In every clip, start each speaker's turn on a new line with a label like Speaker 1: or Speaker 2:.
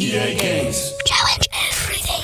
Speaker 1: EA Games.
Speaker 2: Challenge everything.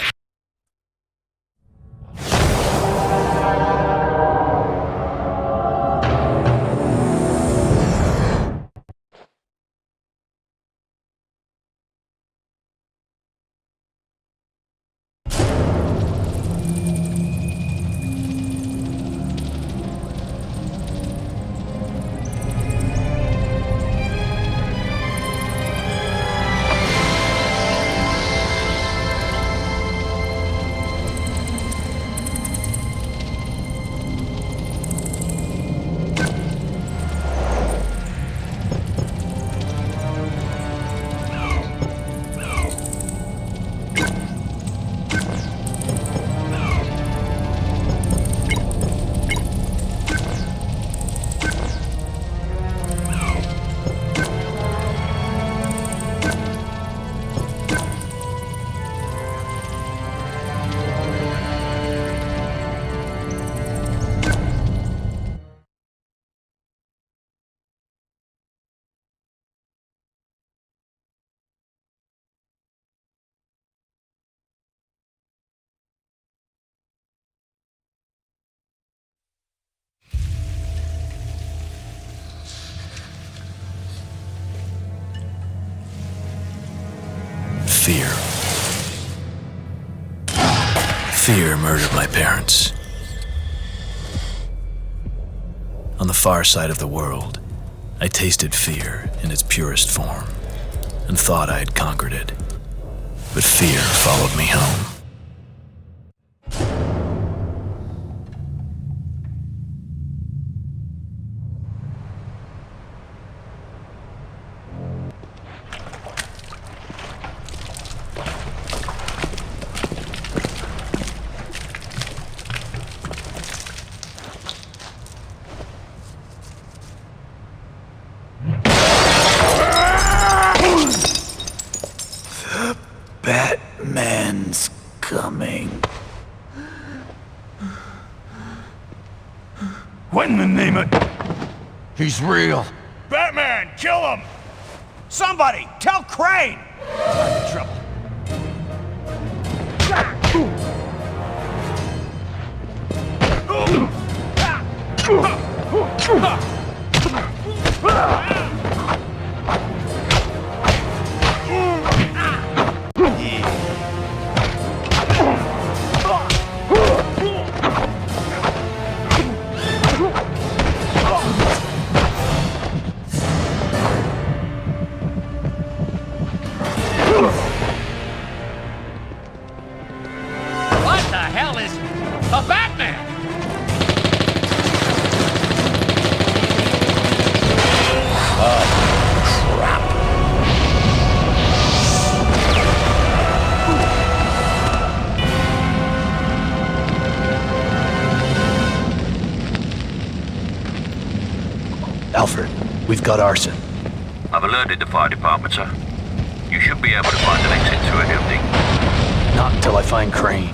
Speaker 3: Fear. Fear murdered my parents. On the far side of the world, I tasted fear in its purest form and thought I had conquered it. But fear followed me home. Batman's coming.
Speaker 4: What in the name of...
Speaker 5: He's real.
Speaker 4: Batman, kill him! Somebody, tell Crane! I'm in trouble.
Speaker 6: What the hell is a Batman?
Speaker 3: Alfred, we've got arson.
Speaker 7: I've alerted the fire department, sir. You should be able to find an exit to it, empty.
Speaker 3: Not until I find Crane.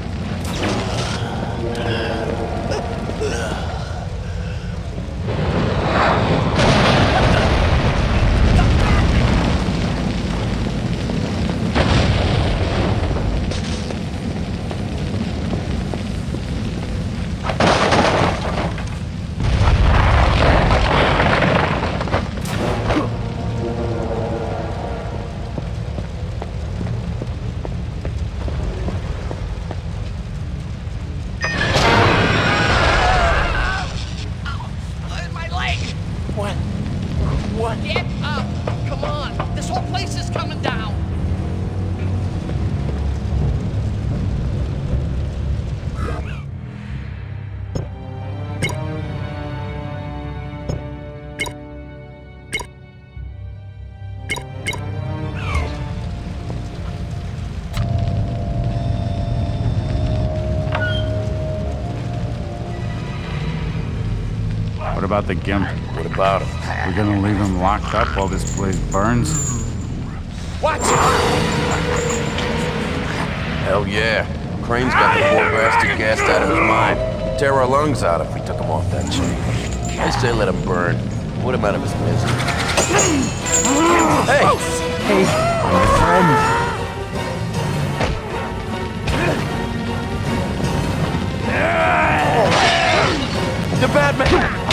Speaker 6: What? Get up! Come on! This whole place is coming down!
Speaker 4: What about the Gimp?
Speaker 5: What about him?
Speaker 4: We're gonna leave him locked up while this place burns?
Speaker 6: Watch!
Speaker 5: Hell yeah. Crane's got the poor bastard gassed out of his mind. He'd tear our lungs out if we took him off that chain. I say let him burn. Put him out of his misery. Hey!
Speaker 4: Hey, I'm your friend.
Speaker 5: Batman!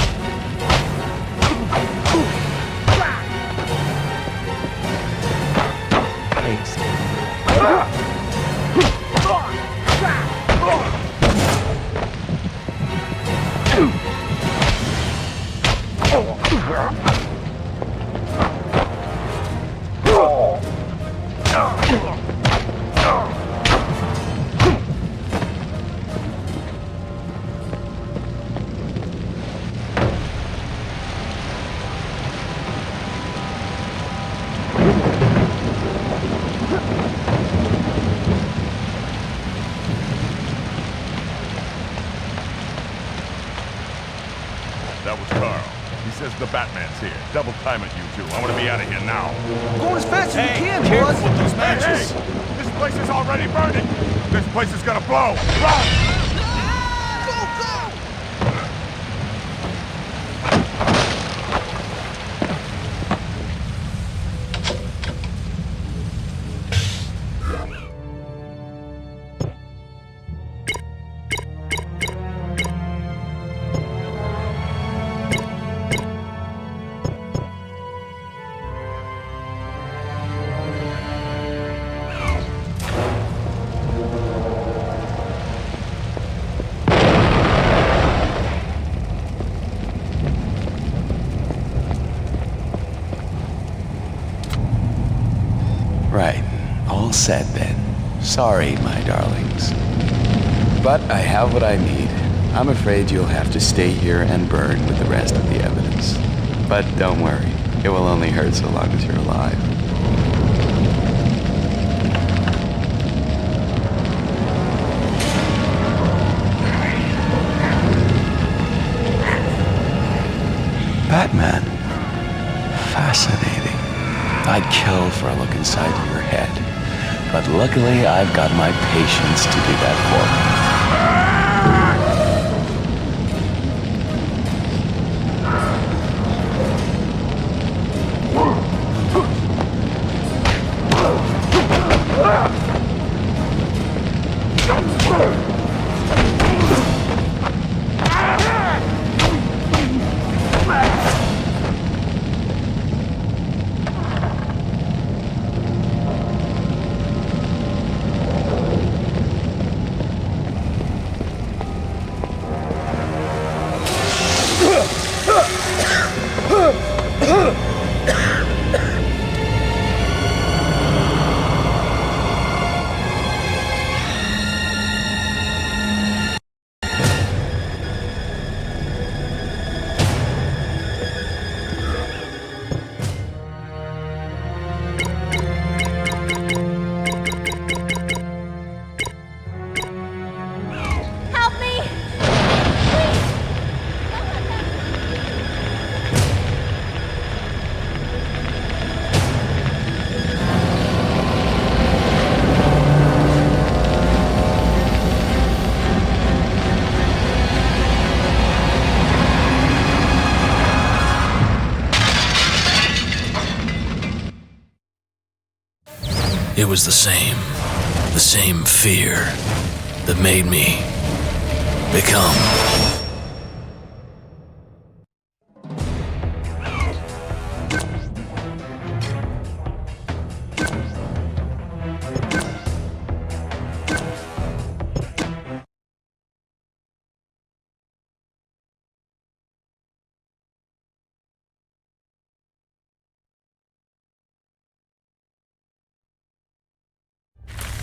Speaker 1: That was Carl. He says the Batman's here. Double time it, you two. I want to be out of here now.
Speaker 2: Going as fast as we can,
Speaker 4: careful
Speaker 2: boss.
Speaker 4: with those
Speaker 1: Hey,
Speaker 4: matches.
Speaker 1: this place is already burning. This place is gonna blow. Run!
Speaker 6: Go, go!
Speaker 8: Right. All set then. Sorry, my darlings. But I have what I need. I'm afraid you'll have to stay here and burn with the rest of the evidence. But don't worry. It will only hurt so long as you're alive. Batman. Fascinating. I'd kill for a look inside your head. But luckily, I've got my patience to do that for me.
Speaker 9: Help me!
Speaker 3: It was the same fear that made me become.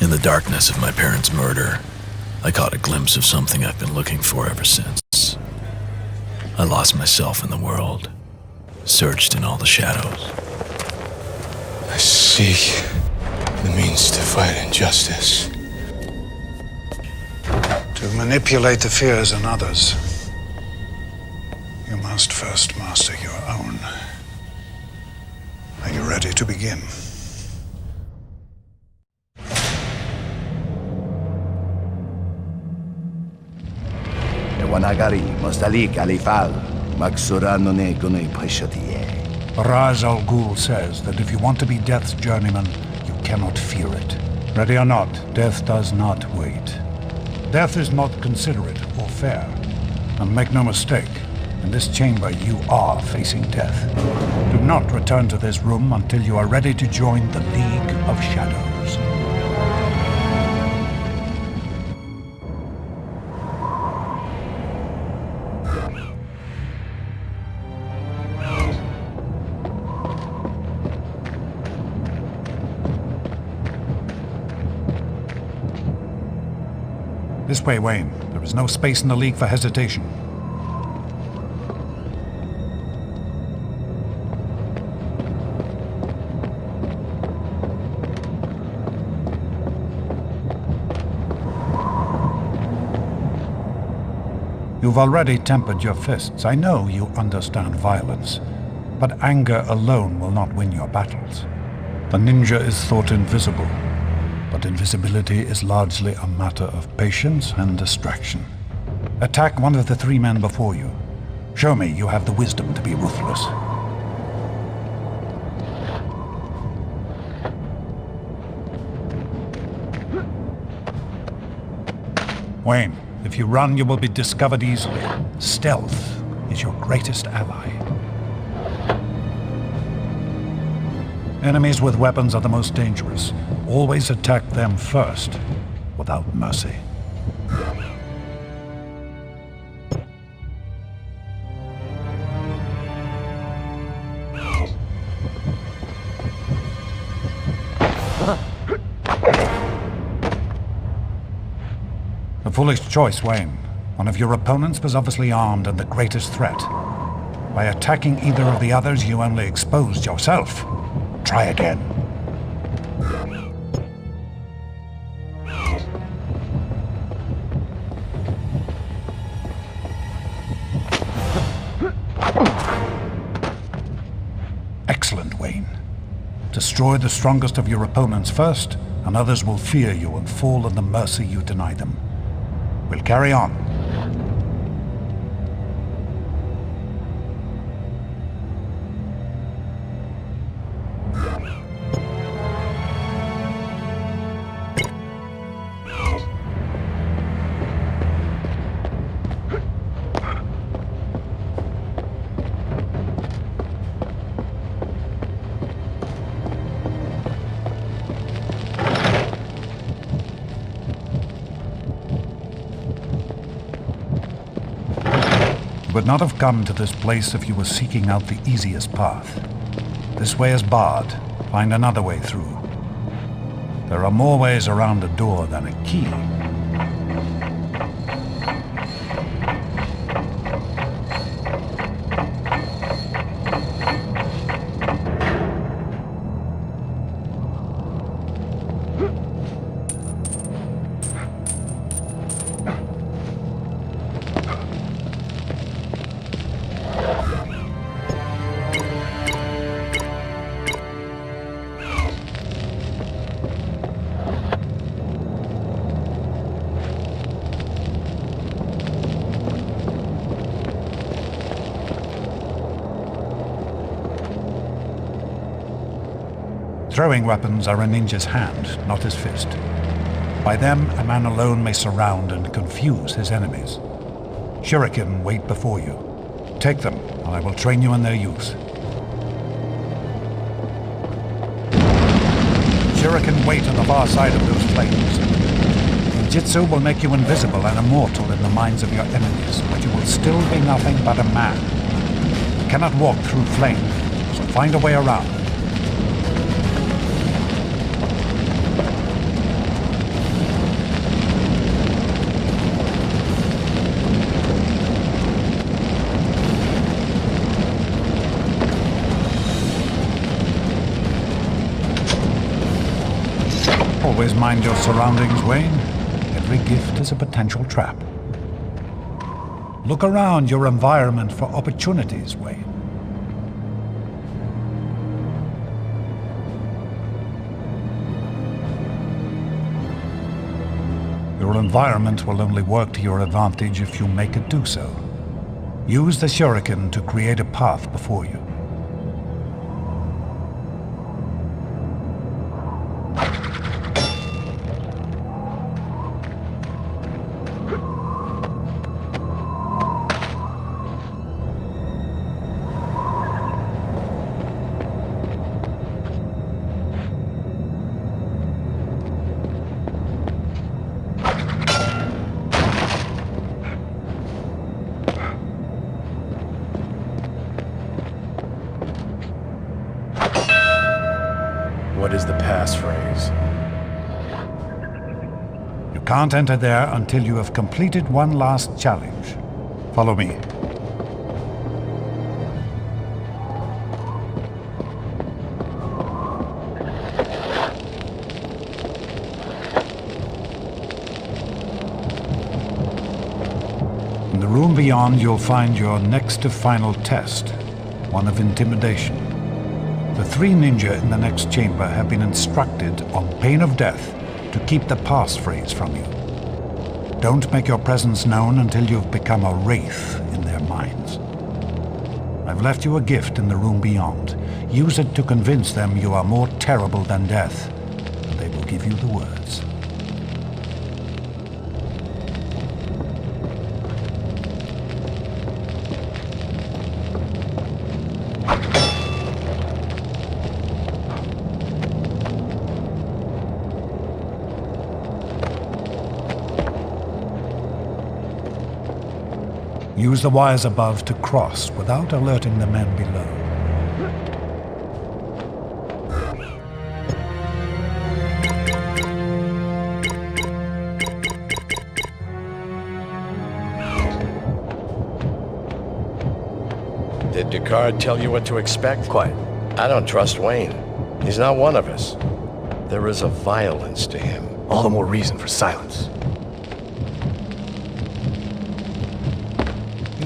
Speaker 3: In the darkness of my parents' murder, I caught a glimpse of something I've been looking for ever since. I lost myself in the world, searched in all the shadows.
Speaker 10: I seek the means to fight injustice.
Speaker 11: To manipulate the fears in others, you must first master your own. Are you ready to begin?
Speaker 12: Wanagari, Mostalik, Alifal, Maksuranone Gune Pashatie.
Speaker 11: Raz Al Ghul says that if you want to be Death's journeyman, you cannot fear it. Ready or not, Death does not wait. Death is not considerate or fair. And make no mistake, in this chamber you are facing death. Do not return to this room until you are ready to join the League of Shadows. This way, Wayne. There is no space in the League for hesitation. You've already tempered your fists. I know you understand violence, but anger alone will not win your battles. The ninja is thought invisible, but invisibility is largely a matter of patience and distraction. Attack one of the 3 men before you. Show me you have the wisdom to be ruthless. Wayne, if you run, you will be discovered easily. Stealth is your greatest ally. Enemies with weapons are the most dangerous. Always attack them first, without mercy. A foolish choice, Wayne. One of your opponents was obviously armed and the greatest threat. By attacking either of the others, you only exposed yourself. Try again. Excellent, Wayne. Destroy the strongest of your opponents first, and others will fear you and fall at the mercy you deny them. We'll carry on. You would not have come to this place if you were seeking out the easiest path. This way is barred. Find another way through. There are more ways around a door than a key. Throwing weapons are a ninja's hand, not his fist. By them, a man alone may surround and confuse his enemies. Shuriken wait before you. Take them, and I will train you in their use. Shuriken wait on the far side of those flames. Jitsu will make you invisible and immortal in the minds of your enemies, but you will still be nothing but a man. You cannot walk through flame, so find a way around. Always mind your surroundings, Wayne. Every gift is a potential trap. Look around your environment for opportunities, Wayne. Your environment will only work to your advantage if you make it do so. Use the Shuriken to create a path before you.
Speaker 13: What is the passphrase?
Speaker 11: You can't enter there until you have completed one last challenge. Follow me. In the room beyond, you'll find your next to final test, one of intimidation. The 3 ninja in the next chamber have been instructed, on pain of death, to keep the passphrase from you. Don't make your presence known until you've become a wraith in their minds. I've left you a gift in the room beyond. Use it to convince them you are more terrible than death, and they will give you the words. Use the wires above to cross without alerting the men below.
Speaker 13: Did Descartes tell you what to expect? Quite. I don't trust Wayne. He's not one of us. There is a violence to him.
Speaker 2: All the more reason for silence.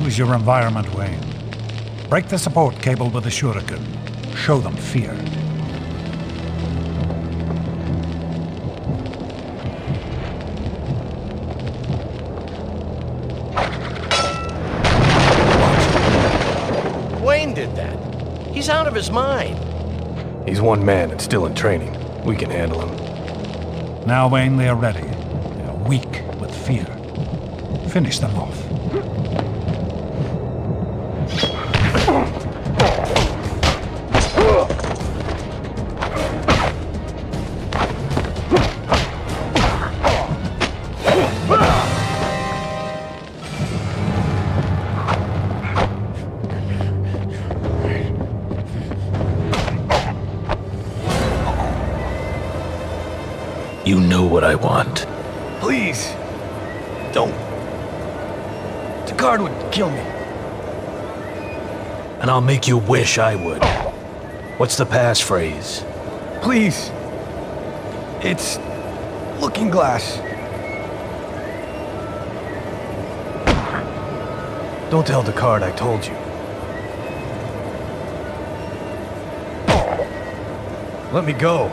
Speaker 11: Use your environment, Wayne. Break the support cable with the shuriken. Show them fear.
Speaker 13: Wayne did that. He's out of his mind.
Speaker 2: He's one man and still in training. We can handle him.
Speaker 11: Now, Wayne, they are ready. They are weak with fear. Finish them off.
Speaker 3: You know what I want.
Speaker 2: Please, don't. The guard would kill me.
Speaker 3: And I'll make you wish I would. What's the passphrase?
Speaker 2: Please. It's Looking Glass. Don't tell Descartes I told you. Let me go.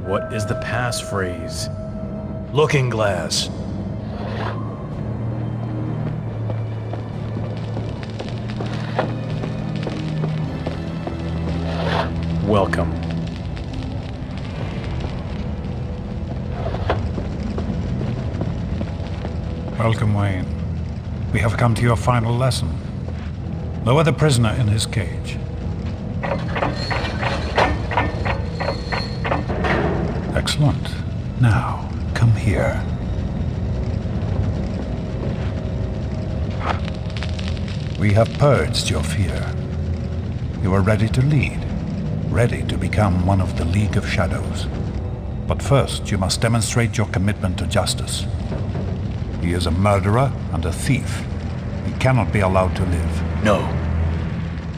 Speaker 13: What is the passphrase?
Speaker 3: Looking Glass.
Speaker 13: Welcome.
Speaker 11: Welcome, Wayne. We have come to your final lesson. Lower the prisoner in his cage. Excellent. Now, come here. We have purged your fear. You are ready to lead, ready to become one of the League of Shadows. But first, you must demonstrate your commitment to justice. He is a murderer and a thief. He cannot be allowed to live.
Speaker 3: No.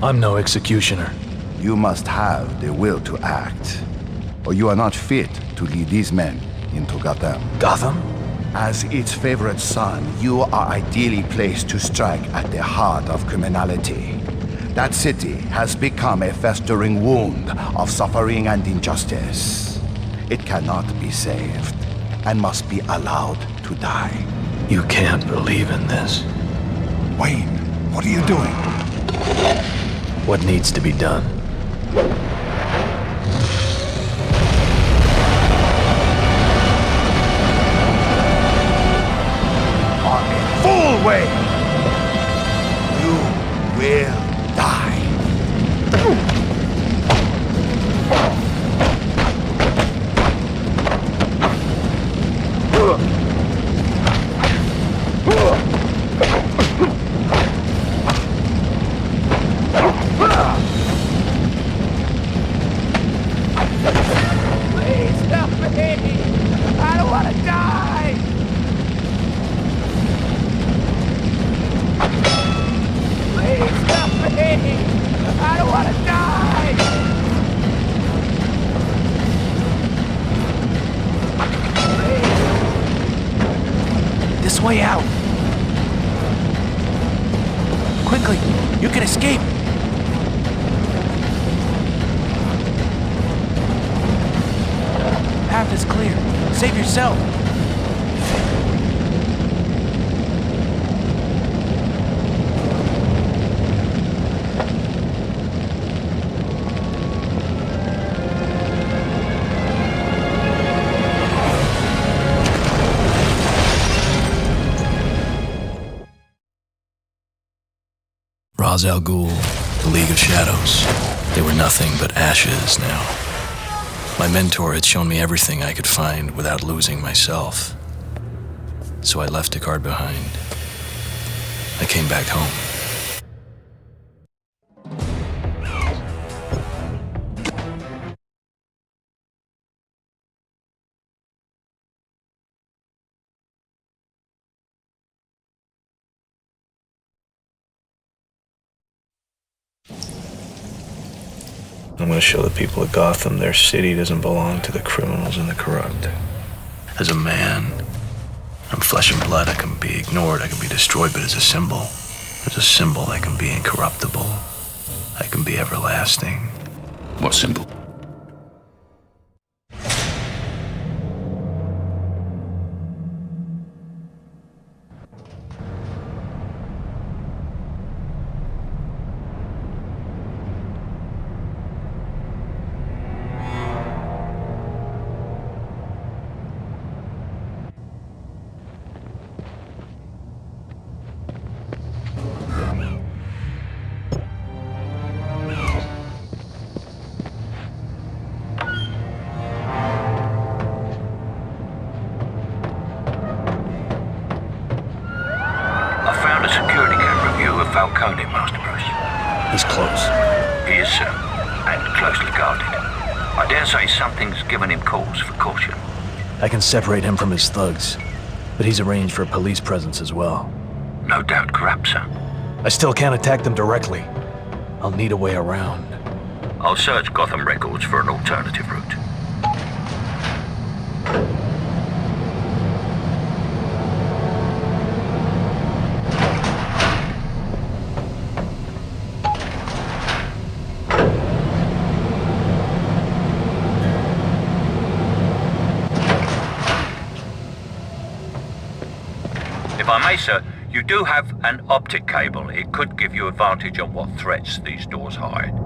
Speaker 3: I'm no executioner.
Speaker 12: You must have the will to act, or you are not fit to lead these men into Gotham.
Speaker 3: Gotham?
Speaker 12: As its favorite son, you are ideally placed to strike at the heart of criminality. That city has become a festering wound of suffering and injustice. It cannot be saved, and must be allowed to to die.
Speaker 3: You can't believe in this.
Speaker 11: Wayne, what are you doing?
Speaker 3: What needs to be done?
Speaker 12: Fool, Wayne! You will die.
Speaker 6: Please help me! I don't want to die! Please help me! I don't want to die!
Speaker 4: This way out. Quickly, you can escape. Path is clear. Save yourself.
Speaker 3: Ra's al Ghul, the League of Shadows. They were nothing but ashes now. My mentor had shown me everything I could find without losing myself. So I left a card behind. I came back home. I'm going to show the people of Gotham their city doesn't belong to the criminals and the corrupt. As a man, I'm flesh and blood. I can be ignored, I can be destroyed, but as a symbol, I can be incorruptible. I can be everlasting.
Speaker 10: What symbol?
Speaker 7: Falcone, Master Bruce.
Speaker 3: He's close.
Speaker 7: He is, sir, and closely guarded. I dare say something's given him cause for caution.
Speaker 3: I can separate him from his thugs, but he's arranged for a police presence as well.
Speaker 7: No doubt corrupt, sir.
Speaker 3: I still can't attack them directly. I'll need a way around.
Speaker 7: I'll search Gotham records for an alternative route. If I may, sir, you do have an optic cable. It could give you advantage on what threats these doors hide.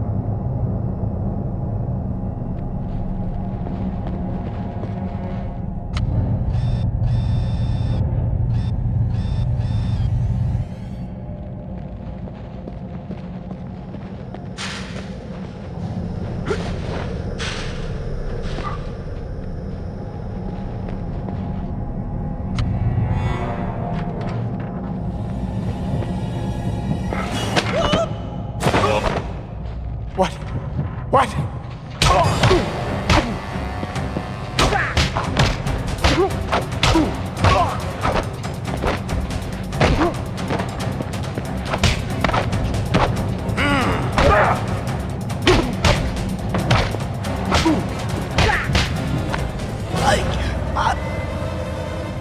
Speaker 12: What?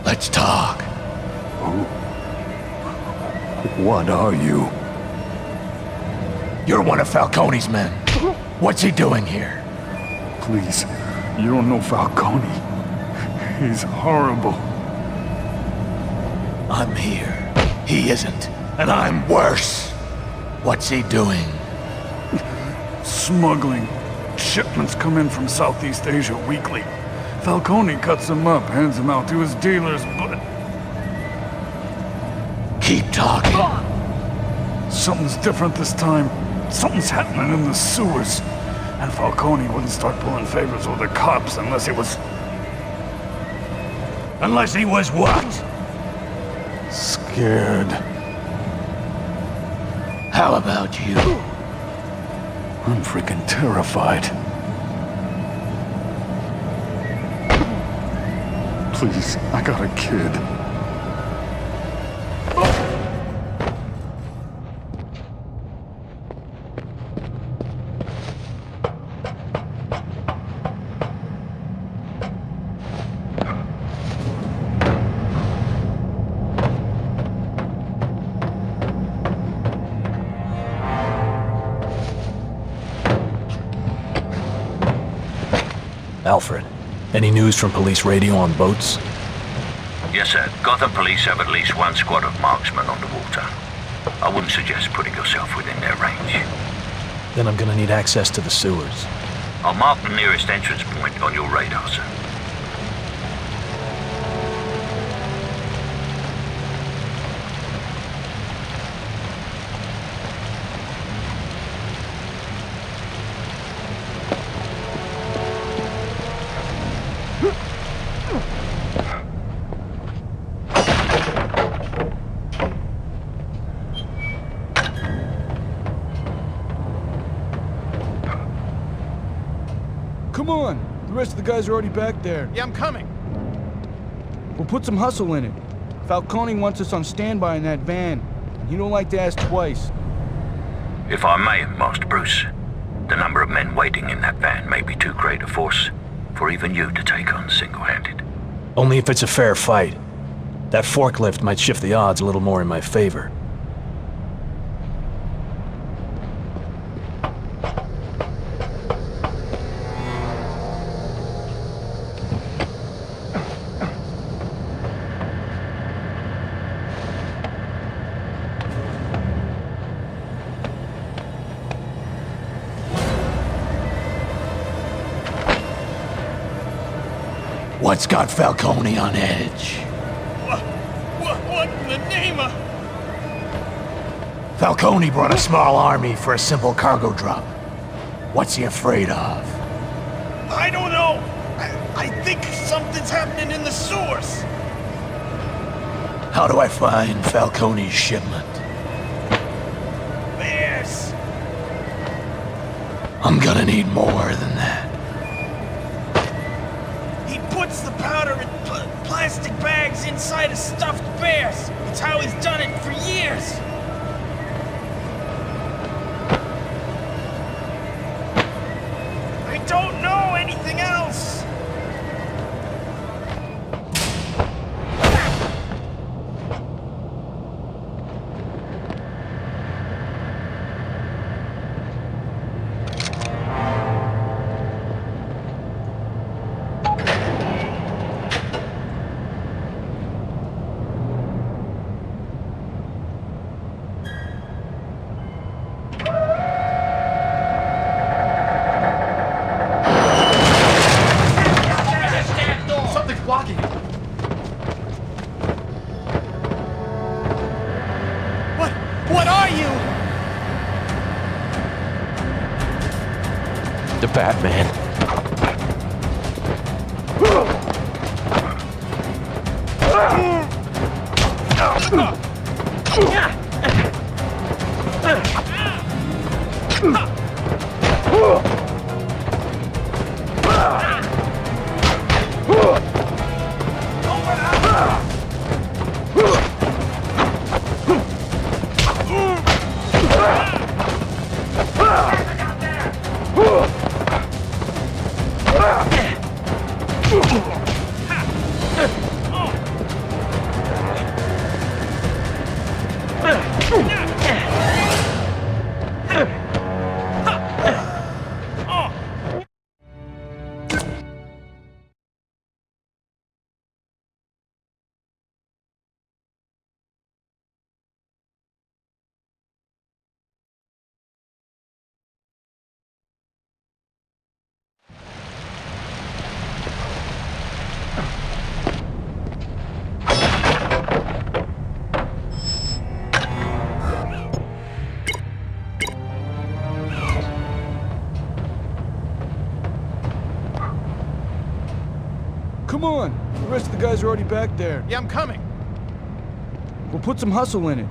Speaker 8: Let's talk.
Speaker 12: What are you?
Speaker 8: You're one of Falcone's men. What's he doing here?
Speaker 10: Please, you don't know Falcone. He's horrible.
Speaker 3: I'm here. He isn't. And I'm worse. What's he doing?
Speaker 14: Smuggling. Shipments come in from Southeast Asia weekly. Falcone cuts them up, hands them out to his dealers, but...
Speaker 3: Keep talking.
Speaker 14: Something's different this time. Something's happening in the sewers. And Falcone wouldn't start pulling favors with the cops unless it was...
Speaker 4: Unless he was what?
Speaker 14: Scared.
Speaker 3: How about you?
Speaker 14: I'm freaking terrified. Please, I got a kid.
Speaker 2: Alfred, any news from police radio on boats?
Speaker 7: Yes, sir. Gotham police have at least one squad of marksmen on the water. I wouldn't suggest putting yourself within their range.
Speaker 2: Then I'm gonna need access to the sewers.
Speaker 7: I'll mark the nearest entrance point on your radar, sir.
Speaker 15: Come on! The rest of the guys are already back there.
Speaker 16: Yeah, I'm coming.
Speaker 15: We'll put some hustle in it. Falcone wants us on standby in that van. He don't like to ask twice.
Speaker 7: If I may, Master Bruce, the number of men waiting in that van may be too great a force for even you to take on single-handed.
Speaker 2: Only if it's a fair fight. That forklift might shift the odds a little more in my favor.
Speaker 3: What's got Falcone on edge?
Speaker 16: What in the name of...
Speaker 3: Falcone brought a small army for a simple cargo drop. What's he afraid of?
Speaker 16: I don't know. I think something's happening in the sewers.
Speaker 3: How do I find Falcone's shipment?
Speaker 16: Bears.
Speaker 3: I'm gonna need more than that.
Speaker 16: He puts the powder in plastic bags inside of stuffed bears. It's how he's done it for years. I don't know anything else. Blocking it. What are you?
Speaker 5: The Batman.
Speaker 15: Come on! The rest of the guys are already back there.
Speaker 4: Yeah, I'm coming.
Speaker 15: We'll put some hustle in it.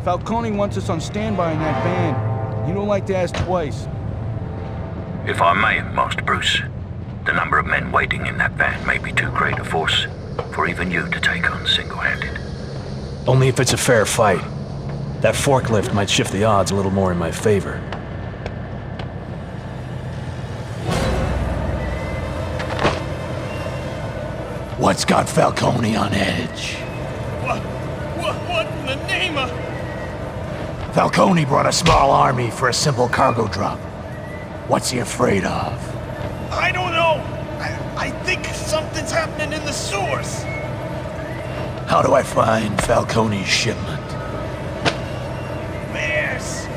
Speaker 15: Falcone wants us on standby in that van. You don't like to ask twice.
Speaker 7: If I may, Master Bruce, the number of men waiting in that van may be too great a force for even you to take on single-handed.
Speaker 2: Only if it's a fair fight. That forklift might shift the odds a little more in my favor.
Speaker 12: What's got Falcone on edge?
Speaker 16: What in the name of...
Speaker 12: Falcone brought a small army for a simple cargo drop. What's he afraid of?
Speaker 16: I don't know. I think something's happening in the sewers.
Speaker 12: How do I find Falcone's shipment?
Speaker 16: Bears!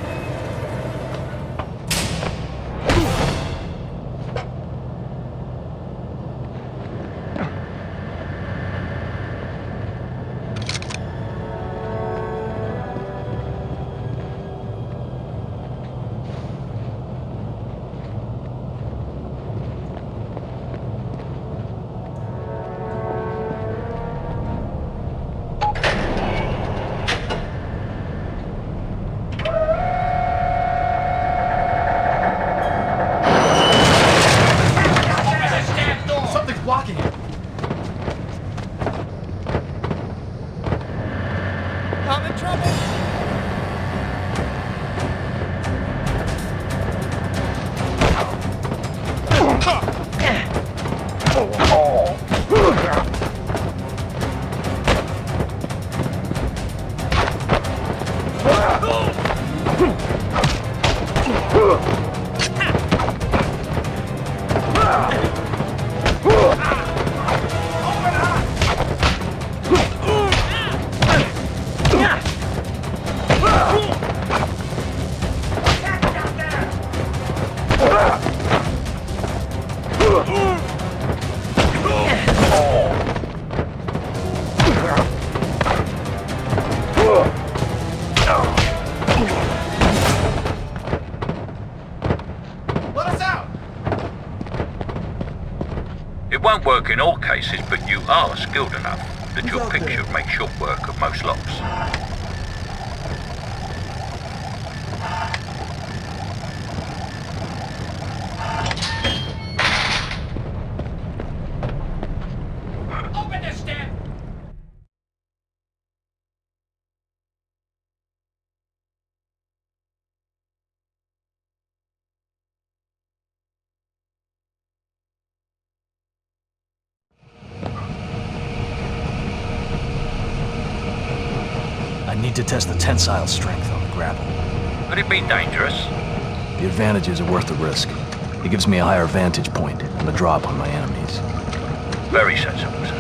Speaker 7: It won't work in all cases, but you are skilled enough that your pick should make short work of most locks.
Speaker 6: Open this damn...
Speaker 2: I need to test the tensile strength on the grapple.
Speaker 7: Could it be dangerous?
Speaker 2: The advantages are worth the risk. It gives me a higher vantage point and a drop on my enemies.
Speaker 7: Very sensible, sir.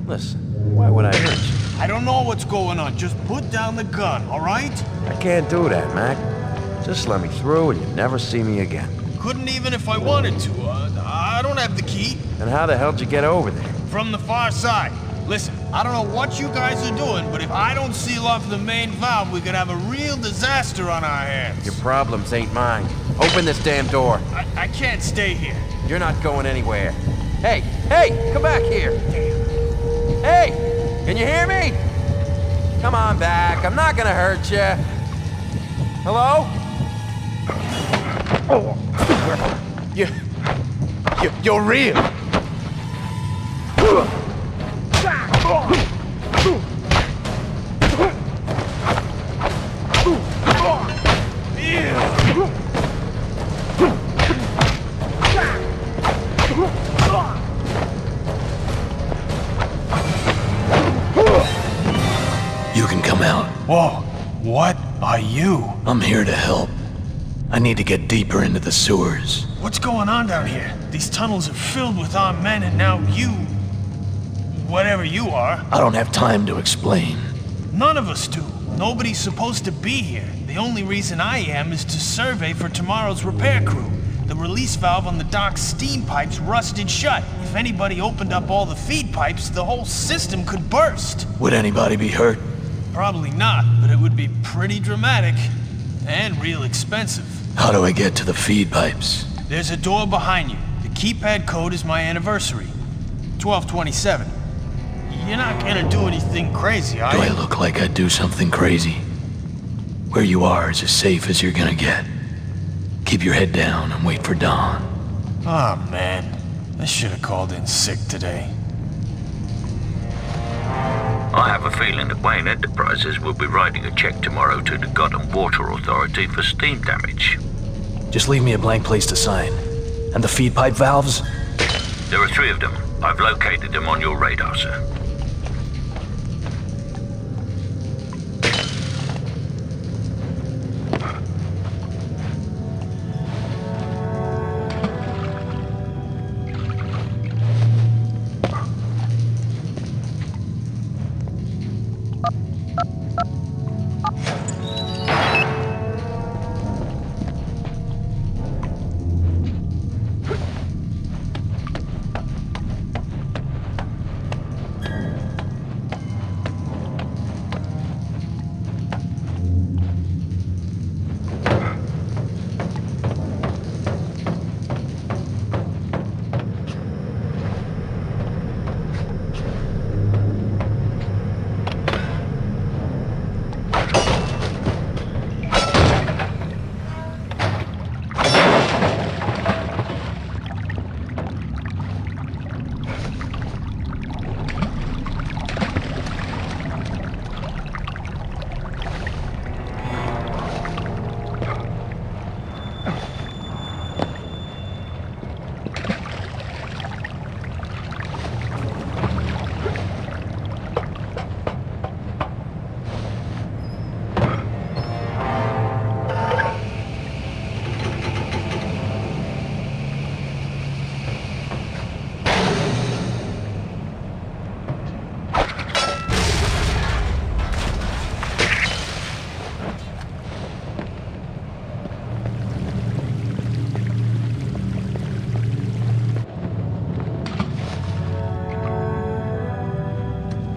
Speaker 5: Listen, why would I hurt you?
Speaker 4: I don't know what's going on. Just put down the gun, all right?
Speaker 5: I can't do that, Mac. Just let me through and you'll never see me again.
Speaker 4: Couldn't even if I wanted to. I don't have the key.
Speaker 5: Then how the hell'd you get over there?
Speaker 4: From the far side. Listen, I don't know what you guys are doing, but if I don't seal off the main valve, we could have a real disaster on our hands.
Speaker 5: Your problems ain't mine. Open this damn door.
Speaker 4: I can't stay here.
Speaker 5: You're not going anywhere. Hey, come back here. Hey, can you hear me? Come on back, I'm not gonna hurt you. Hello?
Speaker 12: You're real.
Speaker 2: You can come out.
Speaker 4: Whoa, what are you?
Speaker 2: I'm here to help. I need to get deeper into the sewers.
Speaker 4: What's going on down here? These tunnels are filled with armed men and now you... whatever you are.
Speaker 2: I don't have time to explain.
Speaker 4: None of us do. Nobody's supposed to be here. The only reason I am is to survey for tomorrow's repair crew. The release valve on the dock's steam pipes rusted shut. If anybody opened up all the feed pipes, the whole system could burst.
Speaker 2: Would anybody be hurt?
Speaker 4: Probably not, but it would be pretty dramatic. And real expensive.
Speaker 2: How do I get to the feed pipes?
Speaker 4: There's a door behind you. The keypad code is my anniversary. 1227. You're not gonna do anything crazy, are you?
Speaker 2: Do I look like I'd do something crazy? Where you are is as safe as you're gonna get. Keep your head down and wait for dawn.
Speaker 4: Oh man, I should have called in sick today.
Speaker 7: I have a feeling that Wayne Enterprises will be writing a check tomorrow to the Gotham Water Authority for steam damage.
Speaker 2: Just leave me a blank place to sign. And the feed pipe valves?
Speaker 7: There are 3 of them. I've located them on your radar, sir.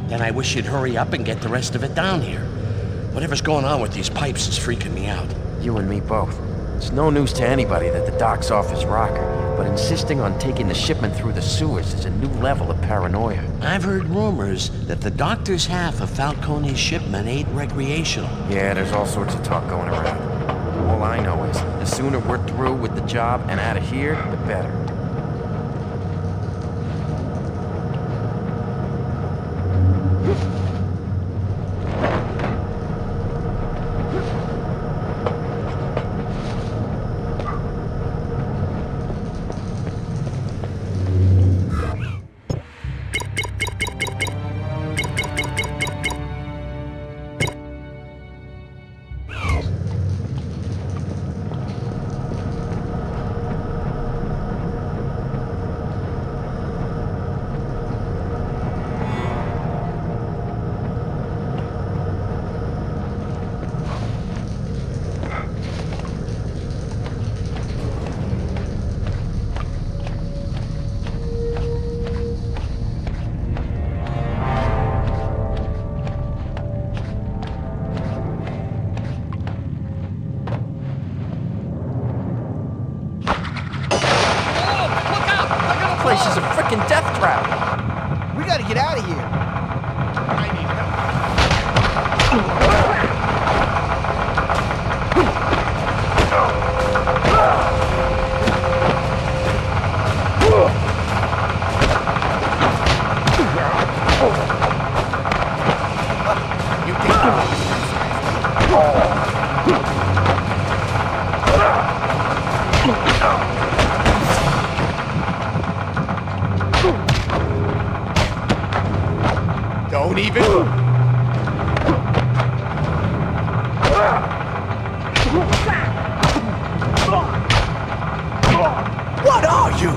Speaker 13: Then I wish you'd hurry up and get the rest of it down here. Whatever's going on with these pipes is freaking me out.
Speaker 5: You and me both. It's no news to anybody that the dock's off his rocker, but insisting on taking the shipment through the sewers is a new level of paranoia.
Speaker 13: I've heard rumors that the doctor's half of Falcone's shipment ain't recreational.
Speaker 5: Yeah, there's all sorts of talk going around. All I know is, the sooner we're through with the job and out of here, the better. This place is a frickin' death trap.
Speaker 15: We gotta get out of here. I need
Speaker 5: Don't even... What are you?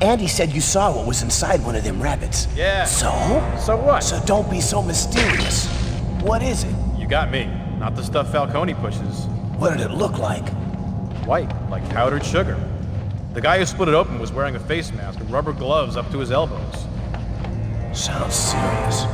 Speaker 17: Andy said you saw what was inside one of them rabbits.
Speaker 18: Yeah.
Speaker 17: So?
Speaker 18: So what?
Speaker 17: So don't be so mysterious. What is it?
Speaker 18: You got me. Not the stuff Falcone pushes.
Speaker 17: What did it look like?
Speaker 18: White, like powdered sugar. The guy who split it open was wearing a face mask and rubber gloves up to his elbows.
Speaker 17: Sounds serious.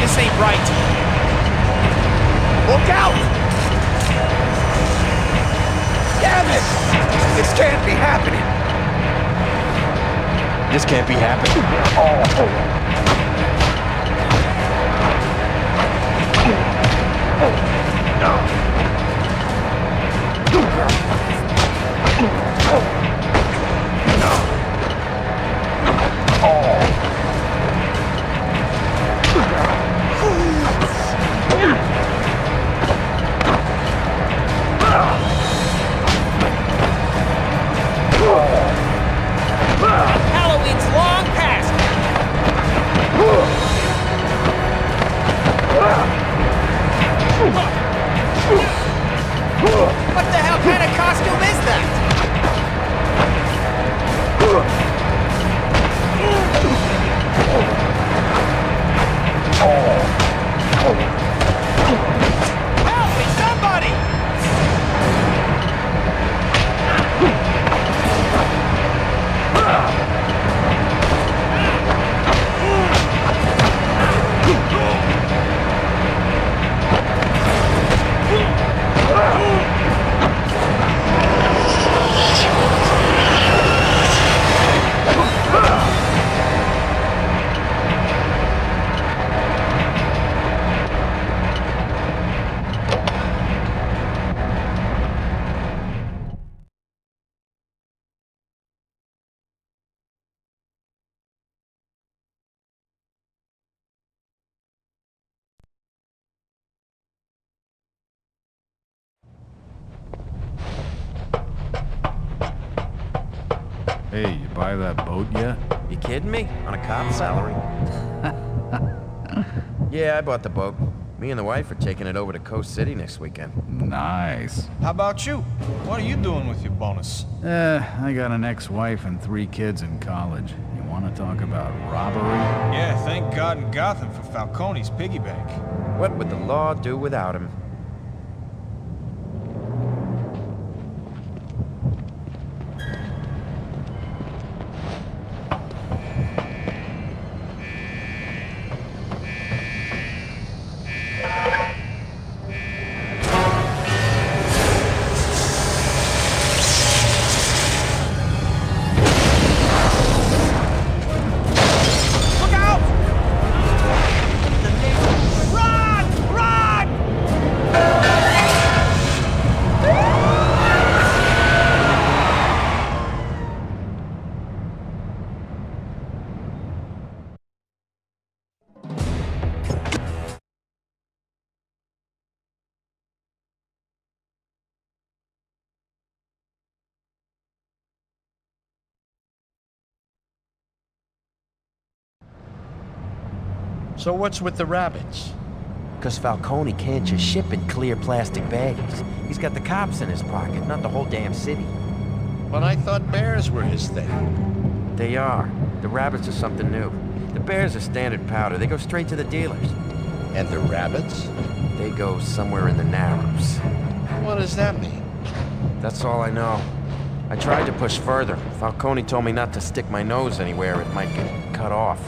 Speaker 16: This ain't right.
Speaker 12: Look out! Damn it! This can't be happening.
Speaker 13: This can't be happening.
Speaker 16: Halloween's long past. What the hell kind of costume is that? Help me, somebody!
Speaker 19: Hey, you buy that boat yet?
Speaker 5: You kidding me? On a cop's salary? Yeah, I bought the boat. Me and the wife are taking it over to Coast City next weekend.
Speaker 19: Nice.
Speaker 4: How about you? What are you doing with your bonus?
Speaker 19: I got an ex-wife and 3 kids in college. You want to talk about robbery?
Speaker 4: Yeah, thank God in Gotham for Falcone's piggy bank.
Speaker 5: What would the law do without him?
Speaker 13: So what's with the rabbits?
Speaker 5: Because Falcone can't just ship in clear plastic bags. He's got the cops in his pocket, not the whole damn city.
Speaker 17: But I thought bears were his thing.
Speaker 5: They are. The rabbits are something new. The bears are standard powder. They go straight to the dealers.
Speaker 17: And the rabbits?
Speaker 5: They go somewhere in the Narrows.
Speaker 17: What does that mean?
Speaker 5: That's all I know. I tried to push further. Falcone told me not to stick my nose anywhere. It might get cut off.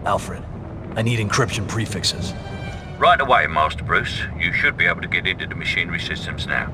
Speaker 2: Alfred, I need encryption prefixes.
Speaker 7: Right away, Master Bruce. You should be able to get into the machinery systems now.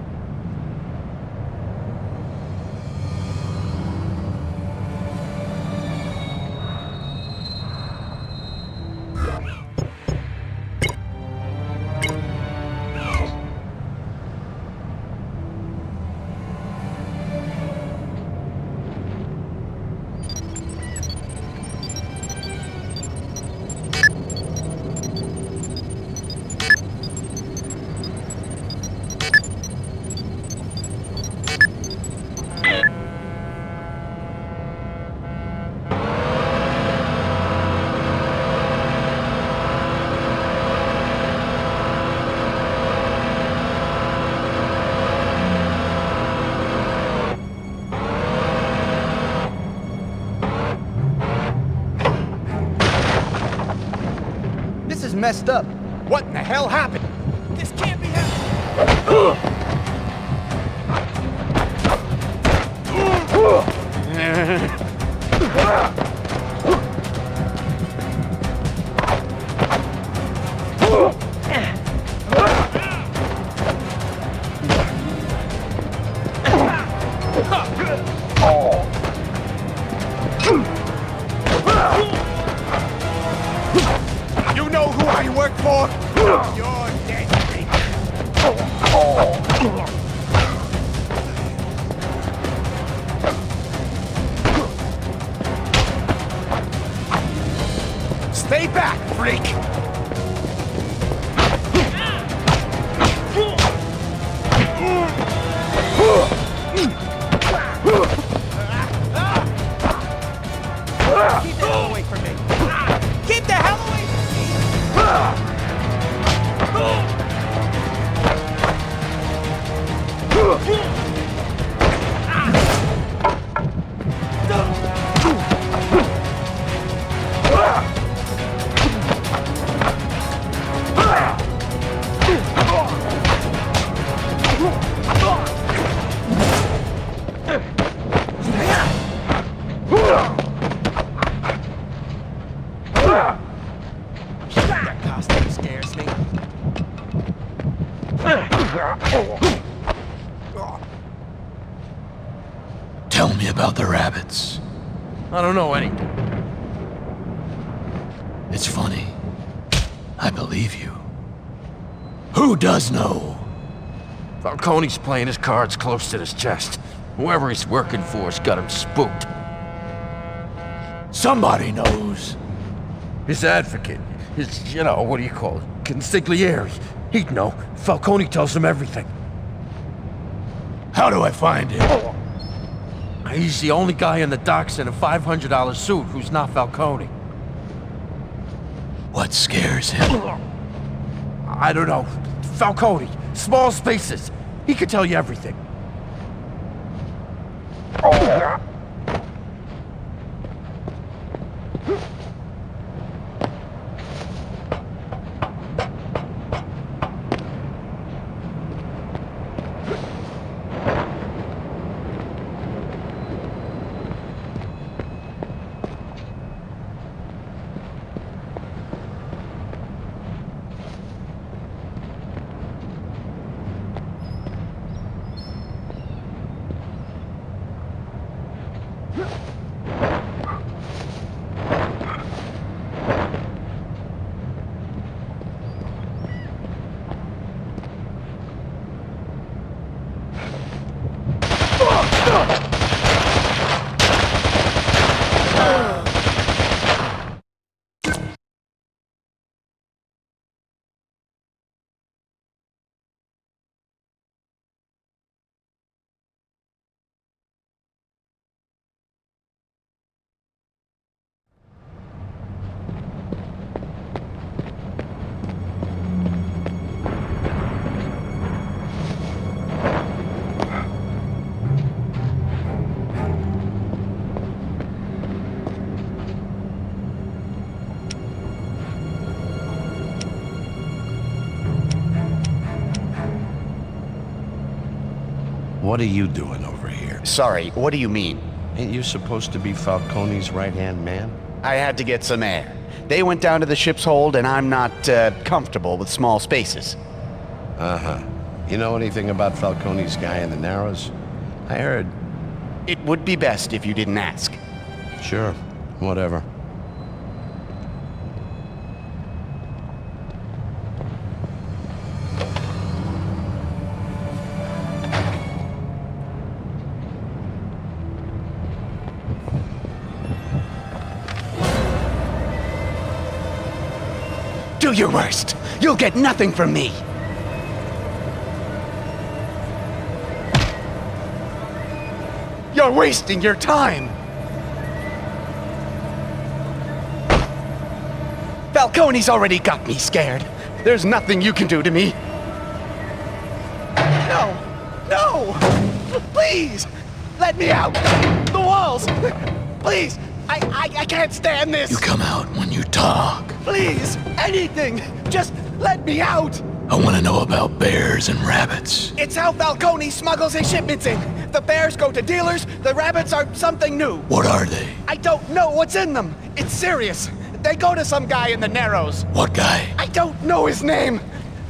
Speaker 15: Messed up.
Speaker 16: What in the hell happened? This can't be happening. You know who I work for? You're dead. Stay back, freak!
Speaker 6: Keep the hell away from me! Keep the hell away from me! That costume scares me.
Speaker 2: Tell me about the rabbits.
Speaker 5: I don't know any.
Speaker 2: It's funny. I believe you. Who does know?
Speaker 5: Falcone's playing his cards close to his chest. Whoever he's working for's got him spooked.
Speaker 2: Somebody knows.
Speaker 5: His advocate, his, what do you call it? Consigliere. He'd know. Falcone tells him everything.
Speaker 2: How do I find him?
Speaker 5: He's the only guy in the docks in a $500 suit who's not Falcone.
Speaker 2: What scares him?
Speaker 5: I don't know. Falcone. Small spaces. He could tell you everything.
Speaker 17: What are you doing over here?
Speaker 12: Sorry, what do you mean?
Speaker 17: Ain't you supposed to be Falcone's right-hand man?
Speaker 12: I had to get some air. They went down to the ship's hold, and I'm not comfortable with small spaces.
Speaker 17: Uh-huh. You know anything about Falcone's guy in the Narrows? I heard.
Speaker 12: It would be best if you didn't ask.
Speaker 17: Sure. Whatever.
Speaker 12: Do your worst. You'll get nothing from me. You're wasting your time. Falcone's already got me scared. There's nothing you can do to me. No! No! Please! Let me out! The walls! Please! I can't stand this!
Speaker 2: You come out when you talk.
Speaker 12: Please! Anything! Just let me out!
Speaker 2: I want to know about bears and rabbits.
Speaker 12: It's how Falcone smuggles his shipments in. The bears go to dealers, the rabbits are something new.
Speaker 2: What are they?
Speaker 12: I don't know what's in them. It's serious. They go to some guy in the Narrows.
Speaker 2: What guy?
Speaker 12: I don't know his name.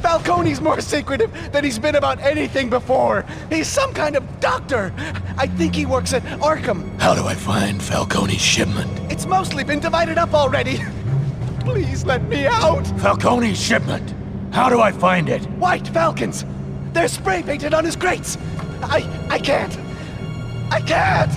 Speaker 12: Falcone's more secretive than he's been about anything before. He's some kind of doctor. I think he works at Eurocom.
Speaker 2: How do I find Falcone's shipment?
Speaker 12: It's mostly been divided up already. Please let me out.
Speaker 2: Falcone's shipment. How do I find it?
Speaker 12: White Falcons. They're spray painted on his crates. I can't. I can't.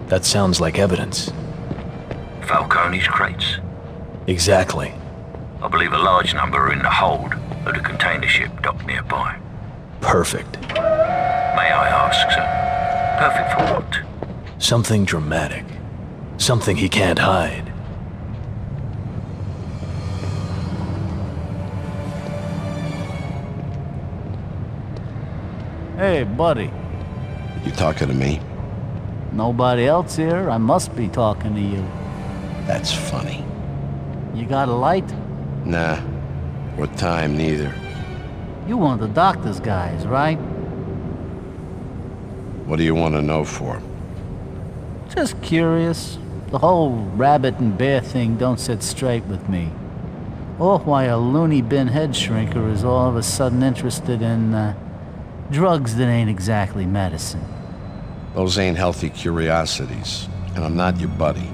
Speaker 2: That sounds like evidence.
Speaker 7: Falcone's crates?
Speaker 2: Exactly.
Speaker 7: I believe a large number are in the hold of the container ship docked nearby.
Speaker 2: Perfect.
Speaker 7: May I ask, sir? Perfect for what?
Speaker 2: Something dramatic. Something he can't hide.
Speaker 20: Hey, buddy.
Speaker 17: You talking to me?
Speaker 20: Nobody else here. I must be talking to you.
Speaker 17: That's funny.
Speaker 20: You got a light?
Speaker 17: Nah. Or time, neither.
Speaker 20: You one of the doctor's guys, right?
Speaker 17: What do you want to know for?
Speaker 20: Just curious. The whole rabbit and bear thing don't sit straight with me. Or why a loony bin head shrinker is all of a sudden interested in, Drugs that ain't exactly medicine.
Speaker 17: Those ain't healthy curiosities, and I'm not your buddy.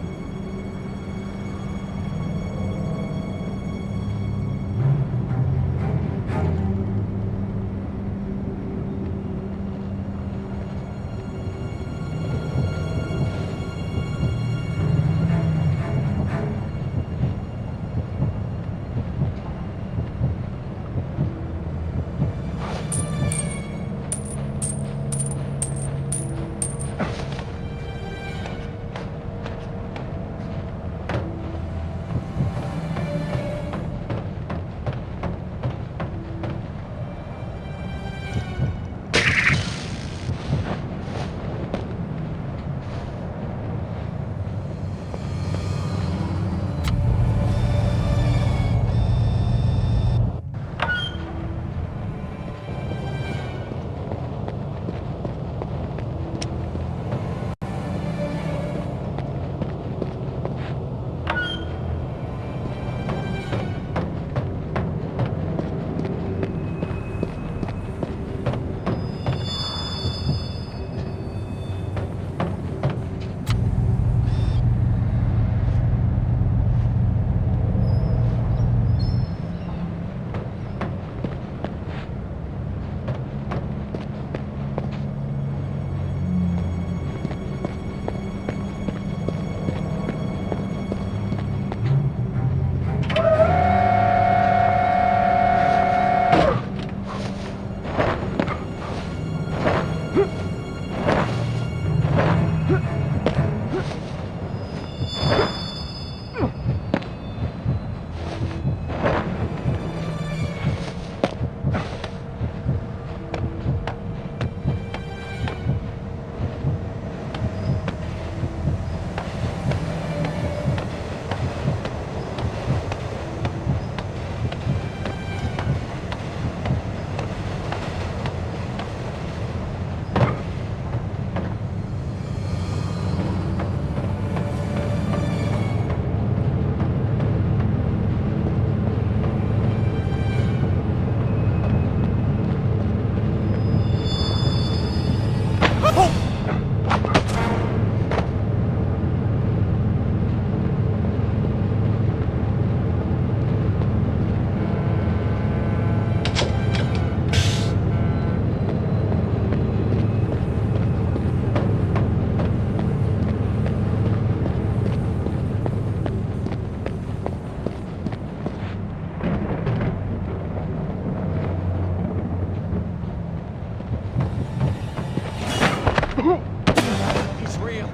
Speaker 6: He's real.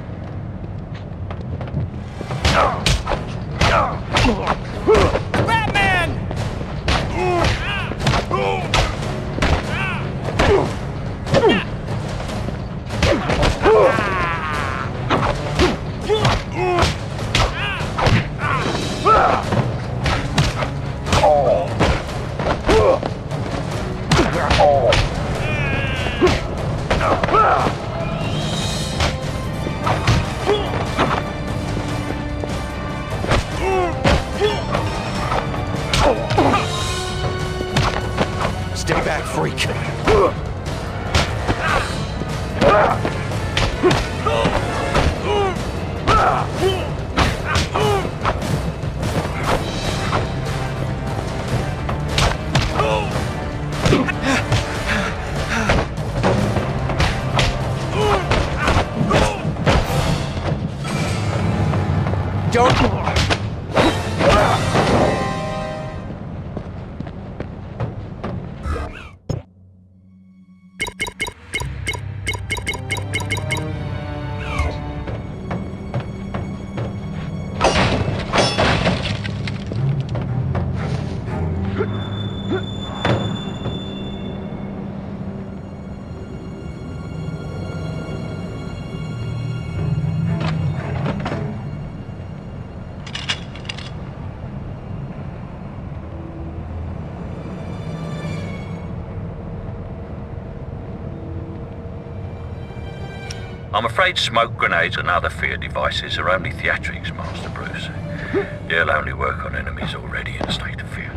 Speaker 16: Batman!
Speaker 5: Stay back, freak. Don't...
Speaker 7: I'm afraid smoke grenades and other fear devices are only theatrics, Master Bruce. They'll only work on enemies already in a state of fear.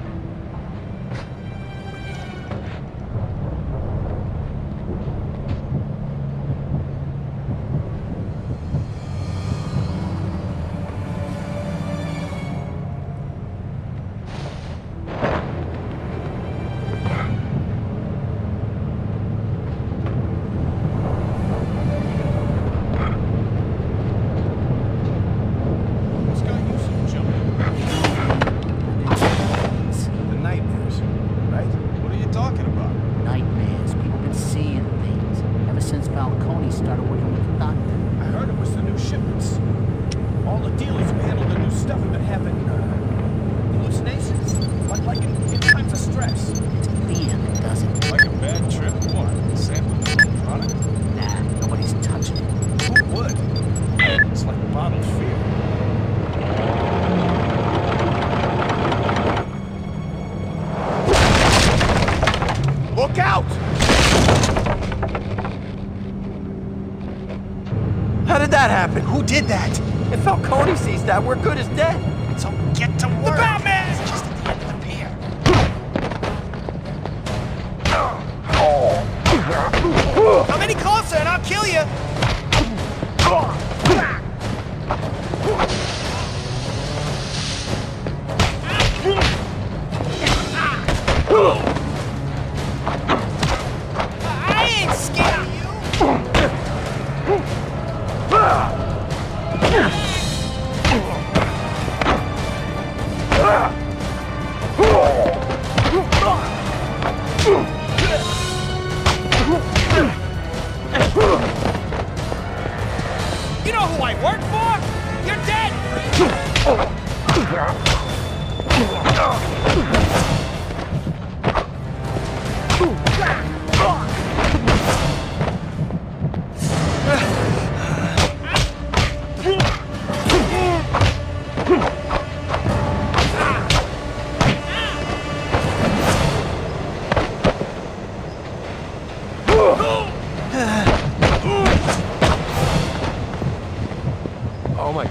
Speaker 5: happened?
Speaker 4: Who did that?
Speaker 5: If Falcone sees that, we're good as dead.
Speaker 4: So get to work.
Speaker 16: The Batman!
Speaker 4: It's just at the end of the pier.
Speaker 16: Come any closer and I'll kill you! I ain't scared of You know who I work for? You're dead!
Speaker 5: Oh my...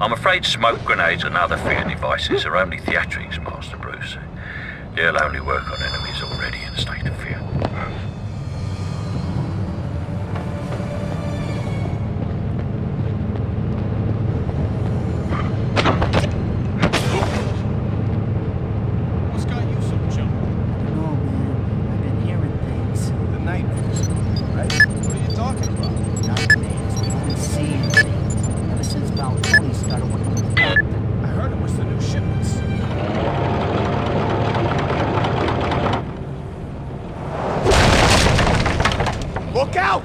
Speaker 7: I'm afraid smoke grenades and other fear devices are only theatrics, Master Bruce. They'll only work on enemies already in a state of fear.
Speaker 15: What's got you so jumping?
Speaker 20: No, man. I've been hearing things.
Speaker 15: The nightmares, right? What are you talking about?
Speaker 20: Nightmares. We've been seeing things. Ever since Falcone started working with the doctor.
Speaker 15: I heard it was the new shipments.
Speaker 5: Look out!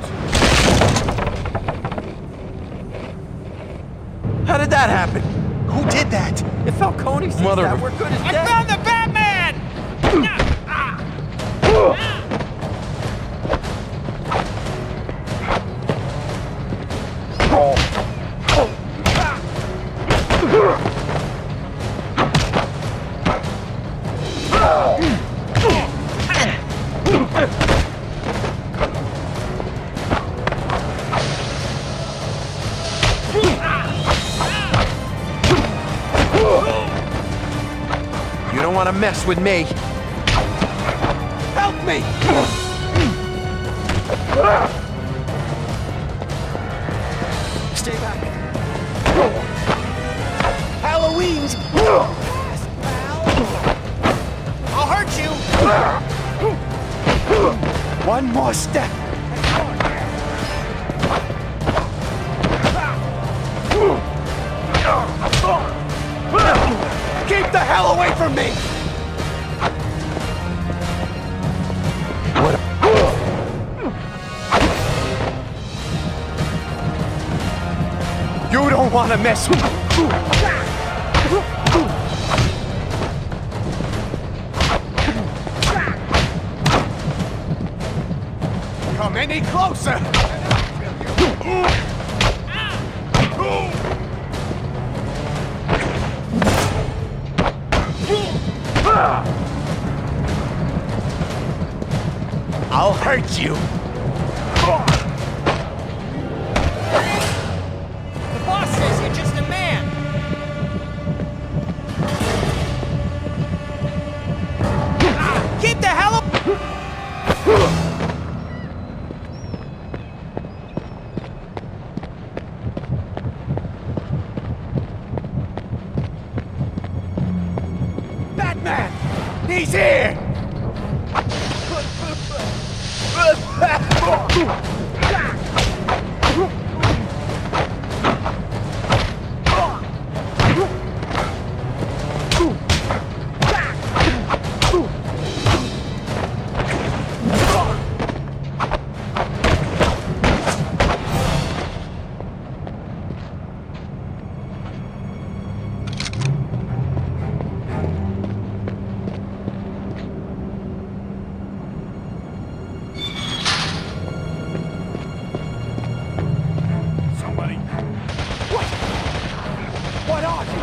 Speaker 5: How did that happen?
Speaker 4: Who did that?
Speaker 5: If Falcone sees that, we're good as
Speaker 16: I
Speaker 5: dead.
Speaker 16: found the Batman!
Speaker 5: You don't want to mess with me. Help me! Stay back.
Speaker 4: Halloween's. I'll hurt you.
Speaker 5: One more step. Keep the hell away from me! You don't want to mess with me. Come any closer! I'll hurt you.
Speaker 16: The boss says you're just a man. Keep the hell up!
Speaker 5: Batman! He's here! What are you?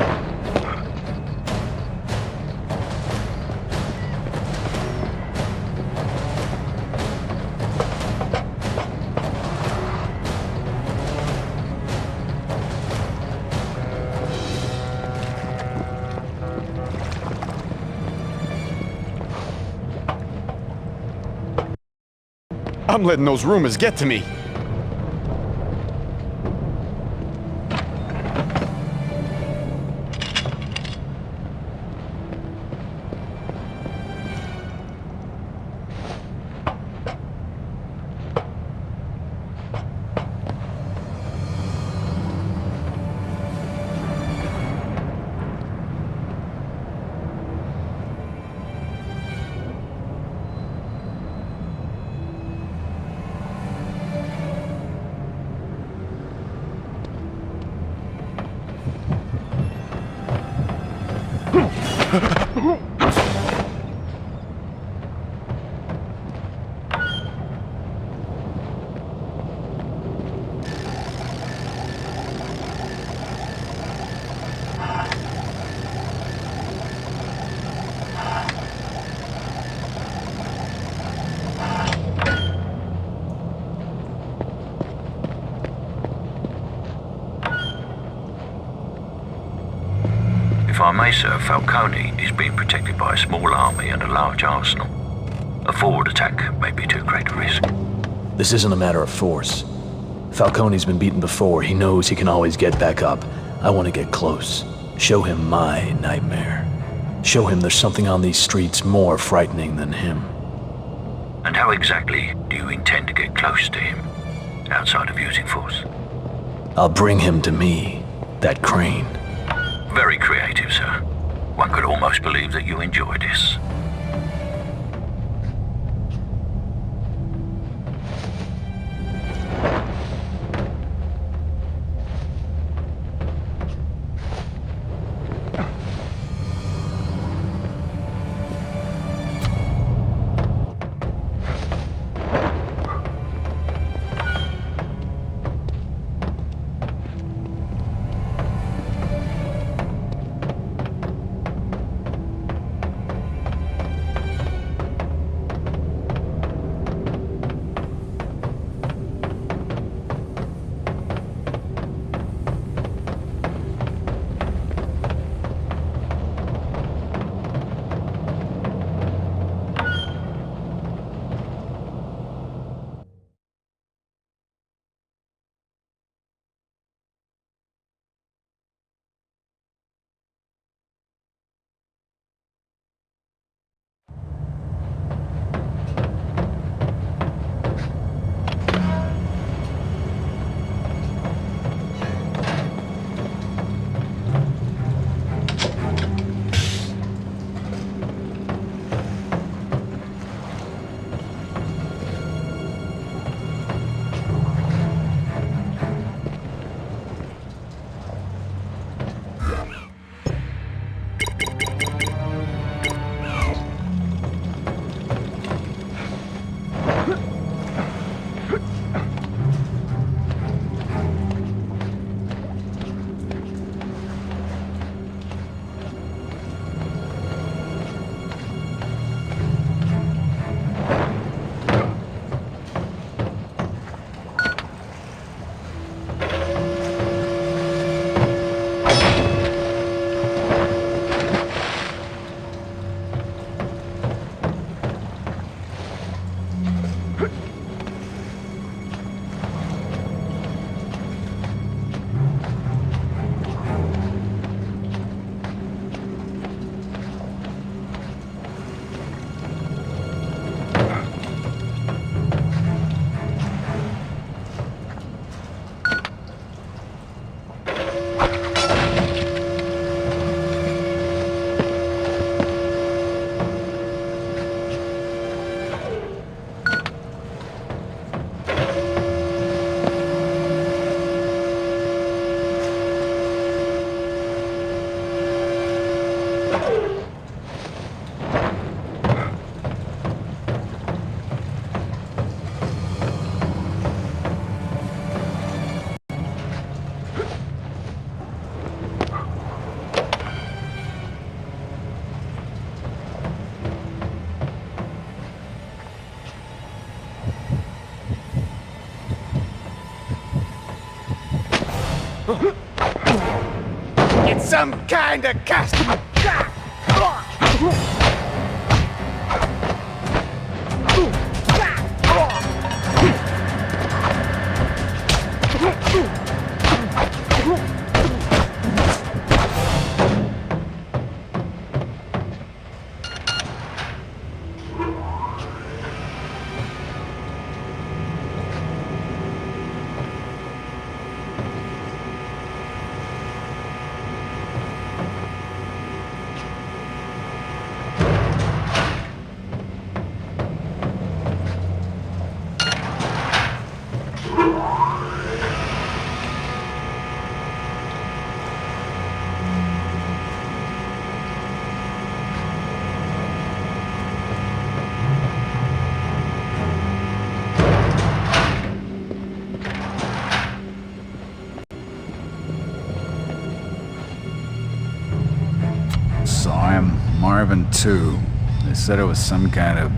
Speaker 21: I'm letting those rumors get to me.
Speaker 7: may, sir, Falcone is being protected by a small army and a large arsenal. A forward attack may be too great a risk.
Speaker 3: This isn't a matter of force. Falcone's been beaten before. He knows he can always get back up. I want to get close. Show him my nightmare. Show him there's something on these streets more frightening than him.
Speaker 7: And how exactly do you intend to get close to him, outside of using force?
Speaker 3: I'll bring him to me, that crane.
Speaker 7: Very creative, sir. One could almost believe that you enjoy this.
Speaker 12: It's some kind of cast.
Speaker 19: Saw him, Marvin too. They said it was some kind of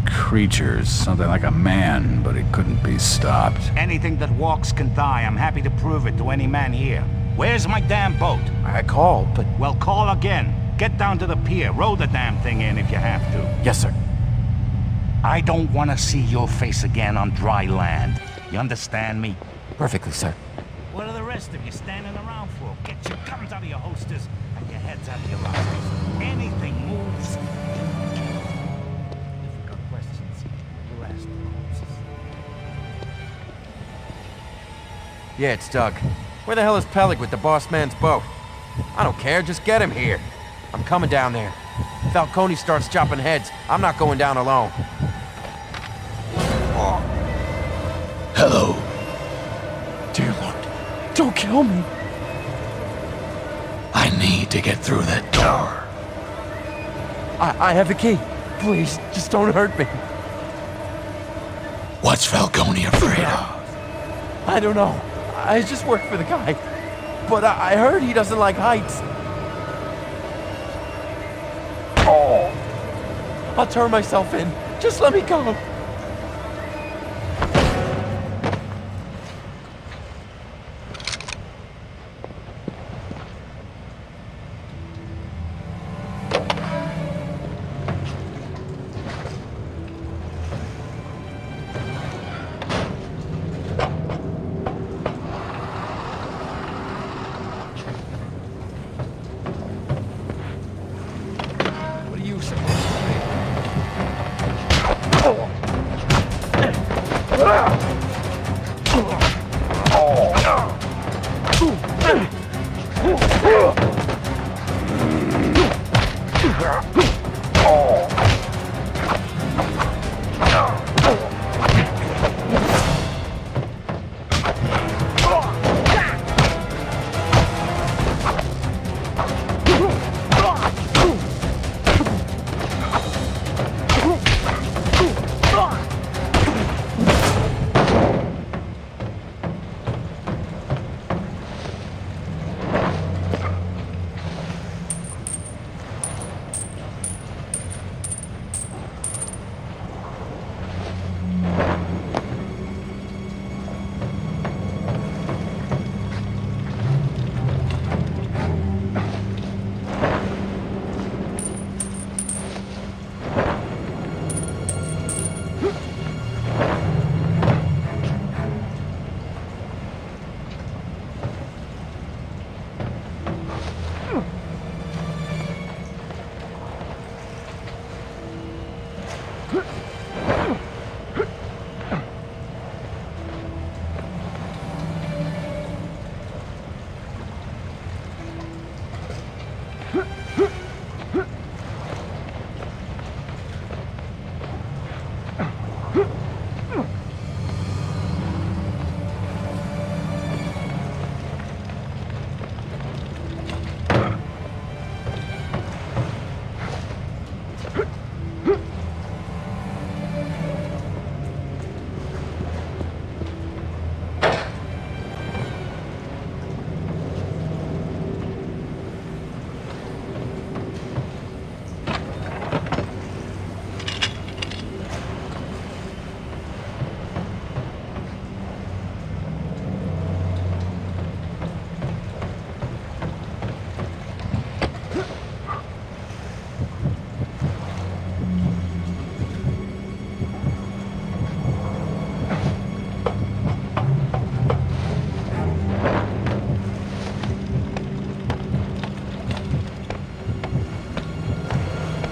Speaker 19: creature, something like a man, but it couldn't be stopped.
Speaker 1: Anything that walks can die. I'm happy to prove it to any man here. Where's my damn boat?
Speaker 12: I called, but...
Speaker 1: Well, call again. Get down to the pier. Row the damn thing in if you have to.
Speaker 12: Yes, sir.
Speaker 1: I don't want to see your face again on dry land. You understand me?
Speaker 12: Perfectly, sir.
Speaker 1: What are the rest of you standing around for? Get your guns out of your holsters and your heads out of your rockers. Anything moves. If you've got questions, we'll ask the horses.
Speaker 5: Yeah, it's Doug. Where the hell is Peleg with the boss man's boat? I don't care, just get him here. I'm coming down there. If Falcone starts chopping heads, I'm not going down alone.
Speaker 2: Hello.
Speaker 12: Dear Lord, don't kill me.
Speaker 2: I need to get through that door.
Speaker 5: I have the key. Please, just don't hurt me.
Speaker 2: What's Falcone afraid of?
Speaker 5: I don't know. I just work for the guy. But I heard he doesn't like heights. Oh. I'll turn myself in. Just let me go.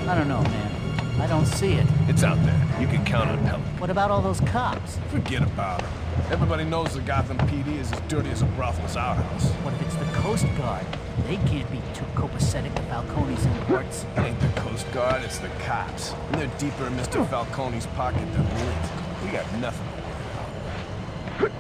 Speaker 20: I don't know, man. I don't see it.
Speaker 22: It's out there. You can count on Peleg.
Speaker 20: What about all those cops?
Speaker 22: Forget about them. Everybody knows the Gotham PD is as dirty as a brothel as our house.
Speaker 20: What if it's the Coast Guard? They can't be too copacetic to Falcone's imports.
Speaker 22: It ain't the Coast Guard, it's the cops. And they're deeper in Mr. Falcone's pocket than Lint. We got nothing to worry about.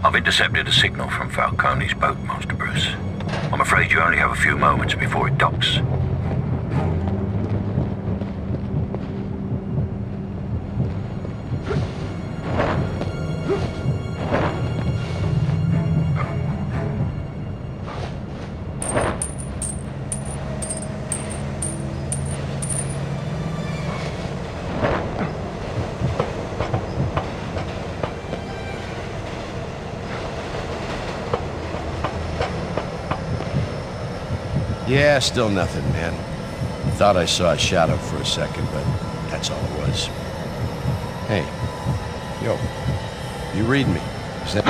Speaker 7: I've intercepted a signal from Falcone's boat, Master Bruce. I'm afraid you only have a few moments before it docks.
Speaker 17: Yeah, still nothing, man. Thought I saw a shadow for a second, but that's all it was. Hey, yo, you read me. Is that...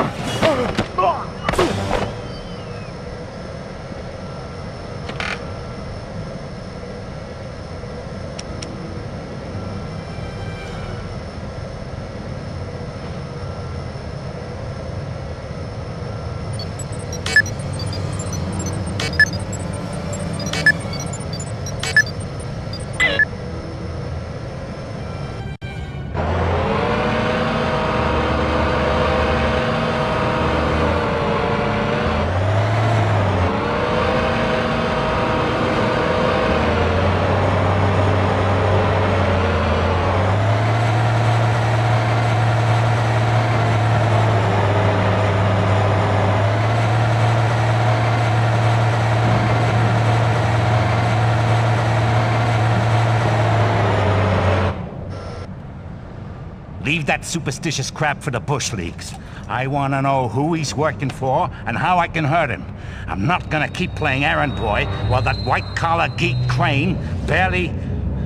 Speaker 1: Leave that superstitious crap for the bush leagues. I want to know who he's working for and how I can hurt him. I'm not gonna keep playing errand boy while that white-collar geek Crane barely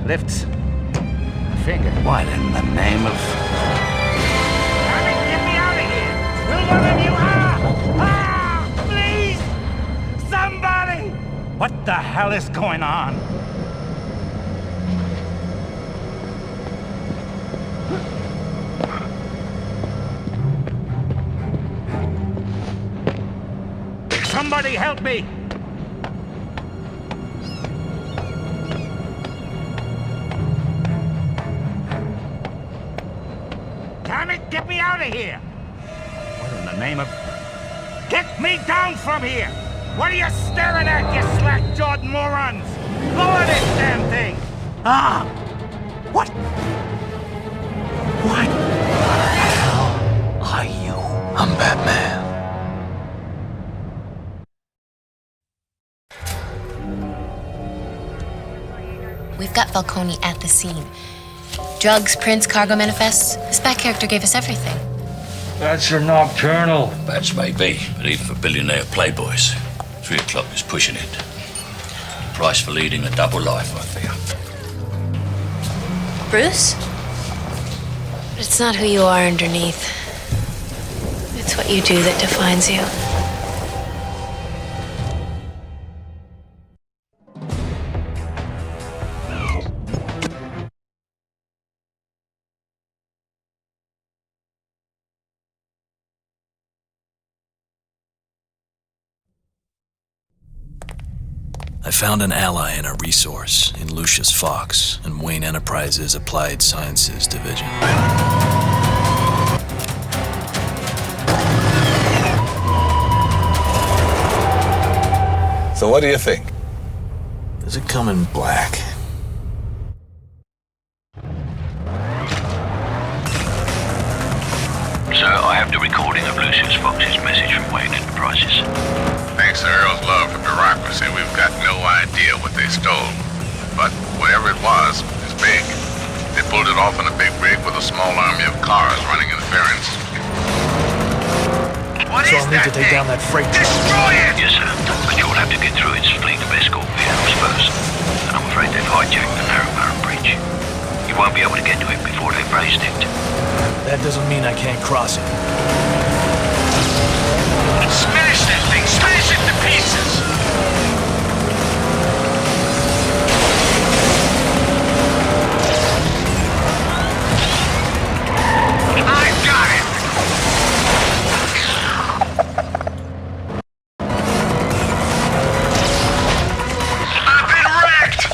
Speaker 1: lifts a finger. What in the name of... Get me out of here! Will one of you... please! Somebody! What the hell is going on? Somebody help me! Damn it, get me out of here! What in the name of... Get me down from here! What are you staring at, you slack-jawed morons? Lower this damn thing! Ah! What? What the hell are you?
Speaker 2: I'm Batman.
Speaker 9: We've got Falcone at the scene. Drugs, prints, cargo manifests. This back character gave us everything.
Speaker 11: That's your nocturnal.
Speaker 7: Bats may be, but even for billionaire playboys, 3 o'clock is pushing it. The price for leading a double life, I fear.
Speaker 9: Bruce? But it's not who you are underneath. It's what you do that defines you.
Speaker 3: I found an ally and a resource in Lucius Fox and Wayne Enterprises' Applied Sciences Division.
Speaker 10: So what do you think?
Speaker 3: Does it come in black?
Speaker 7: Sir, I have the recording of Lucius Fox's message from Wayne Enterprises.
Speaker 23: Thanks to Earl's love for bureaucracy, we've got no idea what they stole. But whatever it was, it's big. They pulled it off in a big rig with a small army of cars running interference.
Speaker 24: What is that thing? To take down that freight truck. Destroy it!
Speaker 7: Yes, sir. But you'll have to get through its fleet of escort vehicles first. And I'm afraid they've hijacked the Narrowborough Bridge. You won't be able to get to it before they've raised it.
Speaker 24: That doesn't mean I can't cross it.
Speaker 23: Smash that thing! Smash it to pieces! I got it! I've been wrecked!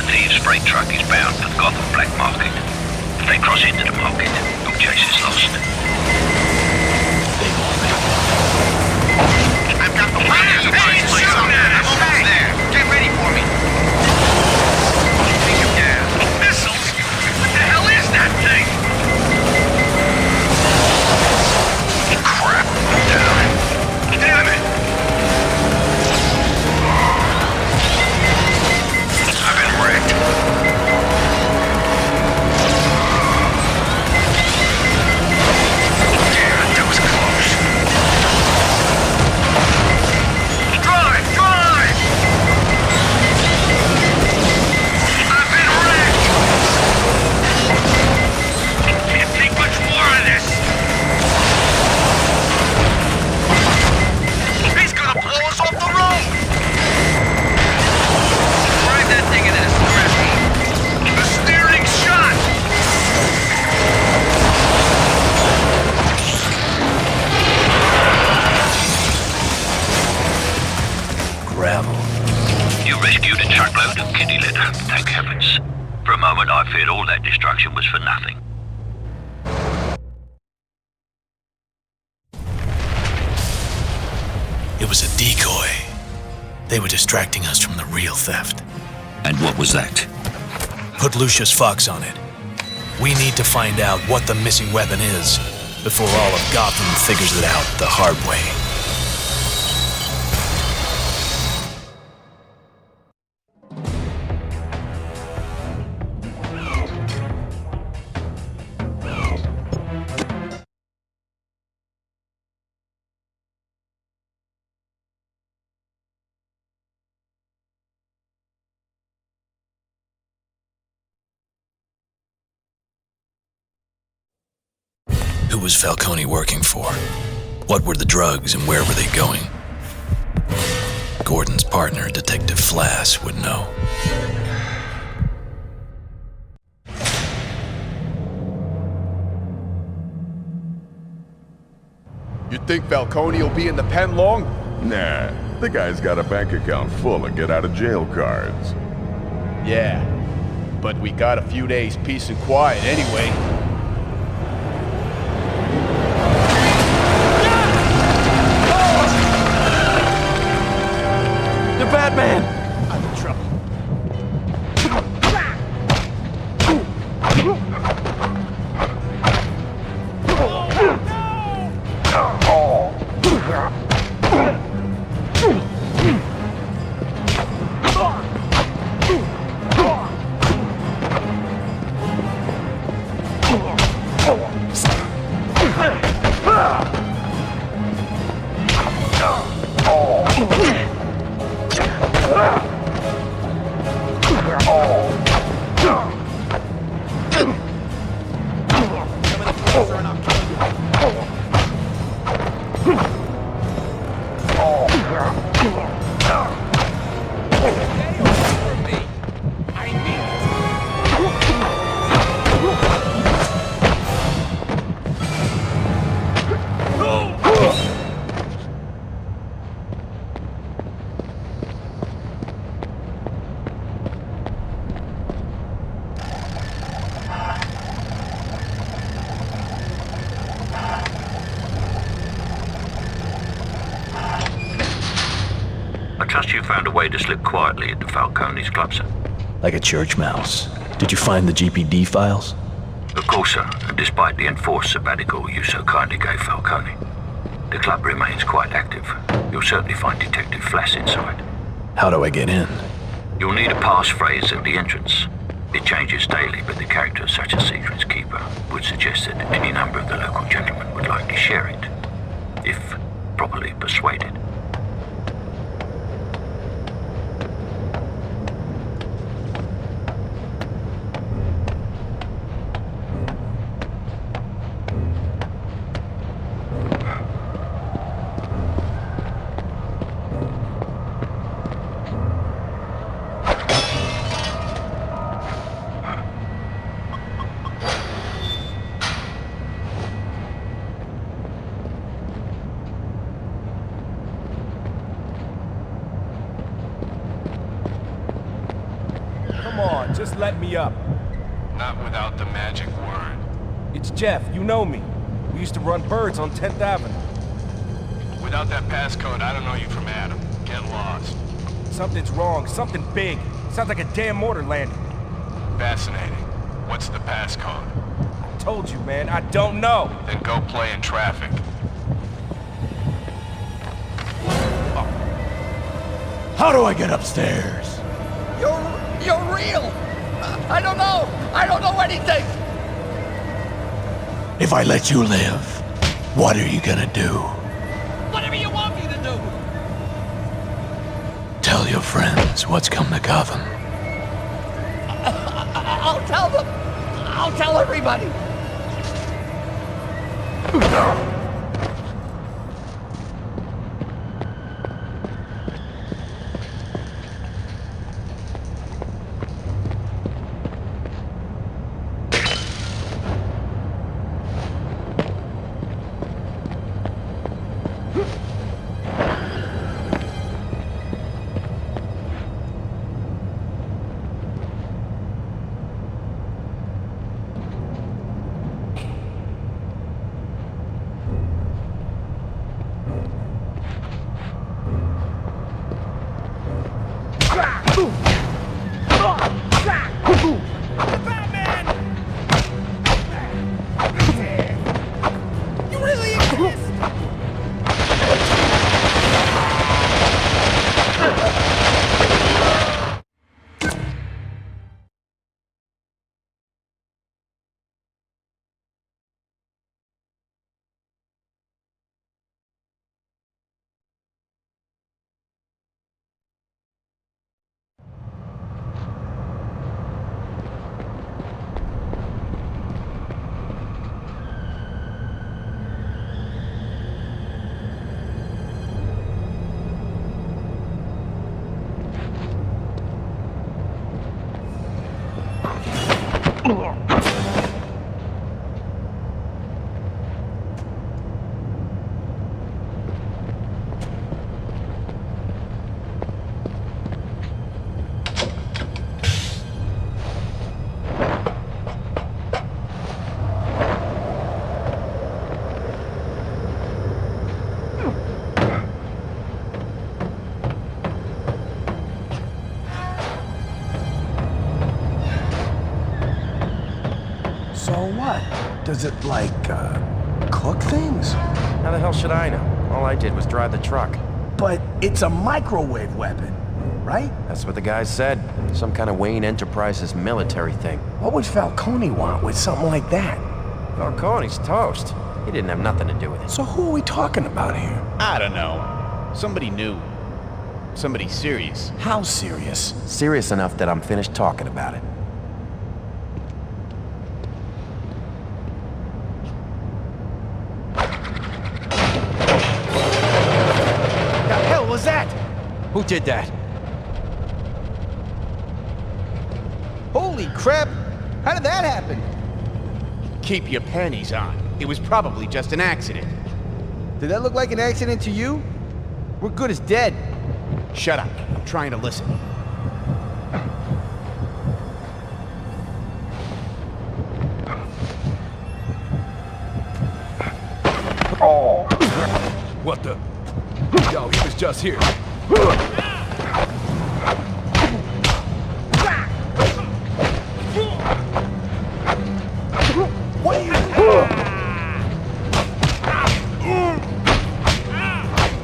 Speaker 7: Thieves' freight truck is bound for the Gotham Black Market. If they cross into the market, your chase is lost.
Speaker 23: I've got the plans of my place on that. I'm almost there. Get ready for me. Take him down. Missiles? What the hell is that thing? Crap. Damn it. I've been wrecked. Damn it, that was close. Drive! Drive! I've been wrecked! Can't take much more of this! He's gonna blow us off the road! Drive that thing into the scrap heap. The steering's shot!
Speaker 2: Gravel.
Speaker 7: You rescued a truckload of kitty litter, thank heavens. For a moment I feared all that destruction was for nothing.
Speaker 3: It was a decoy. They were distracting us from the real theft.
Speaker 7: And what was that?
Speaker 3: Put Lucius Fox on it. We need to find out what the missing weapon is before all of Gotham figures it out the hard way. Who was Falcone working for? What were the drugs and where were they going? Gordon's partner, Detective Flass, would know.
Speaker 22: You think Falcone will be in the pen long?
Speaker 8: Nah, the guy's got a bank account full of get-out-of-jail cards.
Speaker 22: Yeah, but we got a few days peace and quiet anyway.
Speaker 5: The Batman!
Speaker 22: I'm in trouble.
Speaker 7: I trust you found a way to slip quietly into Falcone's club, sir.
Speaker 2: Like a church mouse. Did you find the GPD files?
Speaker 7: Of course, sir, and despite the enforced sabbatical you so kindly gave Falcone, the club remains quite active. You'll certainly find Detective Flass inside.
Speaker 2: How do I get in?
Speaker 7: You'll need a passphrase at the entrance. It changes daily, but the character of such a secrets keeper would suggest that any number of the local gentlemen would likely share it, if properly persuaded.
Speaker 22: Come on, just let me up.
Speaker 24: Not without the magic word.
Speaker 22: It's Jeff, you know me. We used to run birds on 10th Avenue.
Speaker 24: Without that passcode, I don't know you from Adam. Get lost.
Speaker 22: Something's wrong, something big. Sounds like a damn mortar landing.
Speaker 24: Fascinating. What's the passcode?
Speaker 22: I told you, man, I don't know.
Speaker 24: Then go play in traffic.
Speaker 2: How do I get upstairs?
Speaker 6: You're real! I don't know! I don't know anything!
Speaker 2: If I let you live, what are you gonna do?
Speaker 6: Whatever you want me to do!
Speaker 2: Tell your friends what's come to Gotham.
Speaker 6: I'll tell them! I'll tell everybody!
Speaker 22: So what? Does it, like, cook things?
Speaker 5: How the hell should I know? All I did was drive the truck.
Speaker 22: But it's a microwave weapon, right?
Speaker 5: That's what the guy said. Some kind of Wayne Enterprises military thing.
Speaker 22: What would Falcone want with something like that?
Speaker 5: Falcone's toast. He didn't have nothing to do with it.
Speaker 22: So who are we talking about here?
Speaker 21: I don't know. Somebody new. Somebody serious.
Speaker 22: How serious?
Speaker 5: Serious enough that I'm finished talking about it.
Speaker 22: Was that?
Speaker 5: Who did that?
Speaker 15: Holy crap! How did that happen?
Speaker 21: Keep your panties on. It was probably just an accident.
Speaker 15: Did that look like an accident to you? We're good as dead.
Speaker 21: Shut up. I'm trying to listen.
Speaker 22: Oh! What the? Yo, he was just here. What are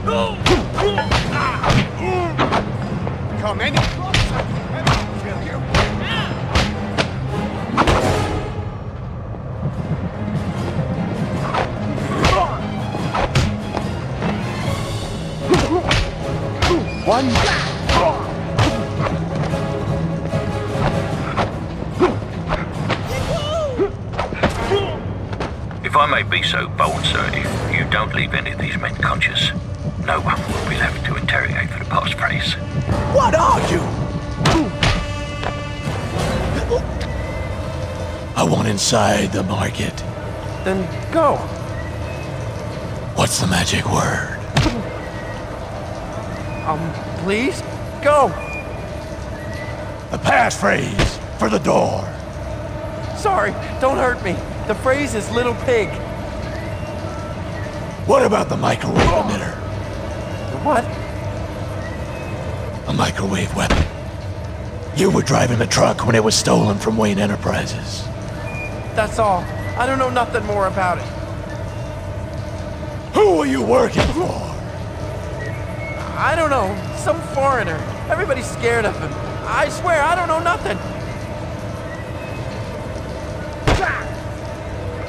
Speaker 22: you?
Speaker 21: Come in.
Speaker 22: One.
Speaker 7: If I may be so bold, sir, if you don't leave any of these men conscious, no one will be left to interrogate for the passphrase.
Speaker 22: What are you?
Speaker 2: I want inside the market.
Speaker 5: Then go.
Speaker 2: What's the magic word?
Speaker 5: Please, go.
Speaker 2: The passphrase for the door.
Speaker 5: Sorry, don't hurt me. The phrase is little pig.
Speaker 2: What about the microwave emitter?
Speaker 5: The what?
Speaker 2: A microwave weapon. You were driving the truck when it was stolen from Wayne Enterprises.
Speaker 5: That's all. I don't know nothing more about it.
Speaker 2: Who are you working for?
Speaker 5: I don't know. Some foreigner. Everybody's scared of him. I swear, I don't know nothing.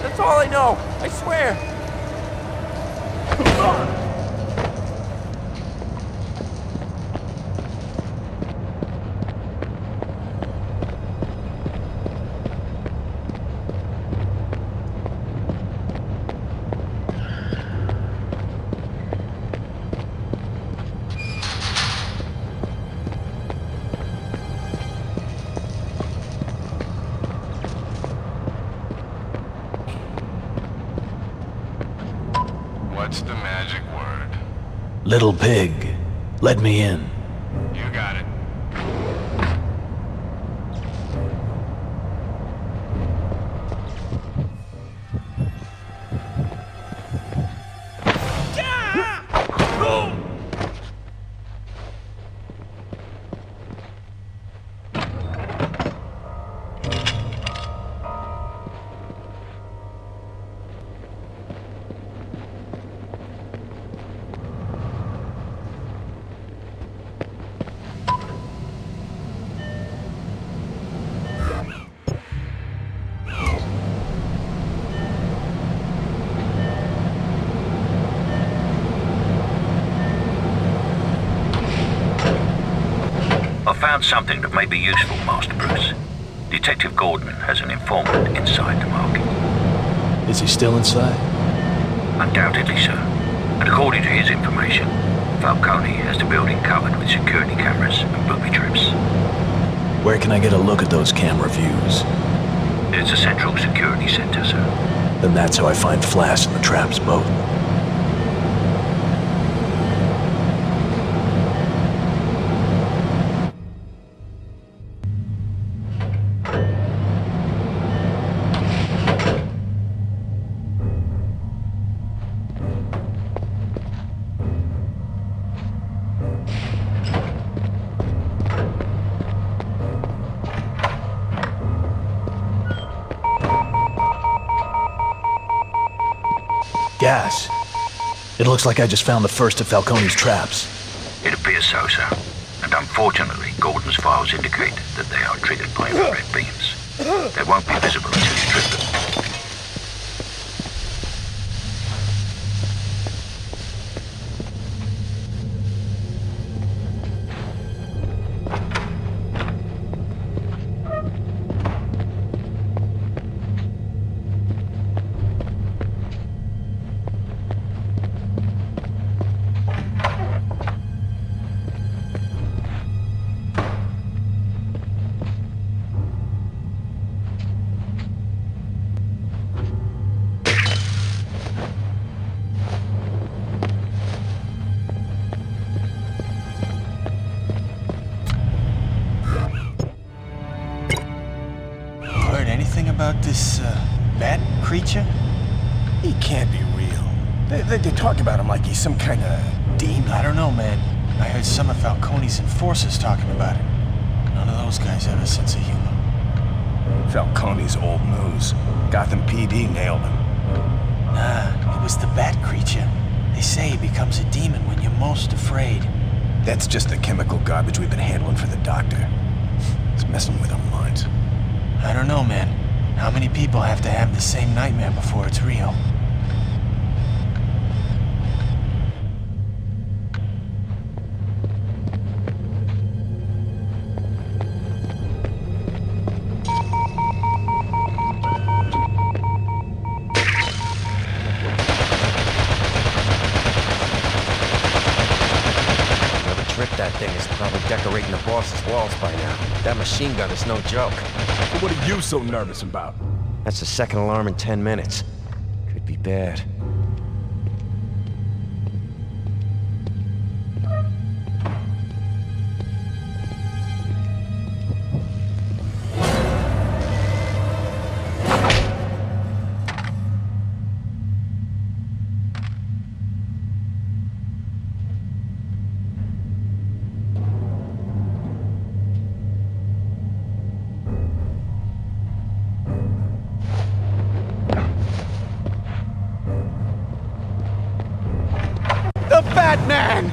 Speaker 5: That's all I know. I swear.
Speaker 24: What's the magic word?
Speaker 2: Little pig. Let me in.
Speaker 24: You got it.
Speaker 7: I found something that may be useful, Master Bruce. Detective Gordon has an informant inside the market.
Speaker 2: Is he still inside?
Speaker 7: Undoubtedly, sir. And according to his information, Falcone has the building covered with security cameras and booby traps.
Speaker 2: Where can I get a look at those camera views?
Speaker 7: It's a central security center, sir.
Speaker 2: Then that's how I find Flash and the traps both. Gas. It looks like I just found the first of Falcone's traps.
Speaker 7: It appears so, sir. And unfortunately, Gordon's files indicate that they are triggered by infrared beams. They won't be visible until you trip them.
Speaker 22: Anything about this, bat creature? He can't be real. They talk about him like he's some kind of demon. I don't know, man. I heard some of Falcone's enforcers talking about it. None of those guys have a sense of humor. Falcone's old news. Gotham PD nailed him. Nah, it was the bat creature. They say he becomes a demon when you're most afraid. That's just the chemical garbage we've been handling for the doctor. It's messing with our minds. I don't know, man. How many people have to have the same nightmare before it's real?
Speaker 5: Whoever tripped that thing is probably decorating the boss's walls by now. That machine gun is no joke.
Speaker 22: What are you so nervous about?
Speaker 5: That's the second alarm in 10 minutes. Could be bad.
Speaker 22: Batman!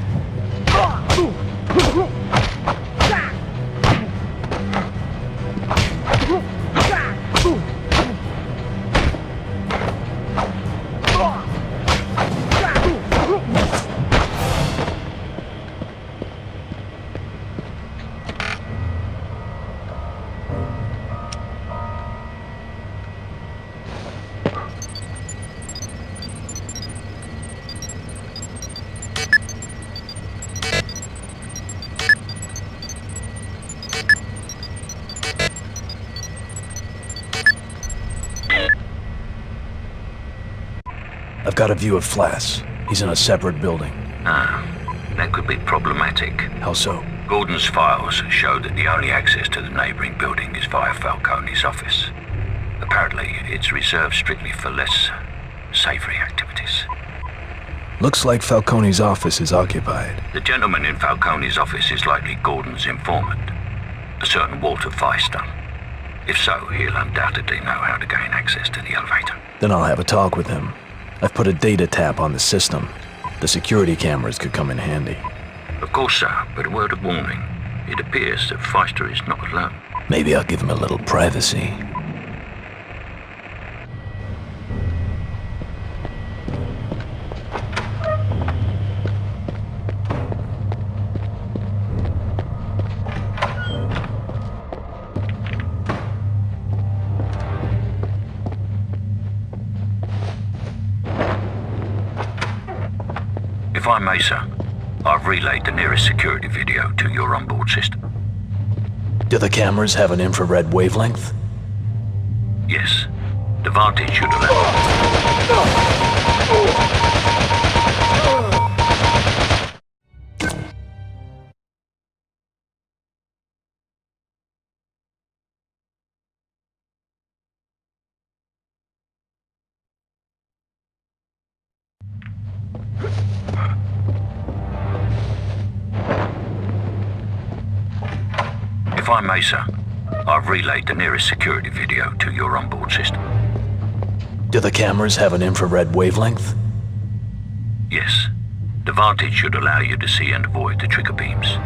Speaker 2: I've got a view of Flass. He's in a separate building.
Speaker 7: Ah, that could be problematic.
Speaker 2: How so?
Speaker 7: Gordon's files show that the only access to the neighboring building is via Falcone's office. Apparently, it's reserved strictly for less savory activities.
Speaker 2: Looks like Falcone's office is occupied.
Speaker 7: The gentleman in Falcone's office is likely Gordon's informant, a certain Walter Feister. If so, he'll undoubtedly know how to gain access to the elevator.
Speaker 2: Then I'll have a talk with him. I've put a data tap on the system. The security cameras could come in handy.
Speaker 7: Of course, sir, but a word of warning. It appears that Feister is not alone.
Speaker 2: Maybe I'll give him a little privacy.
Speaker 7: If I may, sir, I've relayed the nearest security video to your onboard system.
Speaker 2: Do the cameras have an infrared wavelength?
Speaker 7: Yes. The Vantage should allow... If I may, sir, I've relayed the nearest security video to your onboard system.
Speaker 2: Do the cameras have an infrared wavelength?
Speaker 7: Yes. The Vantage should allow you to see and avoid the trigger beams.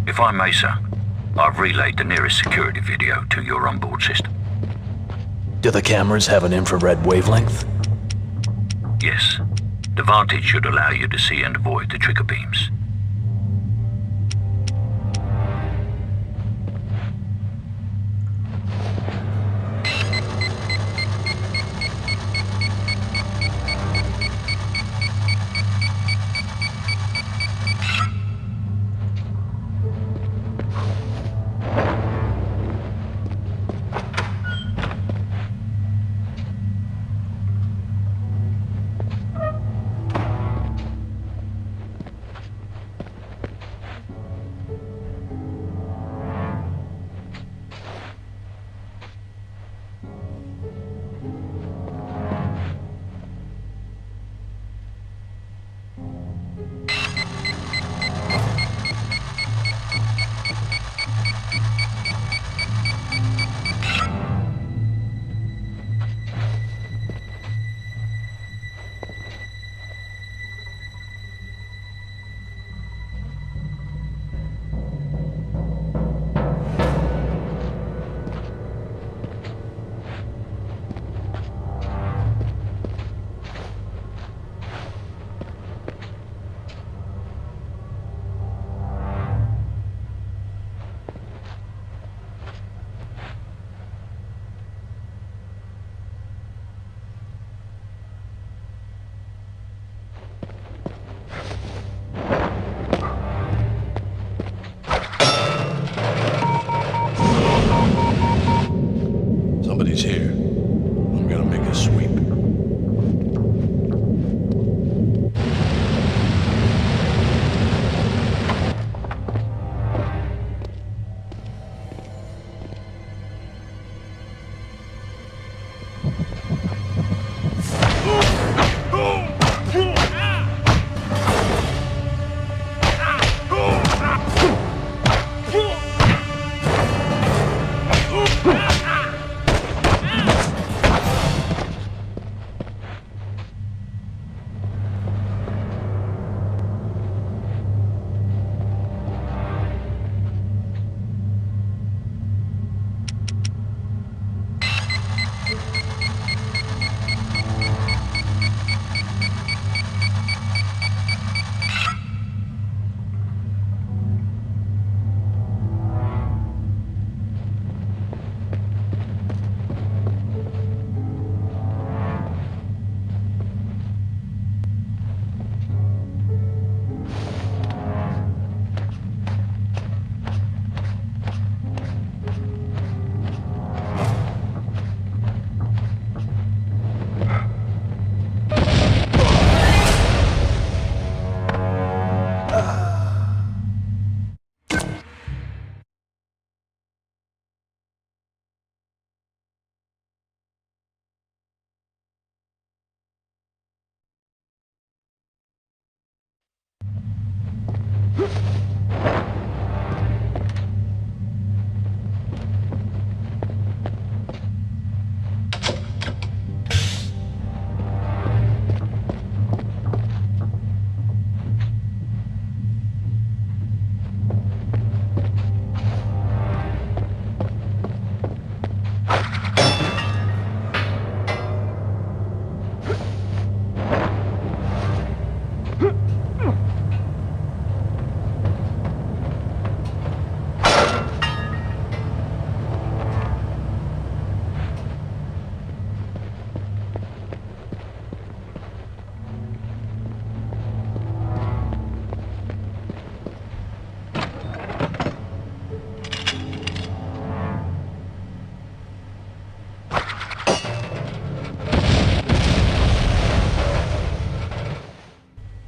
Speaker 7: If I may, sir, I've relayed the nearest security video to your onboard system.
Speaker 2: Do the cameras have an infrared wavelength?
Speaker 7: Yes. The Vantage should allow you to see and avoid the trigger beams.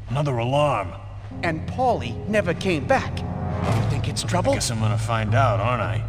Speaker 22: Another alarm.
Speaker 21: And Paulie never came back. You think it's trouble?
Speaker 22: I guess I'm gonna find out, aren't I?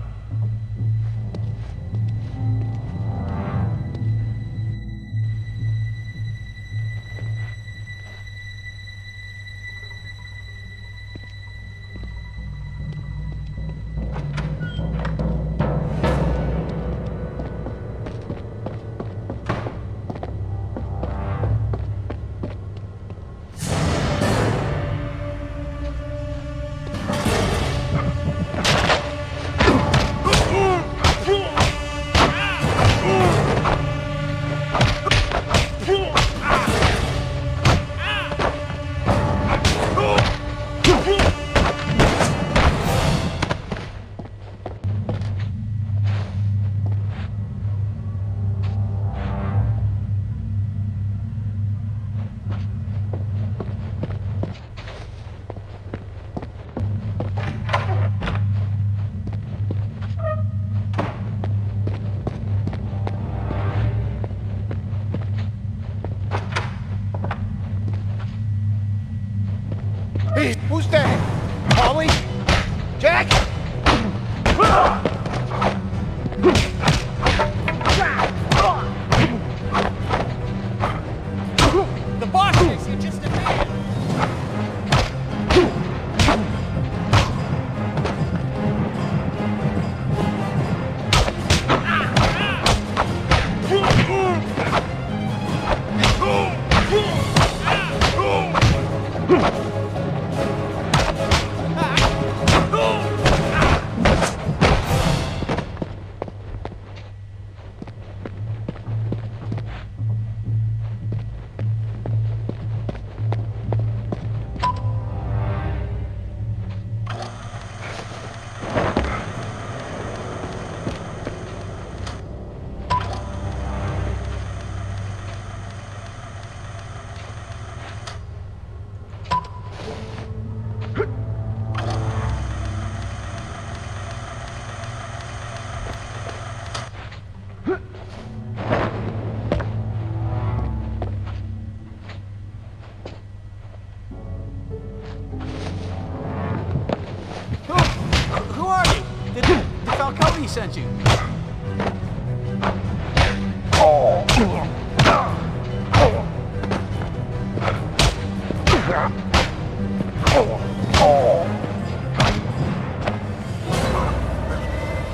Speaker 6: Hey, who's that? Paulie? Jack?
Speaker 21: The boss thinks you're just a man. Who are you? The Falcone sent you.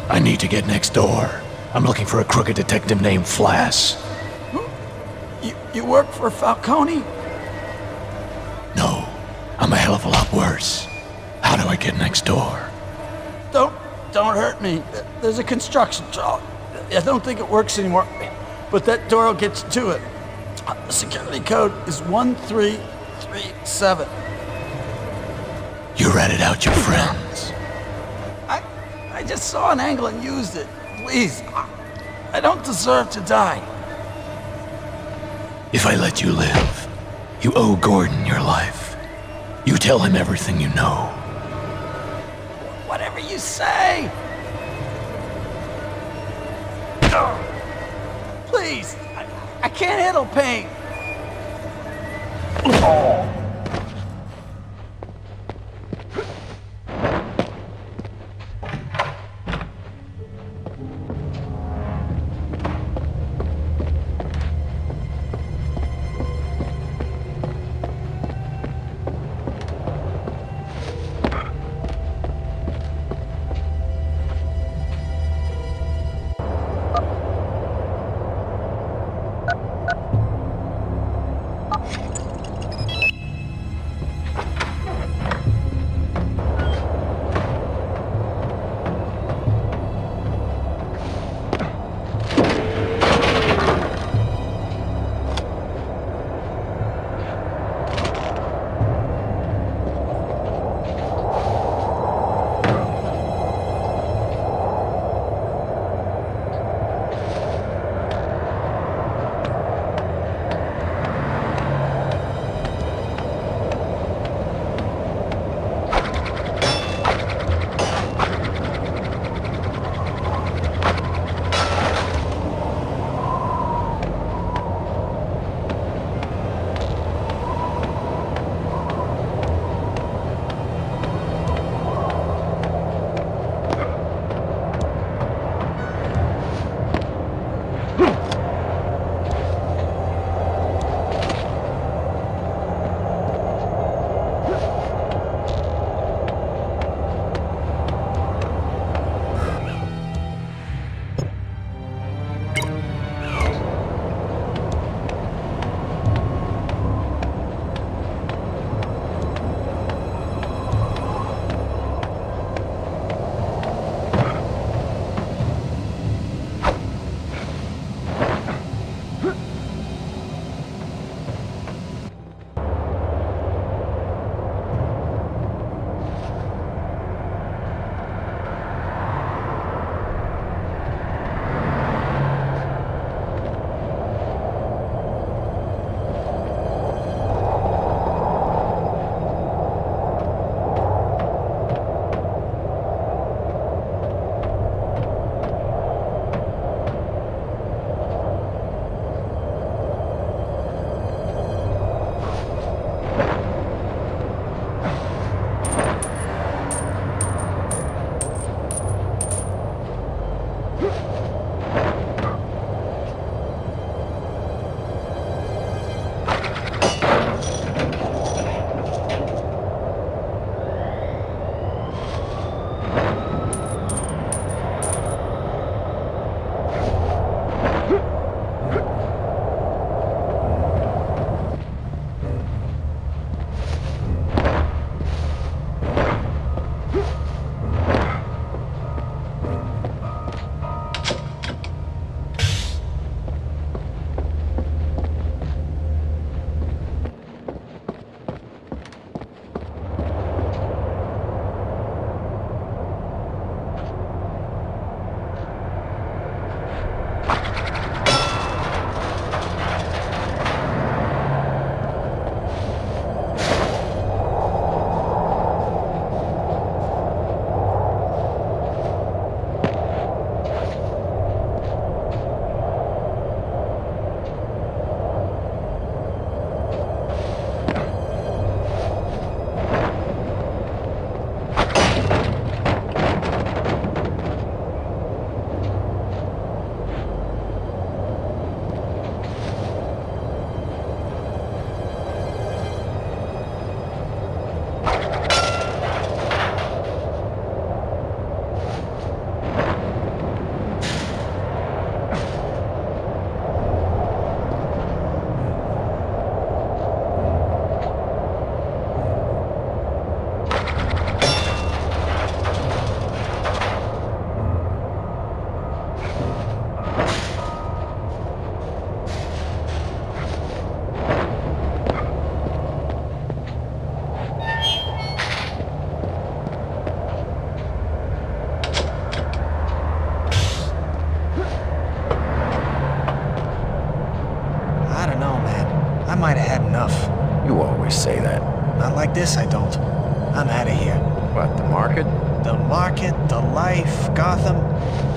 Speaker 2: I need to get next door. I'm looking for a crooked detective named Flass.
Speaker 20: You work for Falcone?
Speaker 2: No, I'm a hell of a lot worse. How do I get next door?
Speaker 20: Don't hurt me. There's a construction job. I don't think it works anymore, but that door will get you to it. The security code is 1337.
Speaker 2: You ratted out your friends.
Speaker 20: I just saw an angle and used it. Please, I don't deserve to die.
Speaker 2: If I let you live, you owe Gordon your life. You tell him everything you know.
Speaker 20: Whatever you say. Please, I can't handle pain.
Speaker 22: like this, I don't. I'm out of here.
Speaker 5: What, the market?
Speaker 22: The market, the life, Gotham.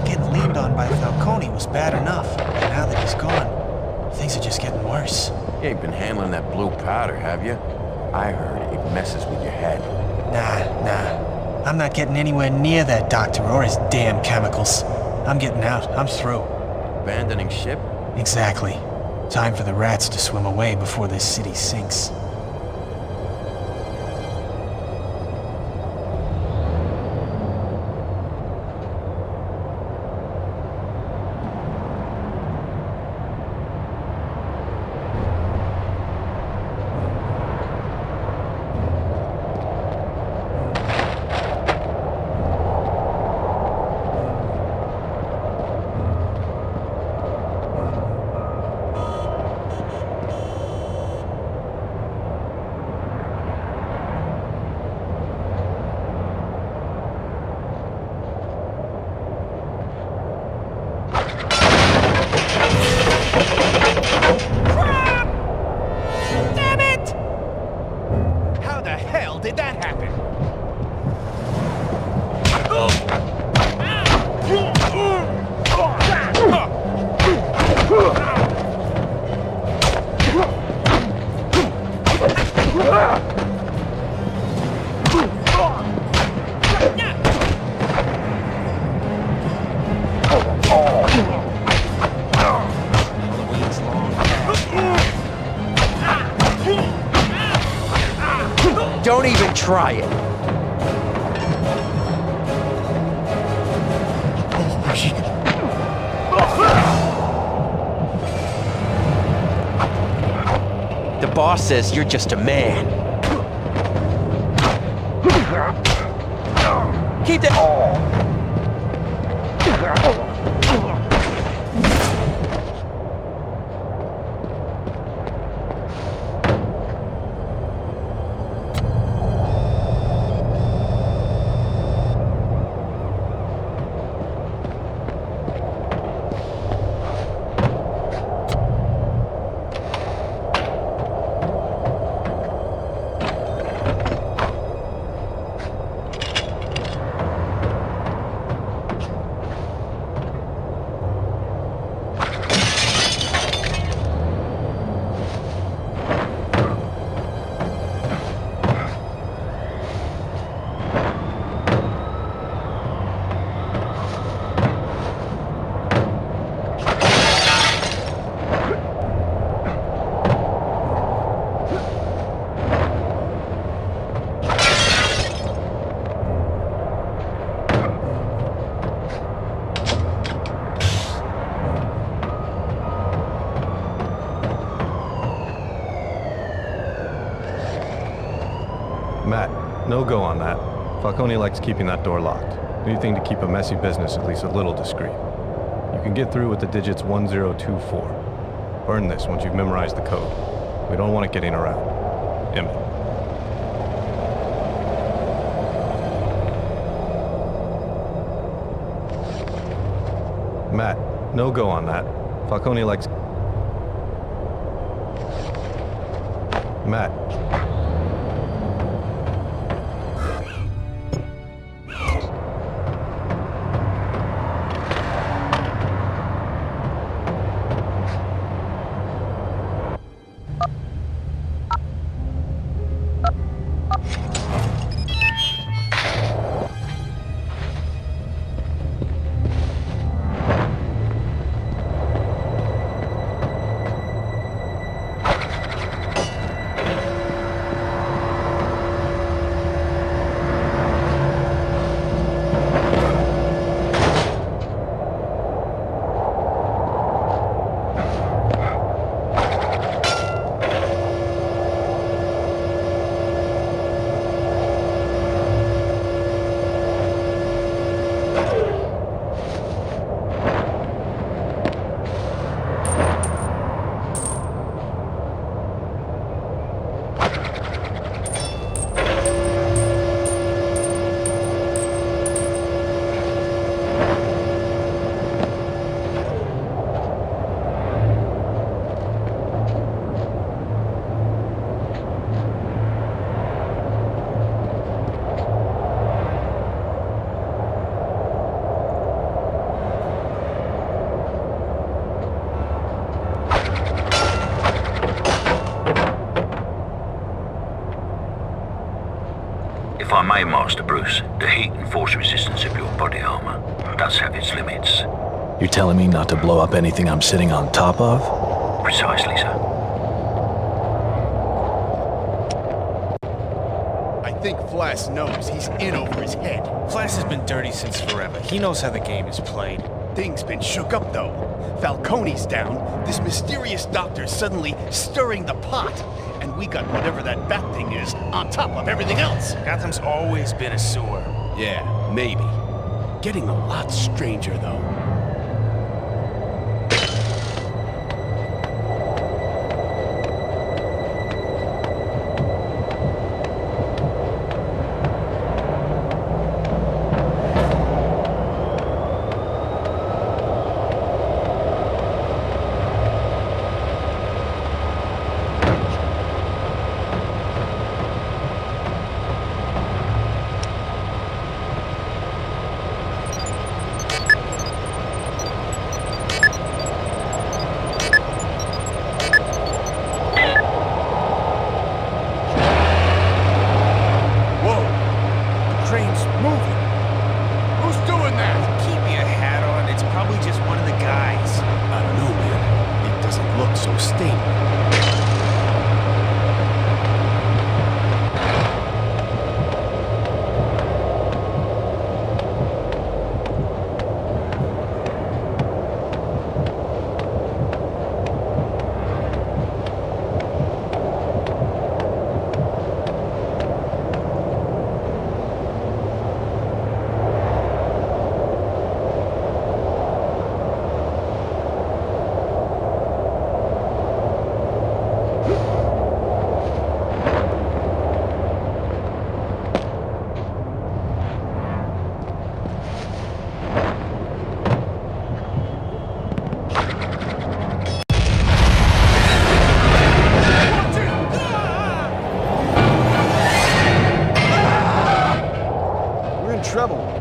Speaker 22: Getting leaned on by Falcone was bad enough. But now that he's gone, things are just getting worse.
Speaker 5: You ain't been handling that blue powder, have you? I heard it messes with your head.
Speaker 22: Nah. I'm not getting anywhere near that doctor or his damn chemicals. I'm getting out. I'm through.
Speaker 5: Abandoning ship?
Speaker 22: Exactly. Time for the rats to swim away before this city sinks.
Speaker 5: Don't even try it. The boss says you're just a man. Keep it.
Speaker 4: Matt, no go on that. Falcone likes keeping that door locked. Anything to keep a messy business at least a little discreet. You can get through with the digits 1024. Burn this once you've memorized the code. We don't want it getting around. Emmett. Matt, no go on that. Falcone likes... Matt.
Speaker 7: I may, Master Bruce, the heat and force resistance of your body armor does have its limits.
Speaker 3: You're telling me not to blow up anything I'm sitting on top of?
Speaker 7: Precisely, sir.
Speaker 22: I think Flass knows he's in over his head.
Speaker 21: Flass has been dirty since forever. He knows how the game is played.
Speaker 22: Things been shook up, though. Falcone's down, this mysterious doctor's suddenly stirring the pot, and we got whatever that bat thing is on top of everything else.
Speaker 21: Gotham's always been a sewer.
Speaker 22: Yeah, maybe. Getting a lot stranger, though.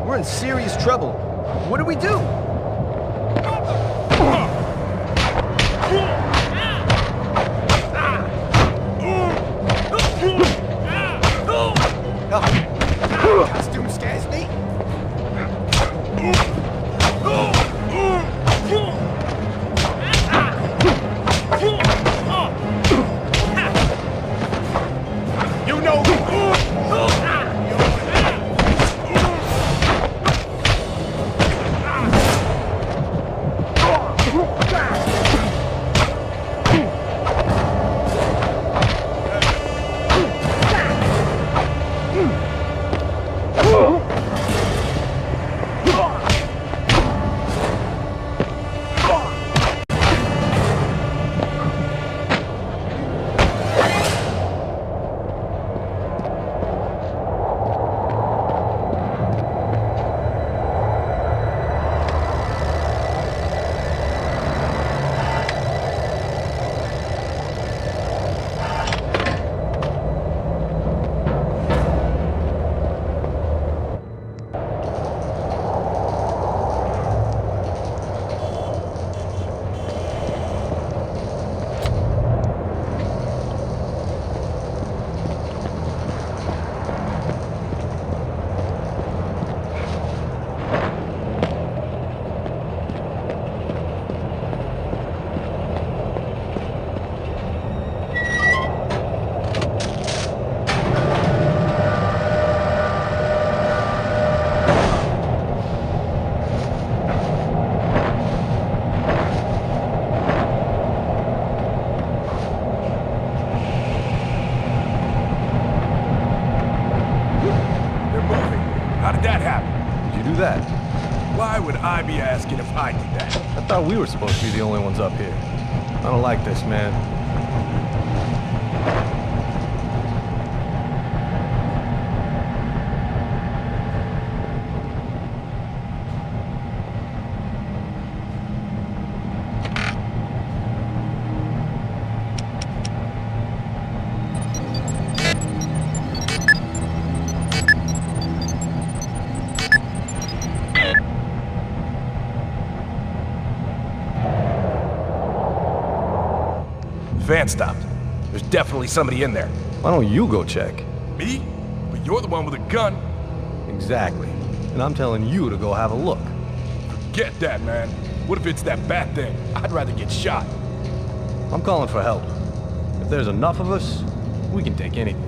Speaker 15: We're in serious trouble. What do we do?
Speaker 22: Costume scares me. You know.
Speaker 4: That?
Speaker 22: Why would I be asking if I did that?
Speaker 4: I thought we were supposed to be the only ones up here. I don't like this, man.
Speaker 22: Van stopped. There's definitely somebody in there.
Speaker 4: Why don't you go check?
Speaker 22: Me? But You're the one with a gun.
Speaker 4: Exactly. And I'm telling you to go have a look.
Speaker 22: Get that, man. What if it's that bat thing? I'd rather get shot.
Speaker 4: I'm calling for help. If there's enough of us, we can take anything.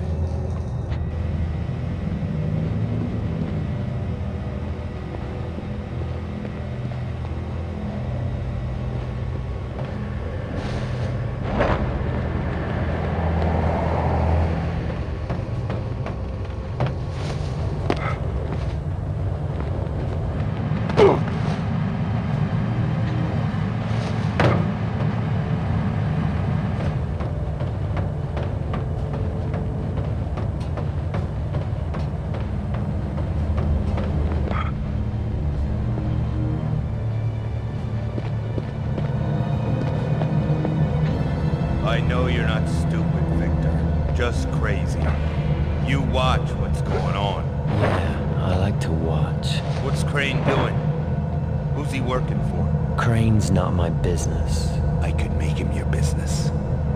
Speaker 13: I know you're not stupid, Victor. Just crazy. You watch what's going on.
Speaker 14: Yeah, I like to watch.
Speaker 13: What's Crane doing? Who's he working for?
Speaker 14: Crane's not my business.
Speaker 13: I could make him your business.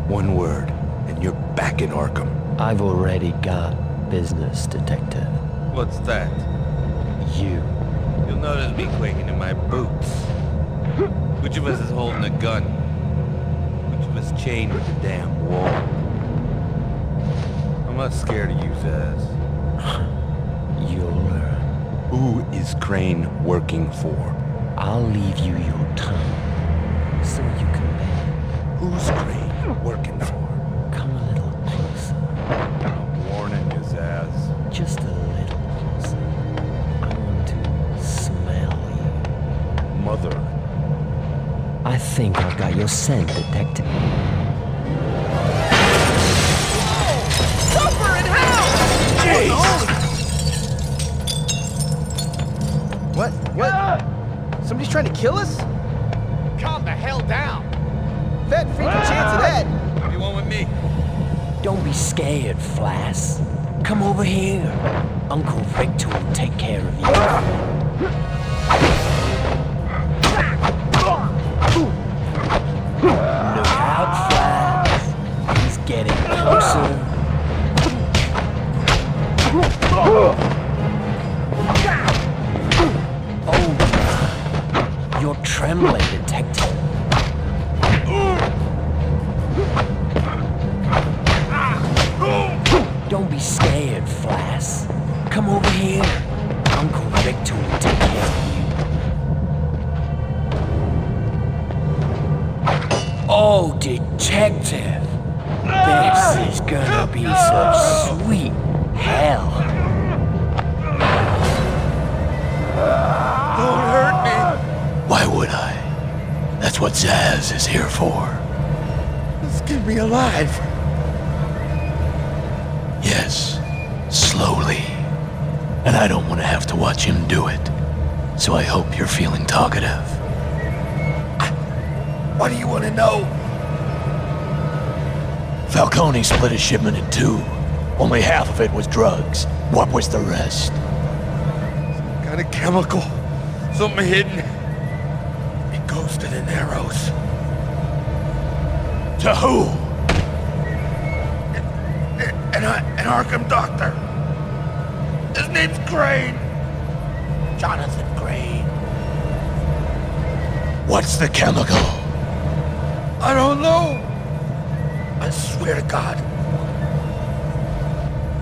Speaker 13: One word, and you're back in Arkham.
Speaker 14: I've already got business, Detective.
Speaker 13: What's that?
Speaker 14: You.
Speaker 13: You'll notice me quaking in my boots. Which of us is holding a gun? Which of us chained with the damn wall? I'm not scared of you, Zaz.
Speaker 14: You'll learn.
Speaker 13: Who is Crane working for?
Speaker 14: I'll leave you your tongue, so you can bet.
Speaker 13: Who's Crane working for?
Speaker 14: Come a little closer.
Speaker 13: I'm warning you, Zaz.
Speaker 14: Just a little closer. I want to smell you.
Speaker 13: Mother.
Speaker 14: I think I've got your scent, Detective.
Speaker 6: Suffer in hell!
Speaker 22: Jeez! What?
Speaker 15: Somebody's trying to kill us?
Speaker 6: Calm the hell down.
Speaker 15: Fat freaking chance of that.
Speaker 13: What do you want with me?
Speaker 14: Don't be scared, Flass. Come over here. Uncle Victor will take care of you. Look out, Flass. He's getting closer. Oh, you're trembling, Detective. Don't be scared, Flass. Come over here. Uncle Victor will take care of you. Oh, Detective. This is gonna be some sweet hell.
Speaker 13: Don't hurt me.
Speaker 2: Why would I? That's what Zaz is here for.
Speaker 13: Just keep me alive.
Speaker 2: Yes, slowly. And I don't want to have to watch him do it. So I hope you're feeling talkative.
Speaker 13: What do you want to know?
Speaker 2: Falcone split his shipment in two. Only half of it was drugs. What was the rest?
Speaker 13: Some kind of chemical. Something hidden. It goes to the Narrows.
Speaker 2: To who?
Speaker 13: An Arkham doctor. His name's Crane. Jonathan Crane.
Speaker 2: What's the chemical?
Speaker 13: I don't know. I swear to God.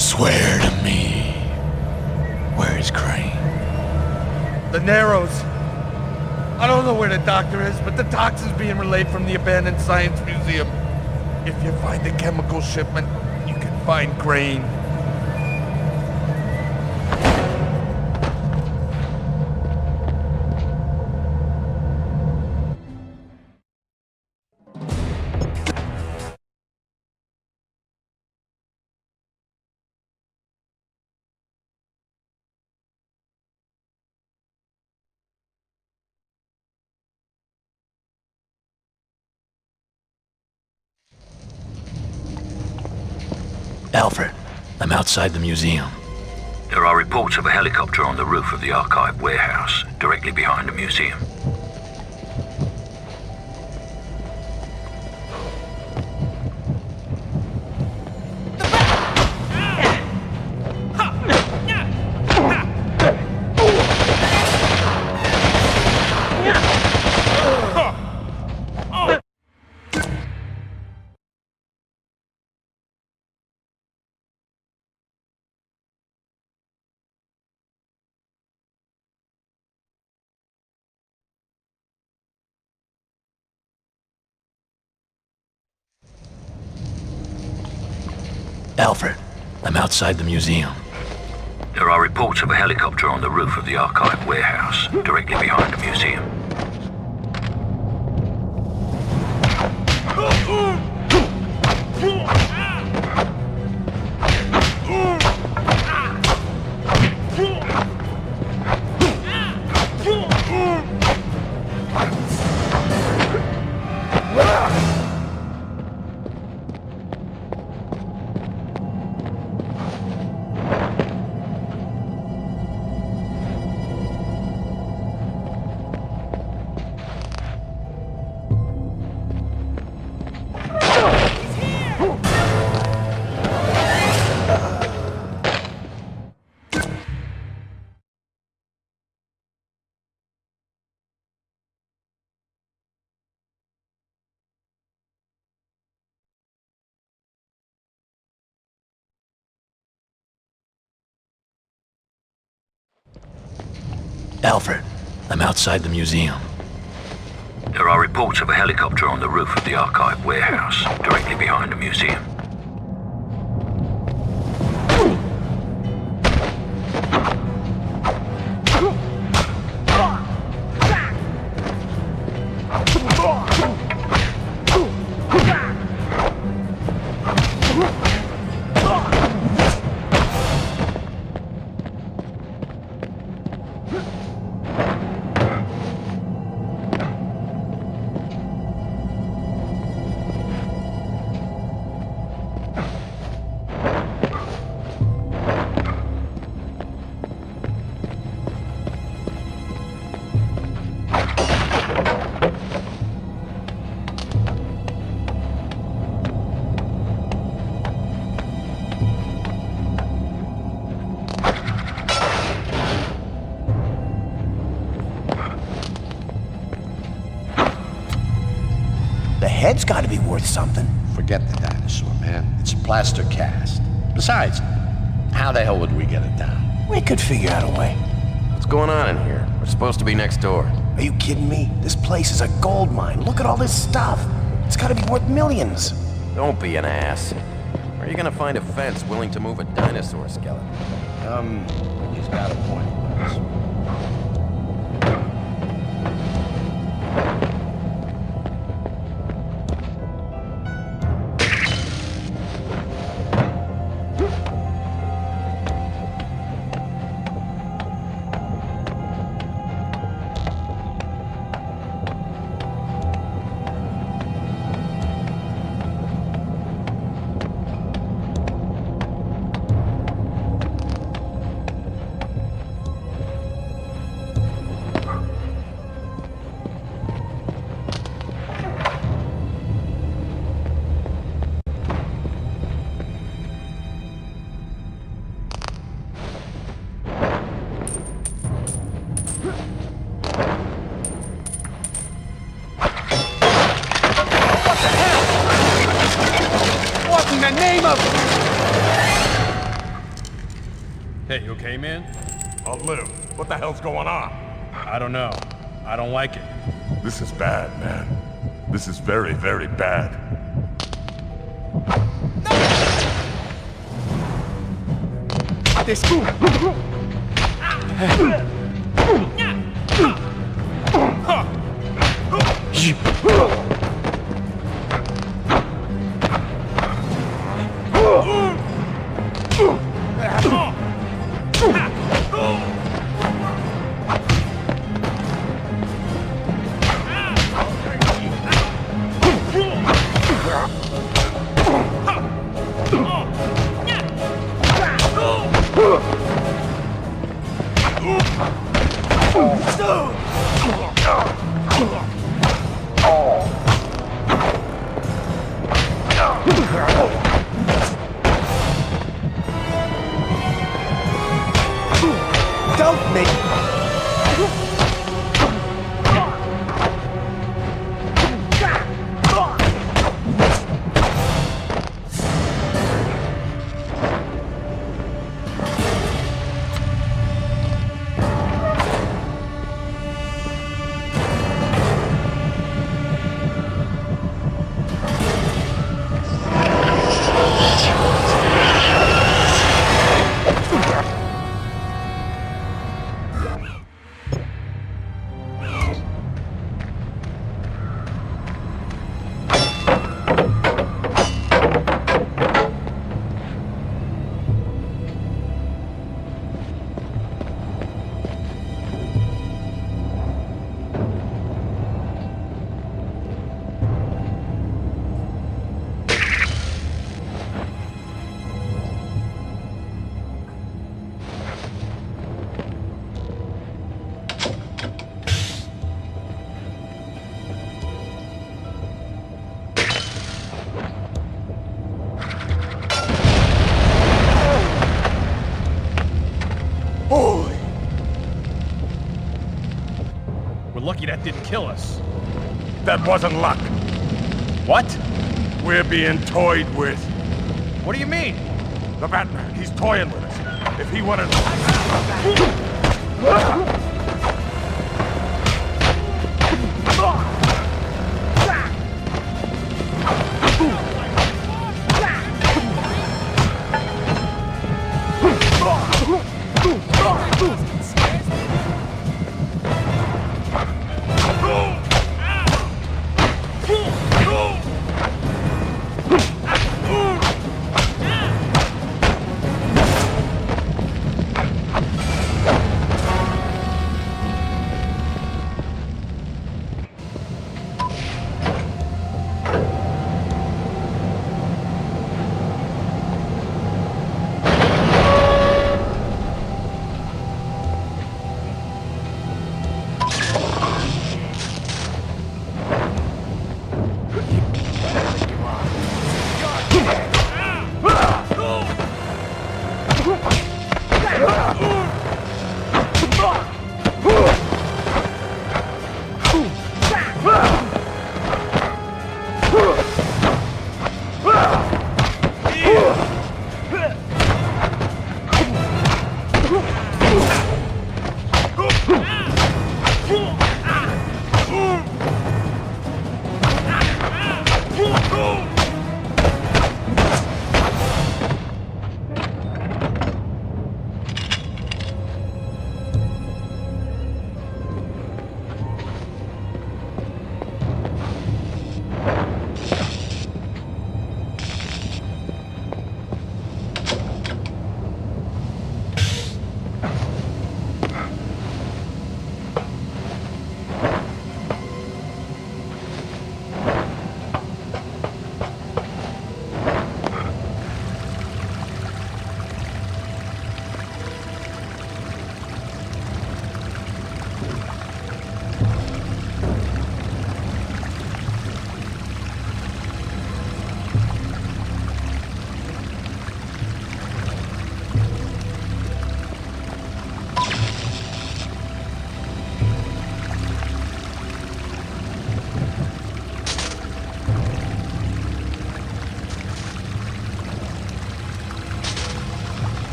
Speaker 2: Swear to me. Where is Crane?
Speaker 13: The Narrows. I don't know where the doctor is, but the toxin's being relayed from the abandoned science museum. If you find the chemical shipment, you can find Crane.
Speaker 2: Alfred, I'm outside the museum.
Speaker 7: There are reports of a helicopter on the roof of the archive warehouse, directly behind the museum.
Speaker 2: Alfred, I'm outside the museum.
Speaker 7: There are reports of a helicopter on the roof of the archive warehouse, directly behind the museum.
Speaker 2: Alfred, I'm outside the museum.
Speaker 7: There are reports of a helicopter on the roof of the archive warehouse, directly behind the museum.
Speaker 22: Head's gotta be worth something.
Speaker 17: Forget the dinosaur, man. It's a plaster cast. Besides, how the hell would we get it down?
Speaker 22: We could figure out a way.
Speaker 5: What's going on in here? We're supposed to be next door.
Speaker 22: Are you kidding me? This place is a gold mine. Look at all this stuff. It's gotta be worth millions.
Speaker 5: Don't be an ass. Where are you gonna find a fence willing to move a dinosaur skeleton?
Speaker 17: He's got a point.
Speaker 4: Hey, you okay, man?
Speaker 8: I'll live. What the hell's going on?
Speaker 4: I don't know. I don't like it.
Speaker 8: This is bad, man. This is very, very bad.
Speaker 22: Don't make...
Speaker 13: Lucky that didn't kill us.
Speaker 8: That wasn't luck.
Speaker 13: What?
Speaker 8: We're being toyed with.
Speaker 13: What do you mean?
Speaker 8: The Batman, he's toying with us. If he wanted...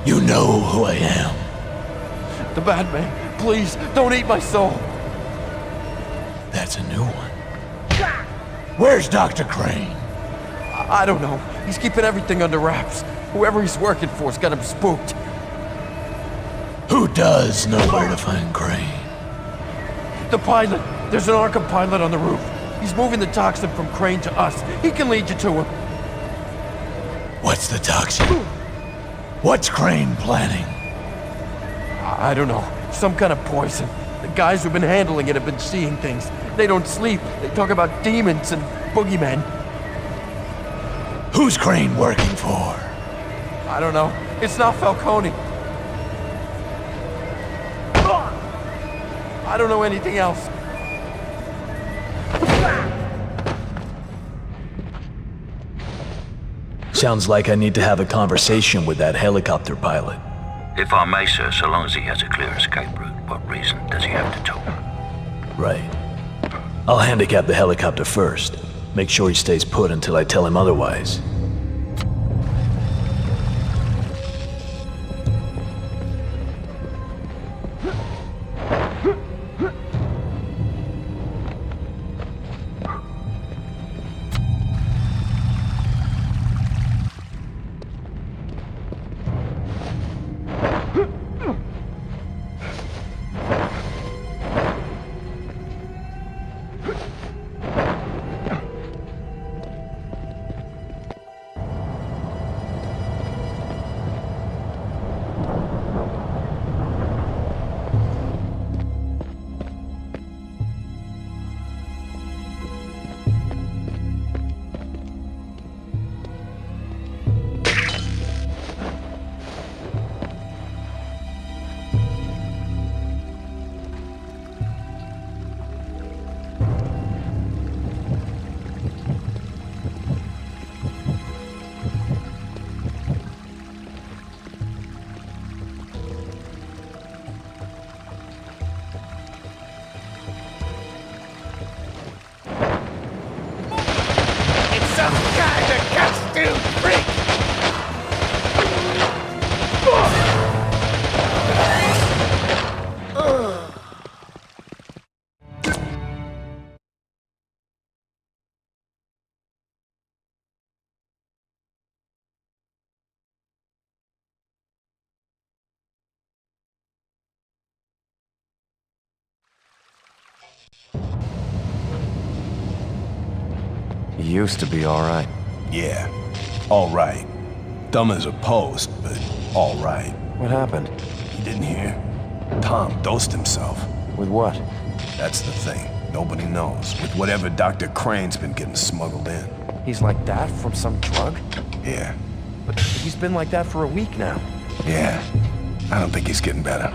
Speaker 2: You know who I am.
Speaker 5: The Batman. Please, don't eat my soul.
Speaker 2: That's a new one. Where's Dr. Crane?
Speaker 5: I don't know. He's keeping everything under wraps. Whoever he's working for's got him spooked.
Speaker 2: Who does know where to find Crane?
Speaker 5: The pilot. There's an Arkham pilot on the roof. He's moving the toxin from Crane to us. He can lead you to him.
Speaker 2: What's the toxin? What's Crane planning?
Speaker 5: I don't know. Some kind of poison. The guys who've been handling it have been seeing things. They don't sleep. They talk about demons and boogeymen.
Speaker 2: Who's Crane working for?
Speaker 5: I don't know. It's not Falcone. I don't know anything else.
Speaker 2: Sounds like I need to have a conversation with that helicopter pilot.
Speaker 7: If I may, sir, so long as he has a clear escape route, what reason does he have to talk?
Speaker 2: Right. I'll handicap the helicopter first. Make sure he stays put until I tell him otherwise.
Speaker 5: He used to be all right.
Speaker 22: Yeah, all right. Dumb as a post, but all right.
Speaker 5: What happened?
Speaker 22: You didn't hear? Tom dosed himself.
Speaker 5: With what?
Speaker 22: That's the thing. Nobody knows. With whatever Dr. Crane's been getting smuggled in.
Speaker 5: He's like that from some drug?
Speaker 22: Yeah.
Speaker 5: But he's been like that for a week now.
Speaker 22: Yeah. I don't think he's getting better.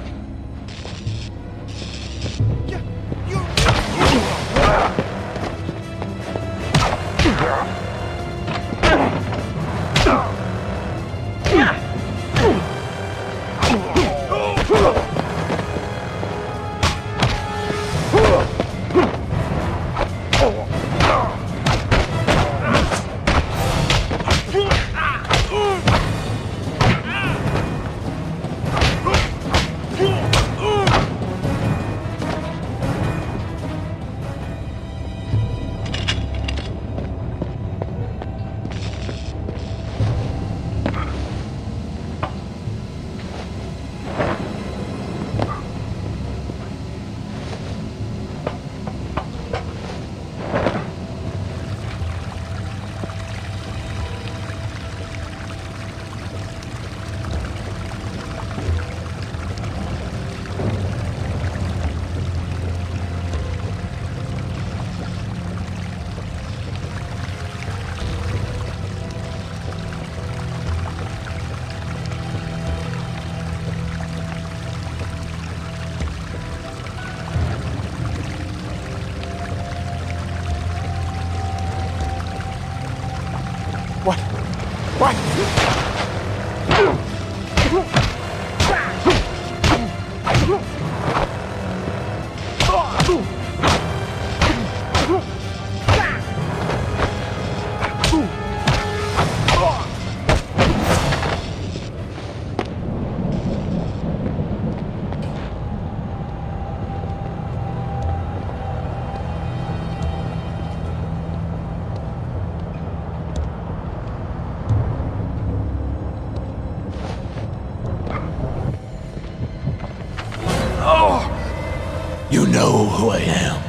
Speaker 3: You know who I am.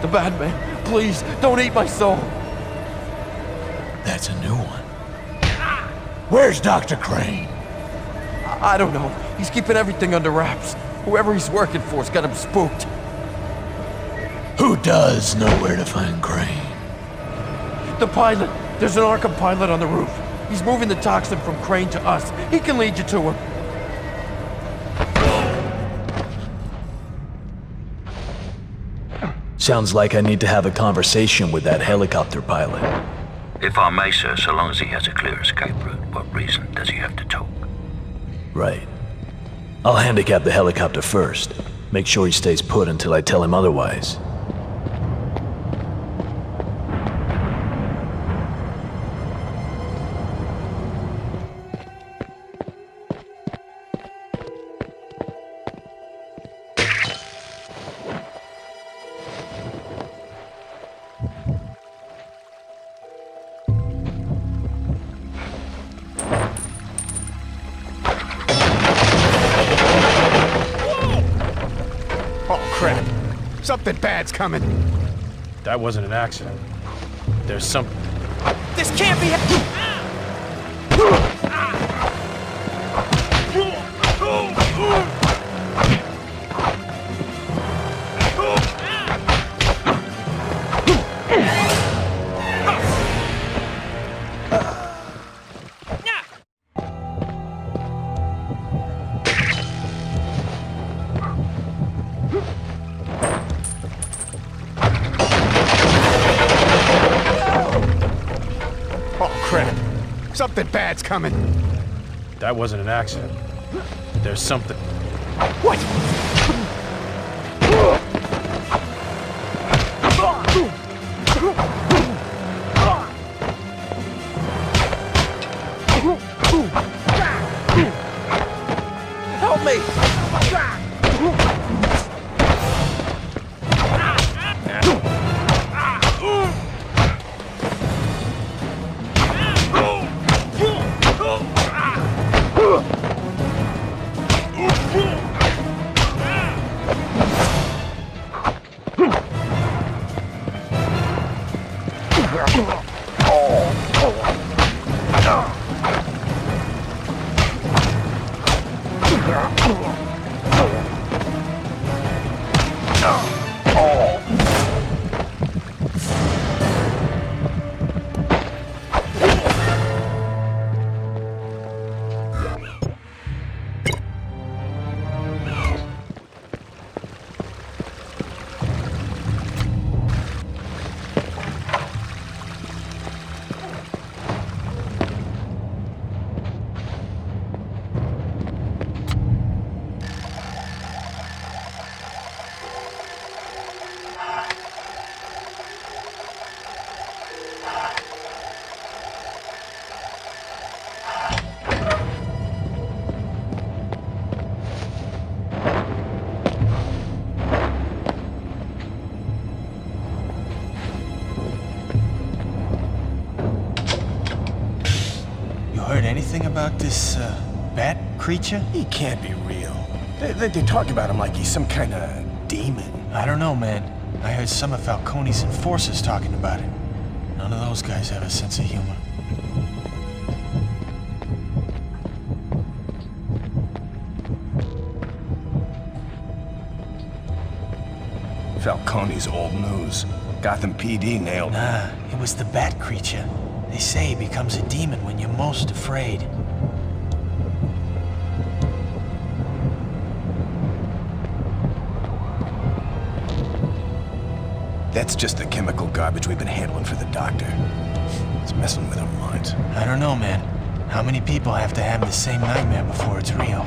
Speaker 5: The bad man. Please, don't eat my soul.
Speaker 3: That's a new one. Where's Dr. Crane?
Speaker 5: I don't know. He's keeping everything under wraps. Whoever he's working for's got him spooked.
Speaker 3: Who does know where to find Crane?
Speaker 5: The pilot. There's an Arkham pilot on the roof. He's moving the toxin from Crane to us. He can lead you to him.
Speaker 3: Sounds like I need to have a conversation with that helicopter pilot.
Speaker 7: If I may, sir, so long as he has a clear escape route, what reason does he have to talk?
Speaker 3: Right. I'll handicap the helicopter first. Make sure he stays put until I tell him otherwise.
Speaker 21: Something bad's coming.
Speaker 22: That wasn't an accident. There's something.
Speaker 21: This can't be. Something bad's coming.
Speaker 22: That wasn't an accident. There's something.
Speaker 21: What?
Speaker 5: Help me!
Speaker 22: Heard anything about this, bat creature?
Speaker 21: He can't be real. They talk about him like he's some kind of demon.
Speaker 22: I don't know, man. I heard some of Falcone's enforcers talking about it. None of those guys have a sense of humor.
Speaker 21: Falcone's old news. Gotham PD nailed him.
Speaker 22: Nah, it was the bat creature. They say he becomes a demon when you're most afraid.
Speaker 21: That's just the chemical garbage we've been handling for the doctor. It's messing with our minds.
Speaker 22: I don't know, man. How many people have to have the same nightmare before it's real?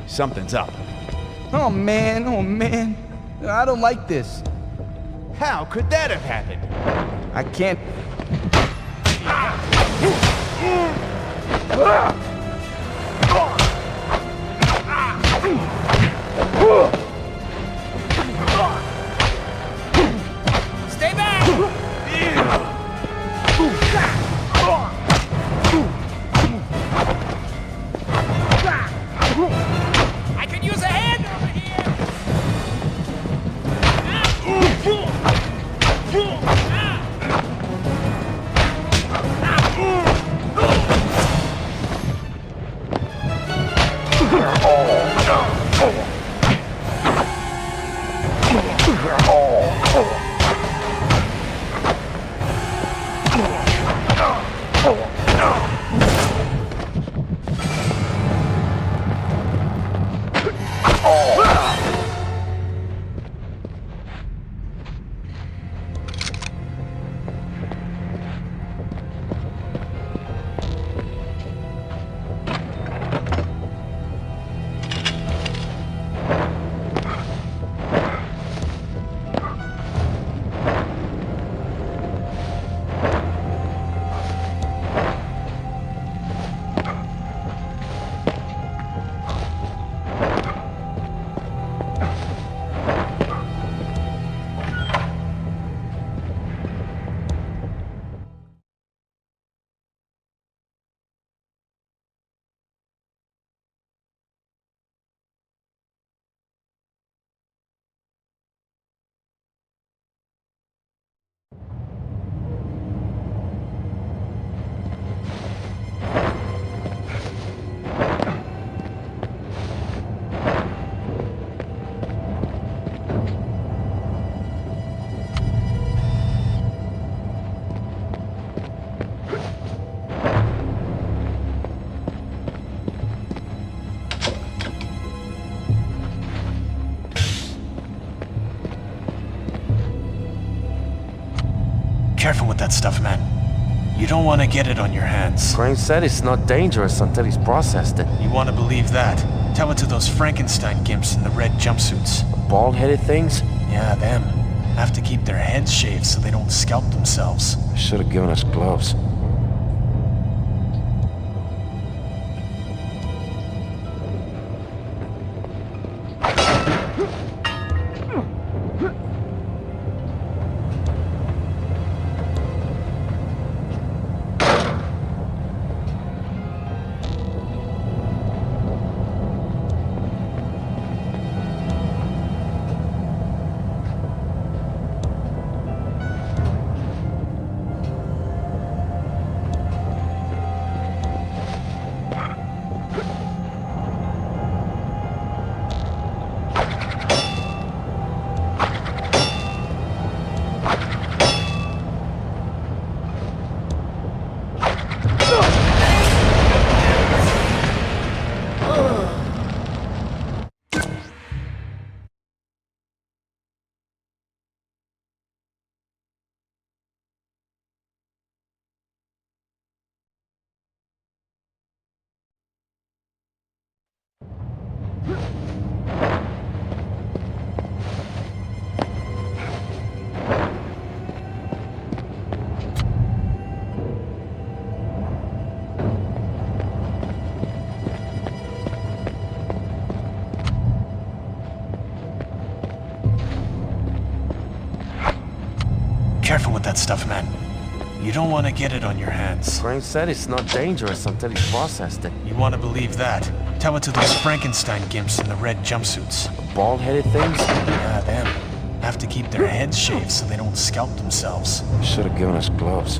Speaker 21: Something's up.
Speaker 15: Oh man. I don't like this.
Speaker 21: How could that have happened?
Speaker 15: I can't...
Speaker 6: Stay back! I could use a hand over here!
Speaker 22: Careful with that stuff, man. You don't want to get it on your hands.
Speaker 5: Crane said it's not dangerous until he's processed it.
Speaker 22: You want to believe that? Tell it to those Frankenstein gimps in the red jumpsuits.
Speaker 5: Bald-headed things?
Speaker 22: Yeah, them. Have to keep their heads shaved so they don't scalp themselves.
Speaker 5: They should have given us gloves.
Speaker 22: Careful with that stuff, man. You don't want to get it on your hands.
Speaker 5: Crane said it's not dangerous until he's processed it.
Speaker 22: You want to believe that? Tell it to those Frankenstein gimps in the red jumpsuits.
Speaker 5: Bald-headed things?
Speaker 22: Yeah, them. Have to keep their heads shaved so they don't scalp themselves.
Speaker 5: They should have given us gloves.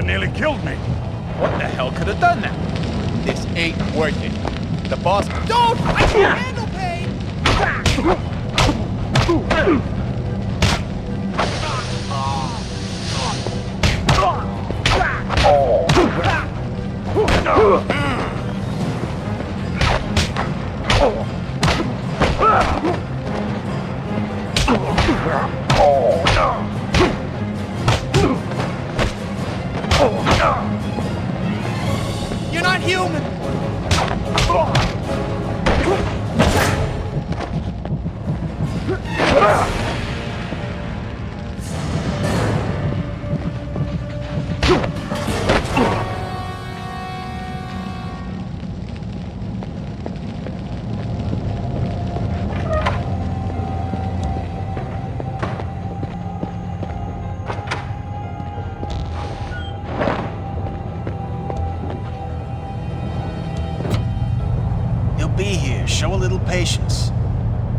Speaker 1: Nearly killed me.
Speaker 6: What the hell could have done that? This ain't working. The boss... Don't! I can't handle pain! You're not human!
Speaker 22: He'll be here. Show a little patience.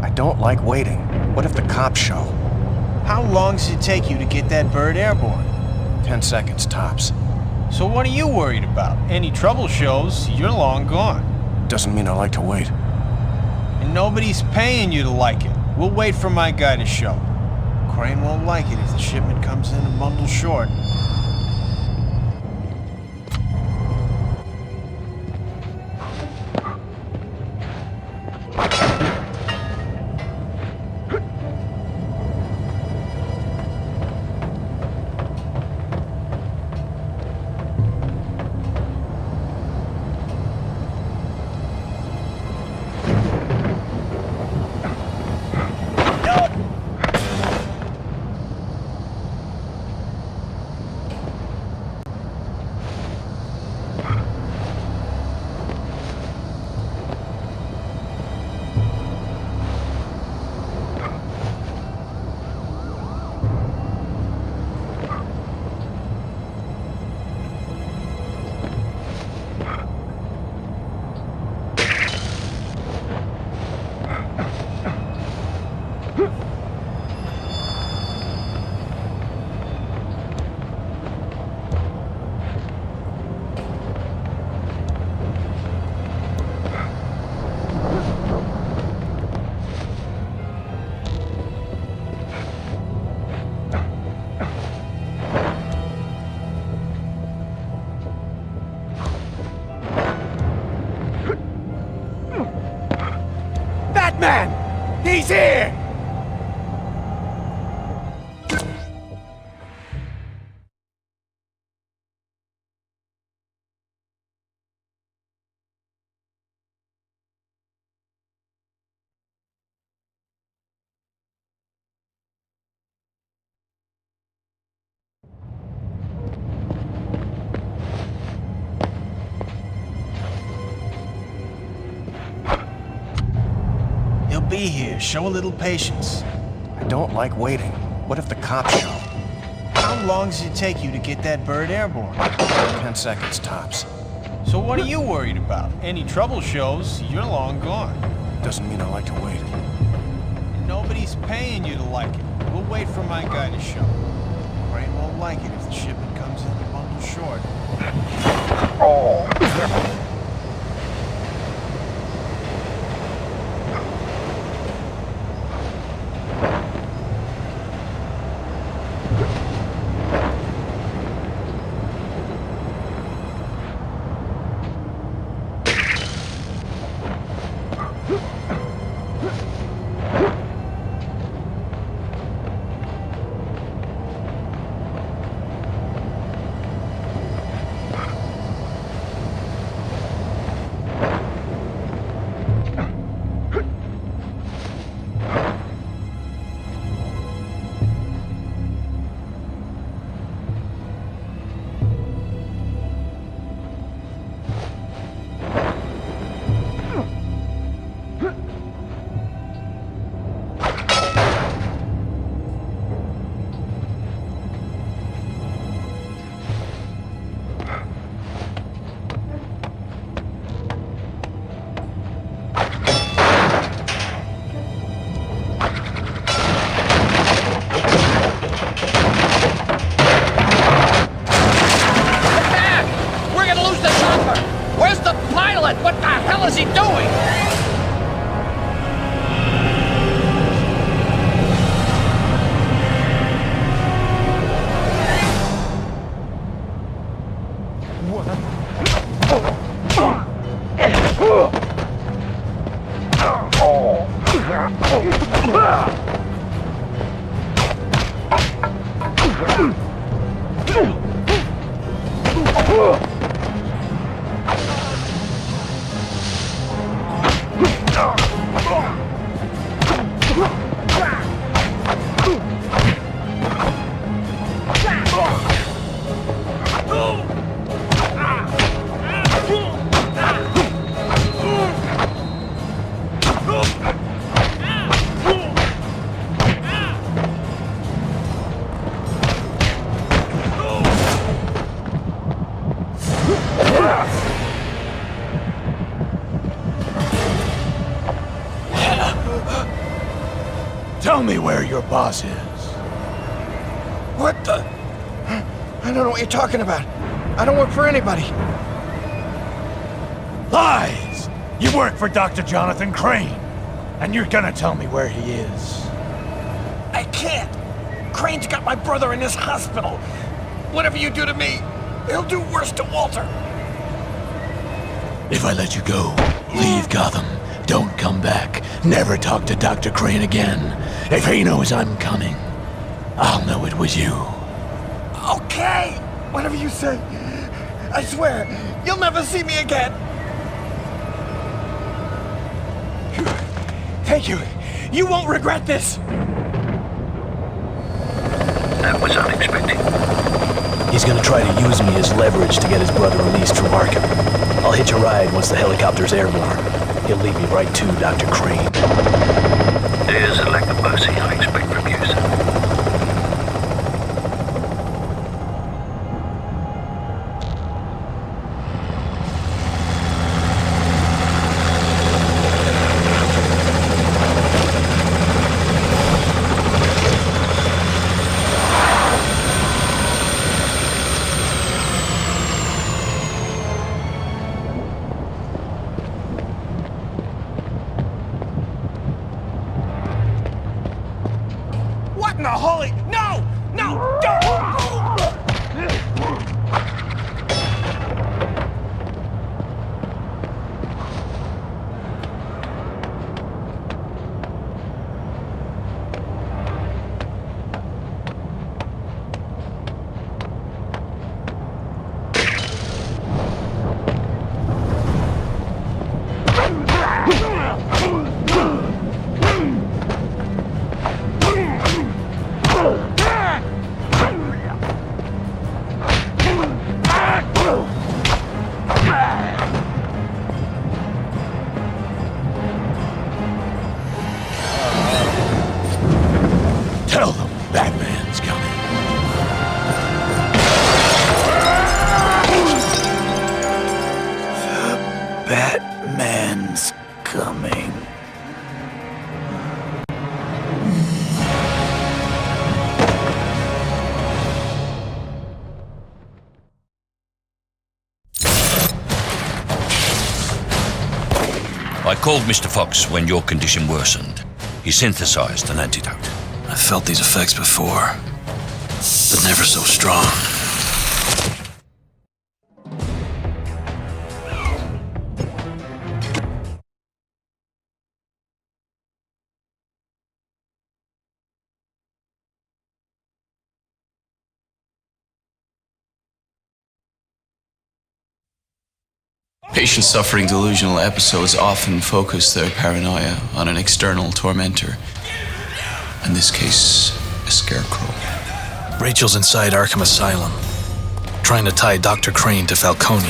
Speaker 21: I don't like waiting. What if the cops show?
Speaker 22: How long does it take you to get that bird airborne?
Speaker 21: 10 seconds tops.
Speaker 22: So what are you worried about? Any trouble shows, you're long gone.
Speaker 21: Doesn't mean I like to wait.
Speaker 22: And nobody's paying you to like it. We'll wait for my guy to show. Crane won't like it if the shipment comes in a bundle short. Man! He's here!
Speaker 21: He'll be here. Show a little patience.
Speaker 22: I don't like waiting. What if the cops show?
Speaker 21: How long does it take you to get that bird airborne?
Speaker 22: 10 seconds tops.
Speaker 21: So what are you worried about? Any trouble shows, you're long gone.
Speaker 22: Doesn't mean I like to wait.
Speaker 21: Nobody's paying you to like it. We'll wait for my guy to show. Crane won't like it if the shipment comes in a bundle short.
Speaker 12: What the hell is he doing?
Speaker 2: Tell me where your boss is.
Speaker 22: What the? I don't know what you're talking about. I don't work for anybody.
Speaker 2: Lies! You work for Dr. Jonathan Crane, and you're gonna tell me where he is.
Speaker 22: I can't. Crane's got my brother in this hospital. Whatever you do to me, he'll do worse to Walter.
Speaker 2: If I let you go, leave Gotham, don't come back, never talk to Dr. Crane again. If he knows I'm coming, I'll know it was you.
Speaker 22: Okay, whatever you say. I swear, you'll never see me again. Thank you. You won't regret this.
Speaker 7: That was unexpected.
Speaker 2: He's gonna try to use me as leverage to get his brother released from Arkham. I'll hitch a ride once the helicopter's airborne. He'll lead me right to Dr. Crane.
Speaker 7: There's a lack of mercy I expect from you, sir.
Speaker 22: What in the holy... No! No! Don't!
Speaker 7: I called Mr. Fox when your condition worsened. He synthesized an antidote.
Speaker 3: I felt these effects before, but never so strong.
Speaker 11: Patients suffering delusional episodes often focus their paranoia on an external tormentor. In this case, a scarecrow.
Speaker 3: Rachel's inside Arkham Asylum, trying to tie Dr. Crane to Falcone.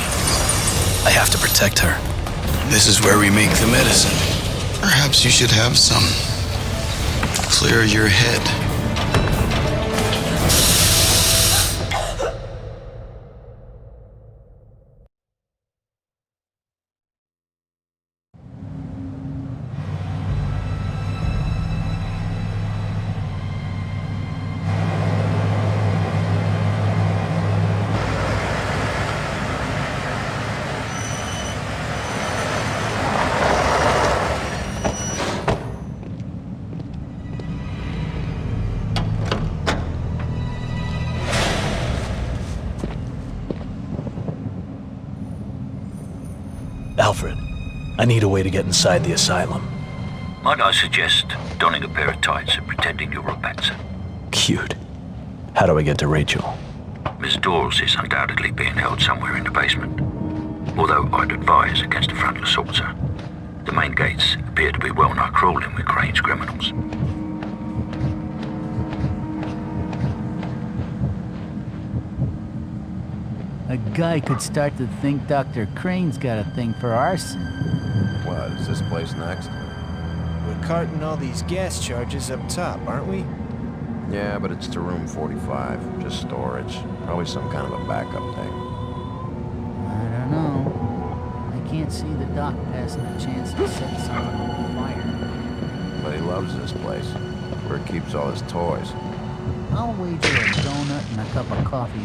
Speaker 3: I have to protect her.
Speaker 11: This is where we make the medicine. Perhaps you should have some. Clear your head.
Speaker 2: Alfred, I need a way to get inside the asylum.
Speaker 7: Might I suggest donning a pair of tights and pretending you're a Batson?
Speaker 2: Cute. How do I get to Rachel?
Speaker 7: Miss Dawes is undoubtedly being held somewhere in the basement. Although I'd advise against a frontal assault, sir. The main gates appear to be well-nigh crawling with Crane's criminals.
Speaker 16: A guy could start to think Dr. Crane's got a thing for arson.
Speaker 17: What, is this place next?
Speaker 21: We're carting all these gas charges up top, aren't we?
Speaker 17: Yeah, but it's to room 45. Just storage. Probably some kind of a backup thing.
Speaker 16: I don't know. I can't see the doc passing a chance to set something on fire.
Speaker 17: But he loves this place. Where he keeps all his toys.
Speaker 16: I'll wager a donut and a cup of coffee.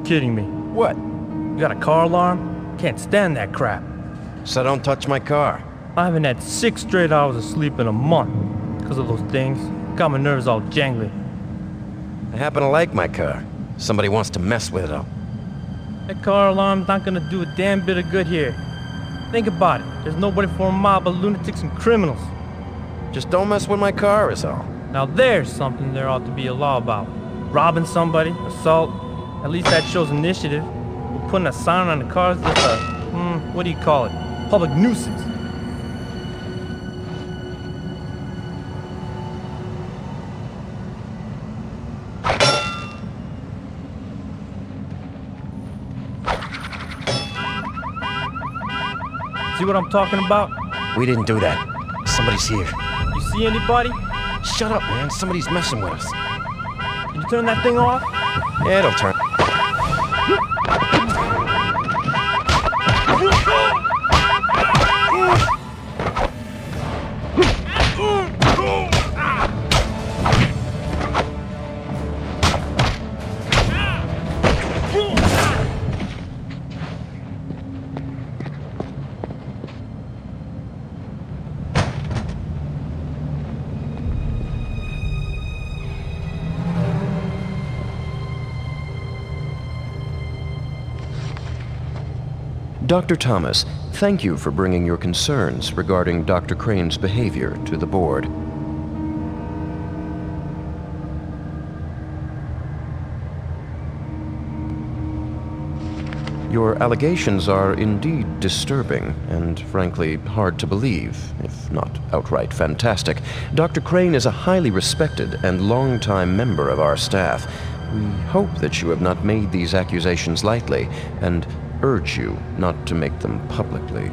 Speaker 18: Kidding me.
Speaker 17: What?
Speaker 18: You got a car alarm? Can't stand that crap.
Speaker 17: So don't touch my car.
Speaker 18: I haven't had 6 straight hours of sleep in a month because of those things. Got my nerves all jangly.
Speaker 17: I happen to like my car. Somebody wants to mess with it, though.
Speaker 18: That car alarm's not gonna do a damn bit of good here. Think about it. There's nobody for a mob of lunatics and criminals.
Speaker 17: Just don't mess with my car is all.
Speaker 18: Now there's something there ought to be a law about. Robbing somebody, assault. At least that shows initiative. We're putting a sign on the cars that's a, what do you call it? Public nuisance. See what I'm talking about?
Speaker 17: We didn't do that. Somebody's here.
Speaker 18: You see anybody?
Speaker 17: Shut up, man. Somebody's messing with us.
Speaker 18: Can you turn that thing off?
Speaker 17: Yeah, it'll turn.
Speaker 19: Dr. Thomas, thank you for bringing your concerns regarding Dr. Crane's behavior to the board. Your allegations are indeed disturbing and, frankly, hard to believe, if not outright fantastic. Dr. Crane is a highly respected and longtime member of our staff. We hope that you have not made these accusations lightly and urge you not to make them publicly.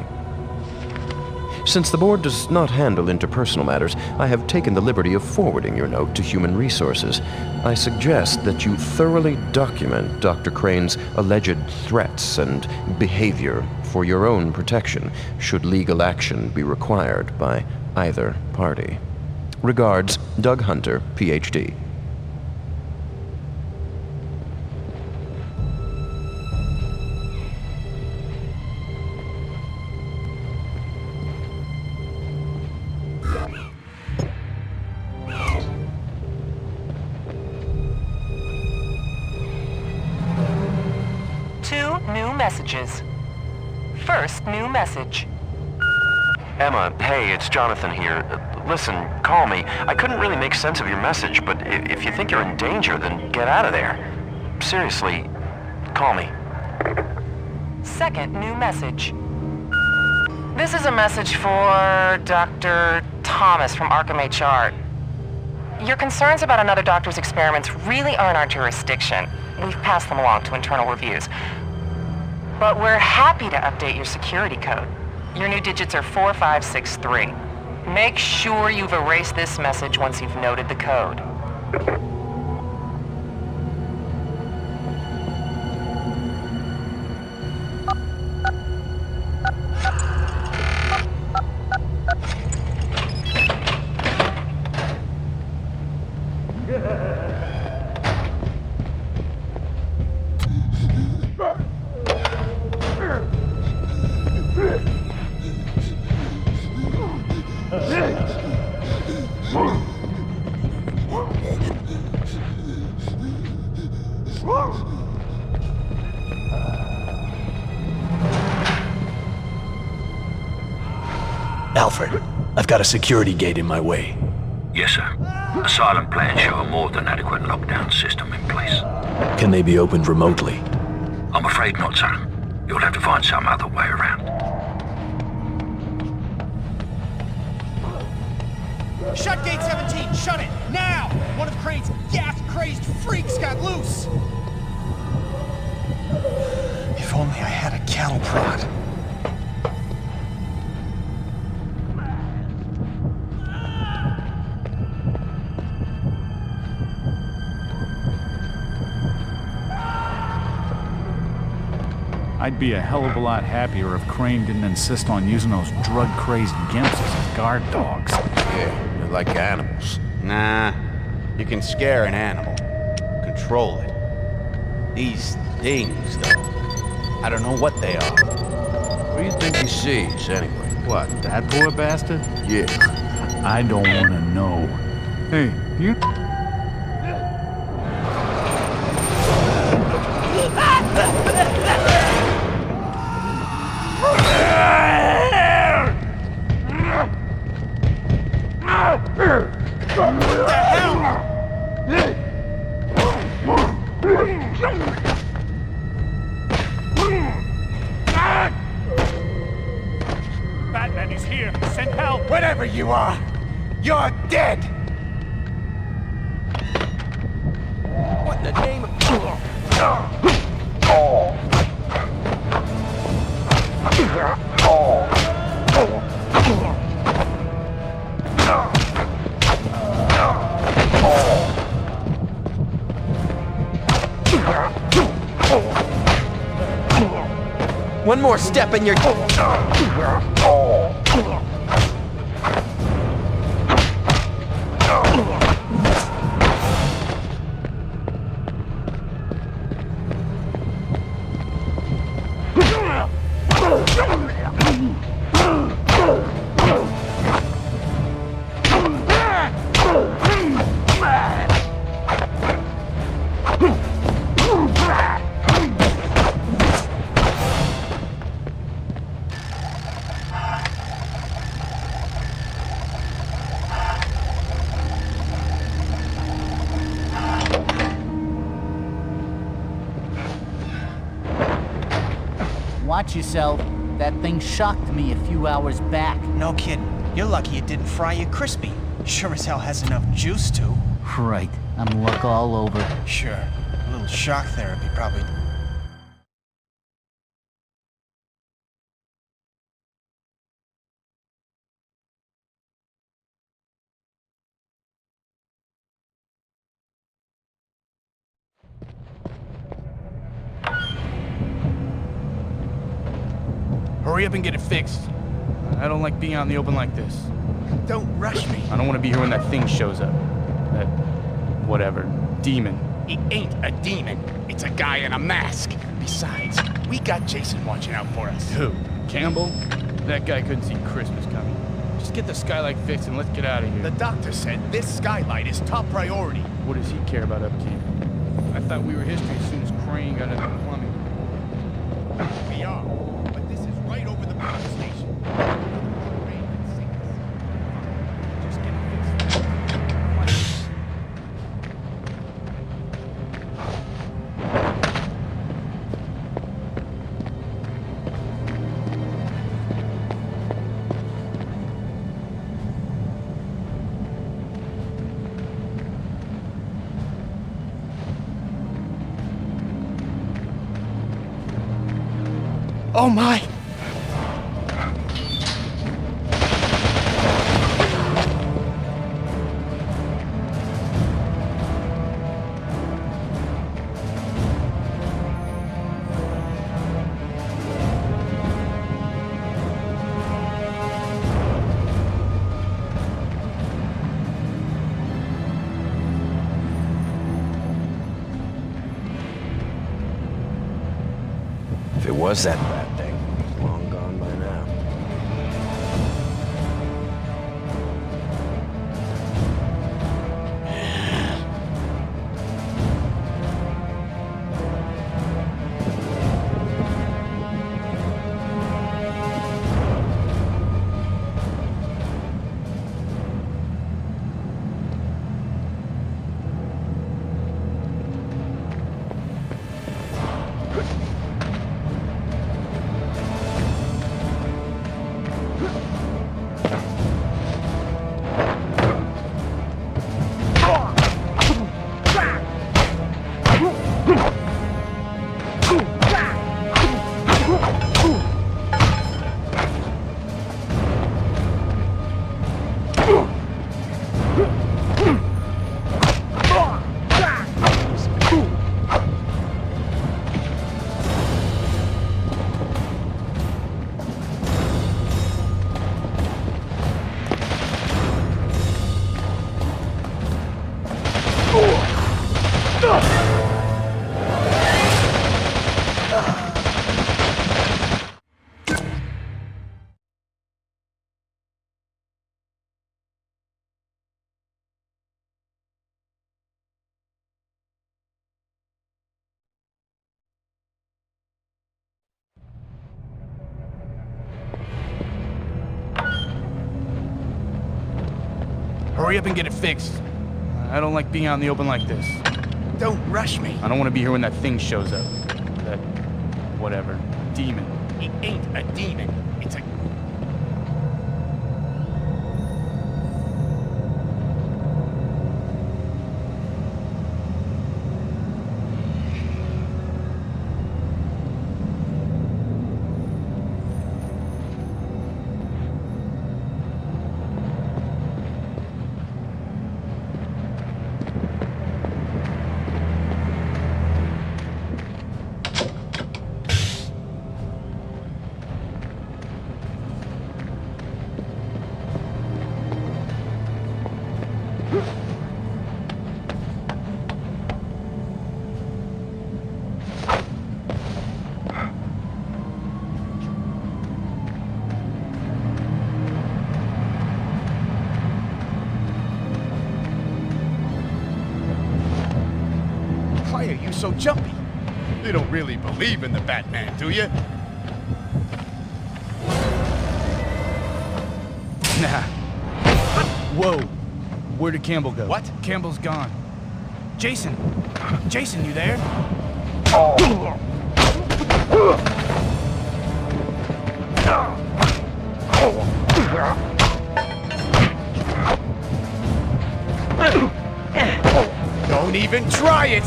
Speaker 19: Since the board does not handle interpersonal matters, I have taken the liberty of forwarding your note to Human Resources. I suggest that you thoroughly document Dr. Crane's alleged threats and behavior for your own protection, should legal action be required by either party. Regards, Doug Hunter, Ph.D.
Speaker 9: Messages. First new message.
Speaker 19: Emma, hey, it's Jonathan here. Listen, call me. I couldn't really make sense of your message, but if you think you're in danger, then get out of there. Seriously, call me.
Speaker 9: Second new message. This is a message for Dr. Thomas from Arkham HR. Your concerns about another doctor's experiments really aren't our jurisdiction. We've passed them along to internal reviews. But we're happy to update your security code. Your new digits are 4563. Make sure you've erased this message once you've noted the code.
Speaker 2: Alfred, I've got a security gate in my way.
Speaker 7: Yes, sir. Asylum plans show a more than adequate lockdown system in place.
Speaker 2: Can they be opened remotely?
Speaker 7: I'm afraid not, sir. You'll have to find some other way around.
Speaker 21: Shut Gate 17! Shut it! Now! One of Crane's gas-crazed freaks got loose! If only I had a cattle prod.
Speaker 10: I'd be a hell of a lot happier if Crane didn't insist on using those drug-crazed gimps as guard dogs.
Speaker 23: Yeah, they're like animals. Nah, you can scare an animal. Control it. These things, though, I don't know what they are. What do you think he sees, anyway?
Speaker 10: What, that poor bastard?
Speaker 23: Yeah.
Speaker 10: I don't want to know. Hey, you...
Speaker 21: Batman is here! Send help! Whatever you are, you're dead! What in the name of... One more step and you're...
Speaker 16: Watch yourself. That thing shocked me a few hours back.
Speaker 21: No kidding. You're lucky it didn't fry you crispy. Sure as hell has enough juice to.
Speaker 16: Right. I'm luck all over.
Speaker 21: Sure. A little shock therapy probably.
Speaker 15: Hurry up and get it fixed. I don't like being out in the open like this.
Speaker 22: Don't rush me.
Speaker 15: I don't want to be here when that thing shows up. That... whatever. Demon.
Speaker 6: He ain't a demon. It's a guy in a mask. Besides, we got Jason watching out for us.
Speaker 15: Who? Campbell? That guy couldn't see Christmas coming. Just get the skylight fixed and let's get out of here.
Speaker 6: The doctor said this skylight is top priority.
Speaker 15: What does he care about upkeep? I thought we were history as soon as Crane got into the plumbing.
Speaker 6: We are, but this is right over the power station.
Speaker 15: Just get it fixed.
Speaker 6: Oh my!
Speaker 17: If it was that bad thing, it's long gone by now.
Speaker 15: Hurry up and get it fixed. I don't like being out in the open like this.
Speaker 6: Don't rush me.
Speaker 15: I don't want to be here when that thing shows up. That... whatever. Demon.
Speaker 6: He ain't a demon. It's a... Why are you so jumpy? You don't really believe in the Batman, do you?
Speaker 15: Nah. Whoa. Where did Campbell go?
Speaker 6: What?
Speaker 15: Campbell's gone. Jason! Jason, you there?
Speaker 21: Don't even try it!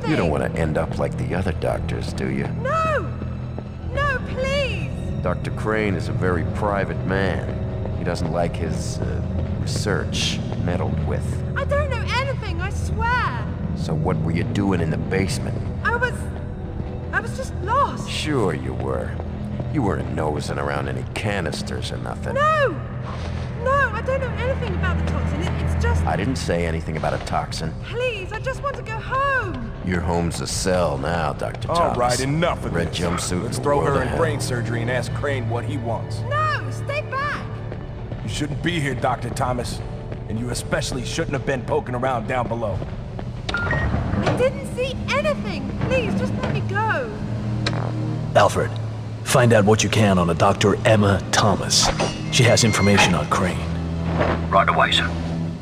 Speaker 19: You don't want to end up like the other doctors, do you?
Speaker 4: No! No, please!
Speaker 19: Dr. Crane is a very private man. He doesn't like his, research meddled with.
Speaker 4: I don't know anything, I swear!
Speaker 19: So what were you doing in the basement?
Speaker 4: I was just lost.
Speaker 19: Sure you were. You weren't nosing around any canisters or nothing.
Speaker 4: No! No, I don't know anything about the toxin. It's just...
Speaker 19: I didn't say anything about a toxin.
Speaker 4: Please, I just want to go home.
Speaker 19: Your home's a cell now, Dr. Thomas.
Speaker 22: All right, enough of
Speaker 19: Red
Speaker 22: this.
Speaker 19: jumpsuit.
Speaker 22: Let's throw her in brain surgery and ask Crane what he wants.
Speaker 4: No, stay back.
Speaker 22: You shouldn't be here, Dr. Thomas. And you especially shouldn't have been poking around down below.
Speaker 4: I didn't see anything. Please, just let me go.
Speaker 2: Alfred, find out what you can on a Dr. Emma Thomas. She has information on Crane.
Speaker 7: Right away, sir.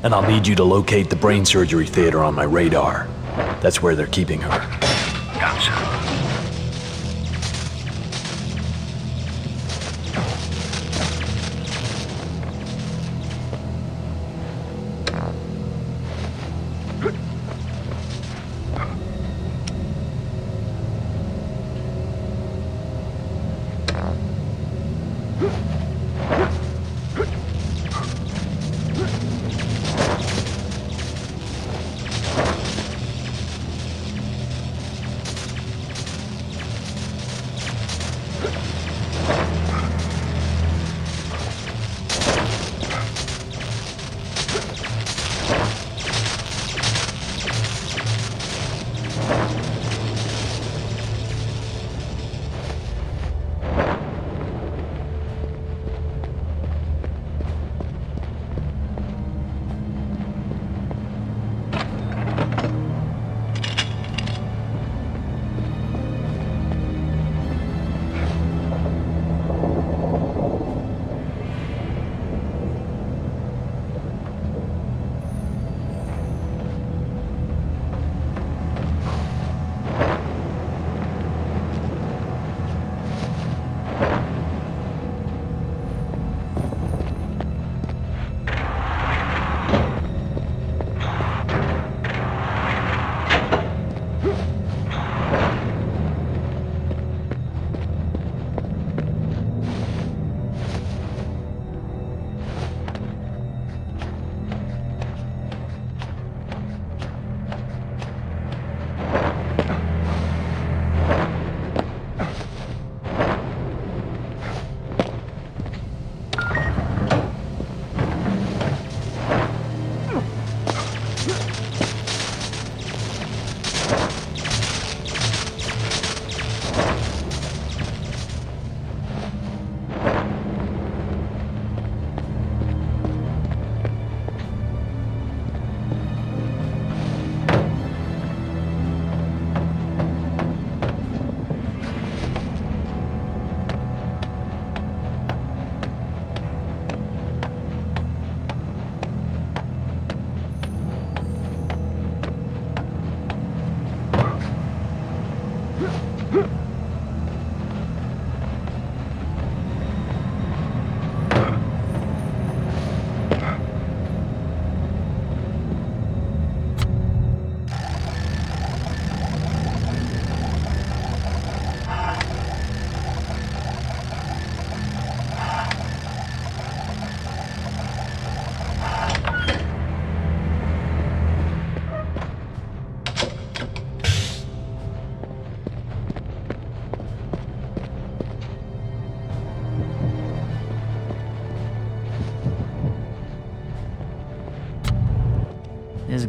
Speaker 2: And I'll need you to locate the brain surgery theater on my radar. That's where they're keeping her.
Speaker 7: Done, sir.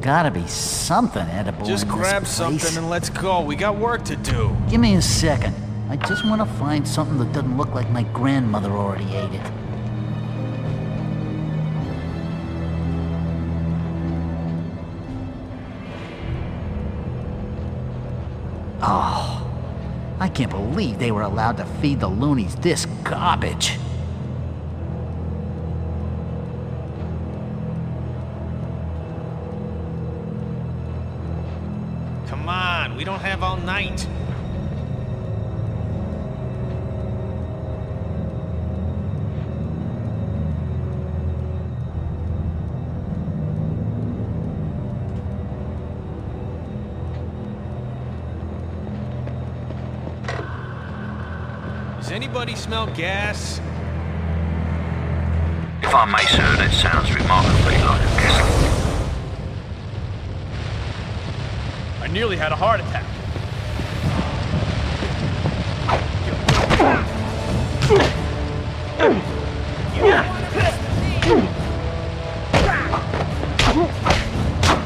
Speaker 16: gotta be something edible
Speaker 21: Just
Speaker 16: in this
Speaker 21: grab
Speaker 16: place.
Speaker 21: something and let's go. We got work to do.
Speaker 16: Give me a second. I just want to find something that doesn't look like my grandmother already ate it. Oh, I can't believe they were allowed to feed the loonies this garbage.
Speaker 21: Come on, we don't have all night. Does anybody smell gas?
Speaker 7: If I may, sir, that sounds remarkably like a gasoline.
Speaker 6: I nearly had a heart attack.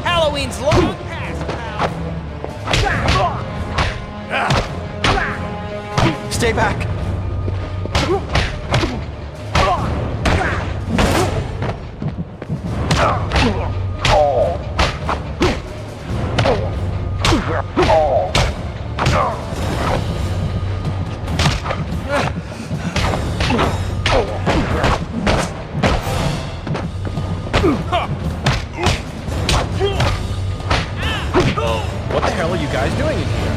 Speaker 12: Halloween's long past, pal.
Speaker 5: Stay back.
Speaker 6: What the hell are you guys doing in here?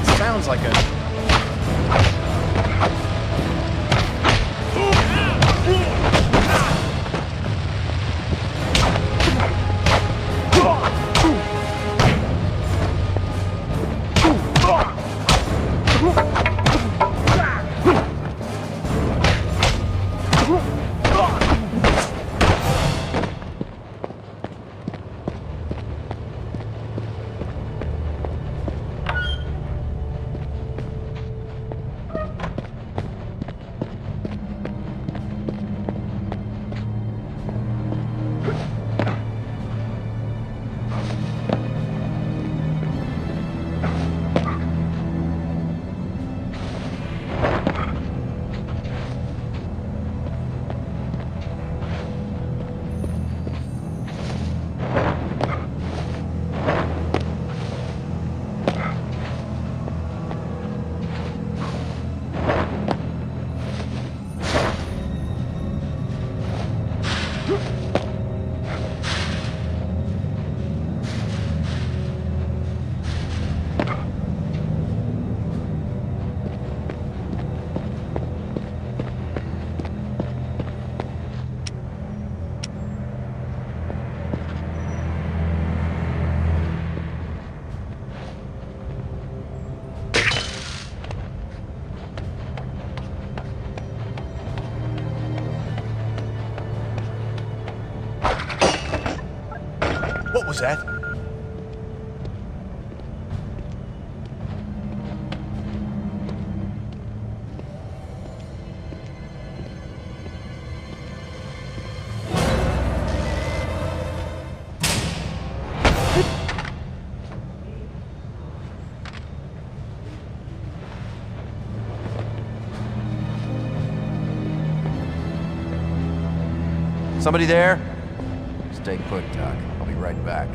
Speaker 6: It sounds like a...
Speaker 21: What was that?
Speaker 5: Somebody there? Stay put, Doc. I'll be right back.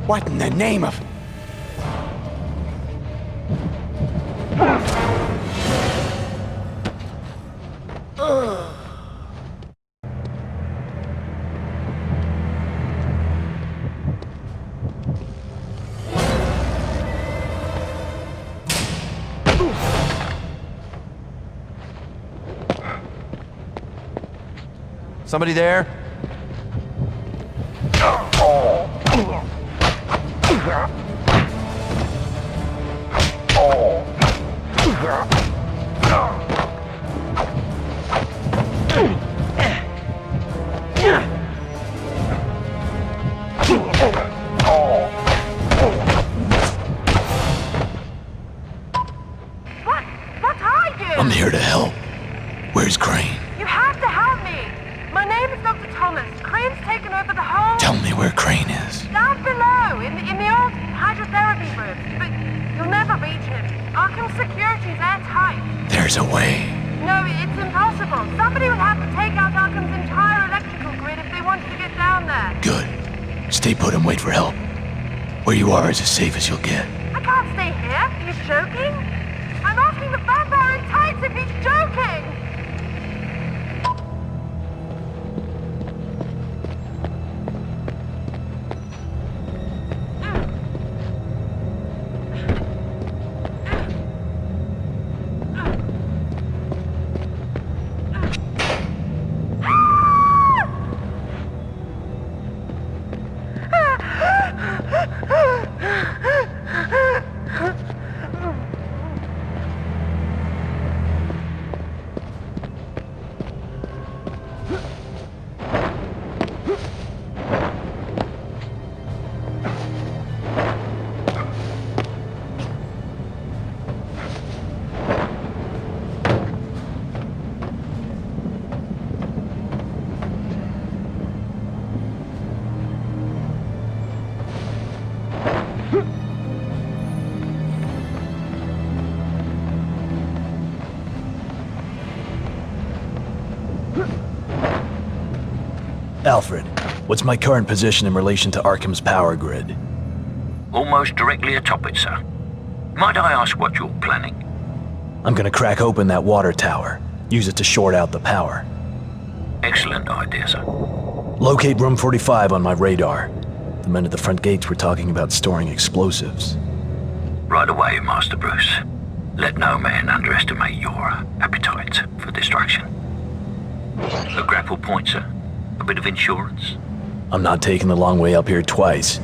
Speaker 21: What in the name of...
Speaker 5: Somebody there?
Speaker 4: are you?
Speaker 3: I'm here to help. Where's Crane?
Speaker 4: You have to help me. My name is Dr. Thomas. Crane's taken over the whole...
Speaker 3: Tell me where Crane is.
Speaker 4: Down below, in the old hydrotherapy room. But you'll never reach him. Arkham security's airtight.
Speaker 3: There's a way.
Speaker 4: No, it's impossible. Somebody will have to take out Arkham's entire electrical grid if they wanted to get down there.
Speaker 3: Good. Stay put and wait for help. Where you are is as safe as you'll get.
Speaker 4: I can't stay here. Are you joking? I'm asking the vampire in tights if he's joking!
Speaker 2: Alfred, what's my current position in relation to Arkham's power grid?
Speaker 7: Almost directly atop it, sir. Might I ask what you're planning?
Speaker 2: I'm gonna crack open that water tower. Use it to short out the power.
Speaker 7: Excellent idea, sir.
Speaker 2: Locate room 45 on my radar. The men at the front gates were talking about storing explosives.
Speaker 7: Right away, Master Bruce. Let no man underestimate your appetite for destruction. A grapple point, sir? A bit of insurance?
Speaker 2: I'm not taking the long way up here twice.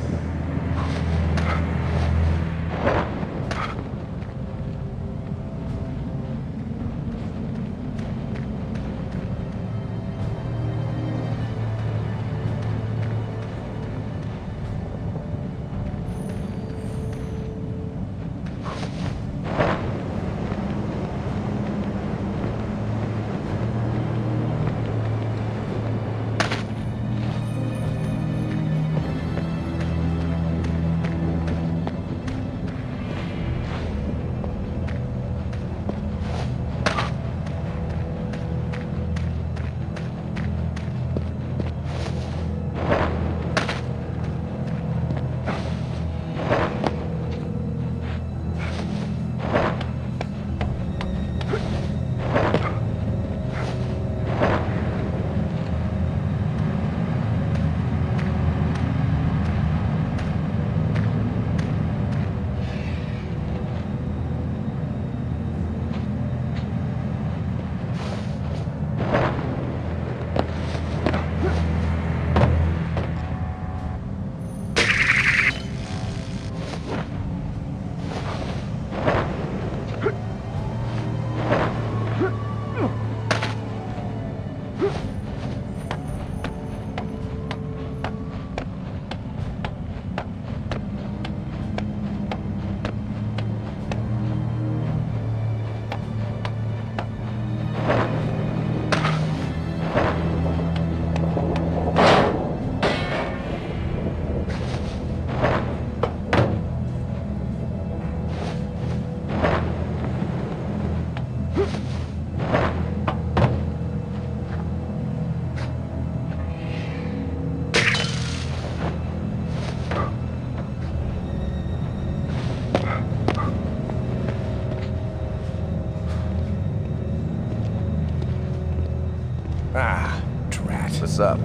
Speaker 17: Ah, drat.
Speaker 22: What's up?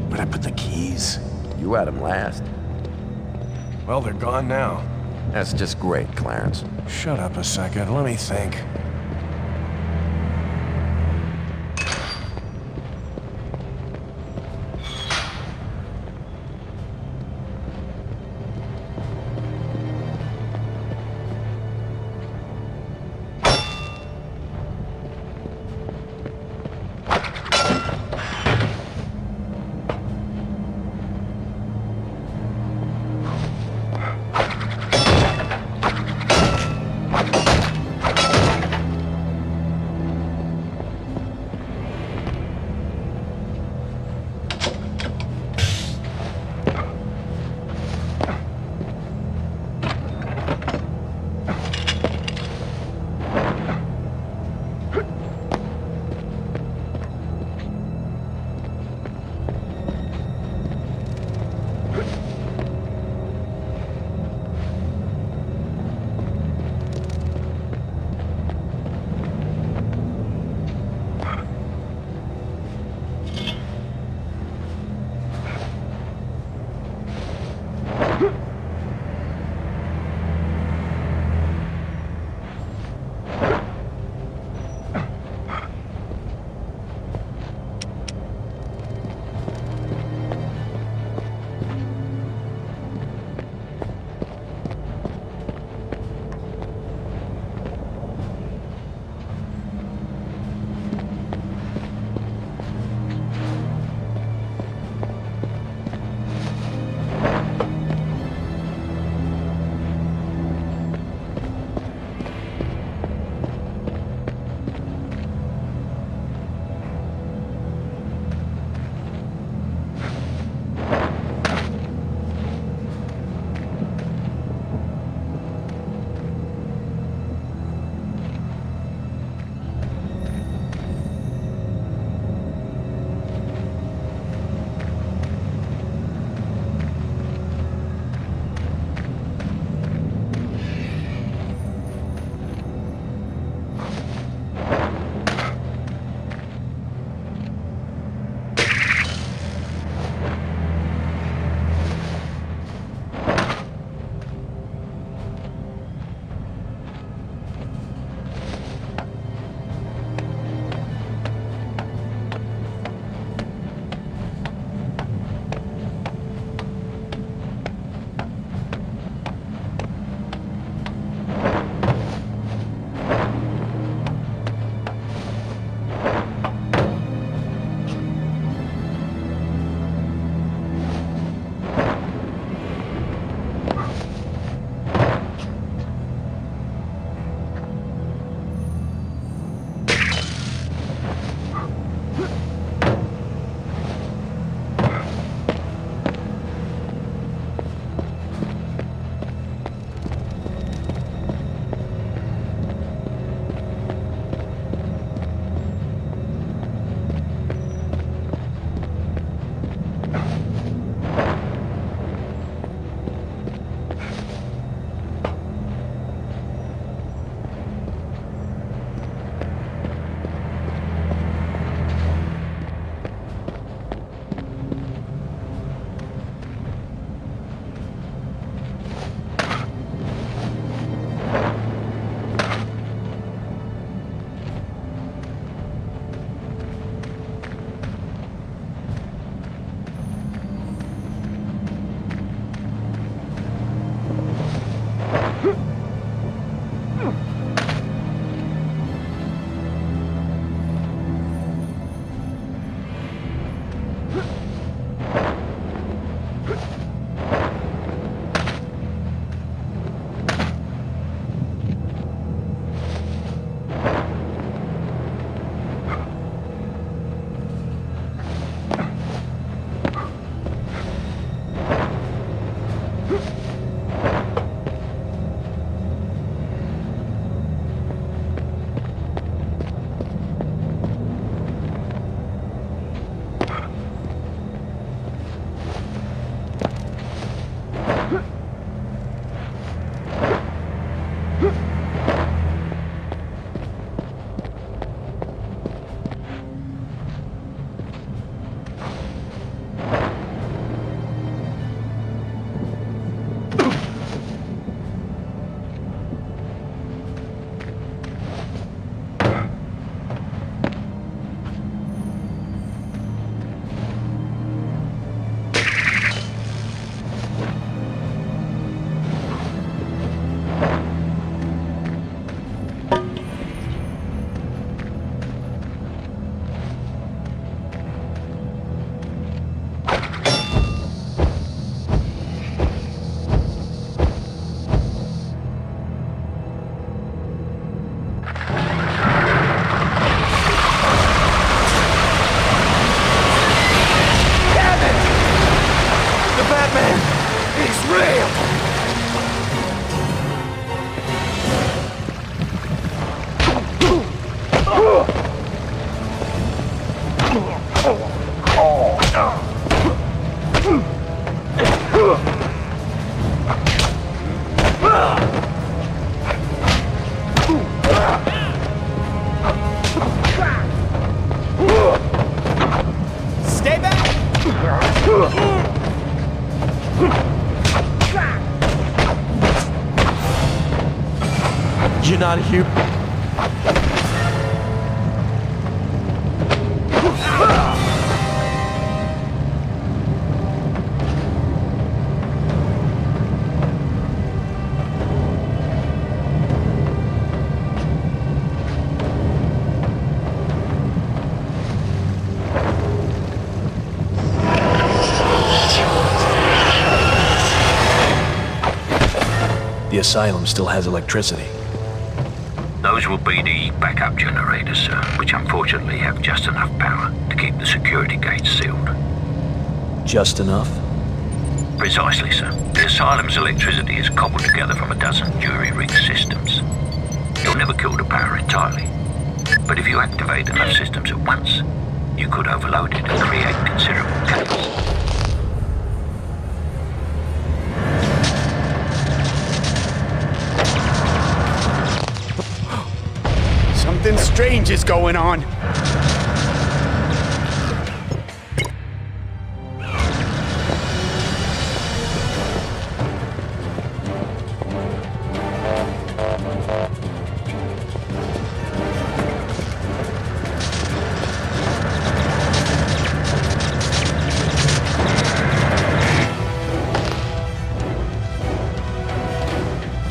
Speaker 17: Where'd I put the keys? You had them last.
Speaker 22: Well, they're gone now.
Speaker 17: That's just great, Clarence.
Speaker 22: Shut up a second, let me think.
Speaker 5: out of here.
Speaker 2: The asylum still has electricity.
Speaker 7: Those will be the backup generators, sir, which unfortunately have just enough power to keep the security gates sealed.
Speaker 2: Just enough?
Speaker 7: Precisely, sir. The asylum's electricity is cobbled together from a dozen jury-rigged systems. You'll never kill the power entirely, but if you activate enough systems at once, you could overload it and create considerable chaos.
Speaker 23: Something strange is going on.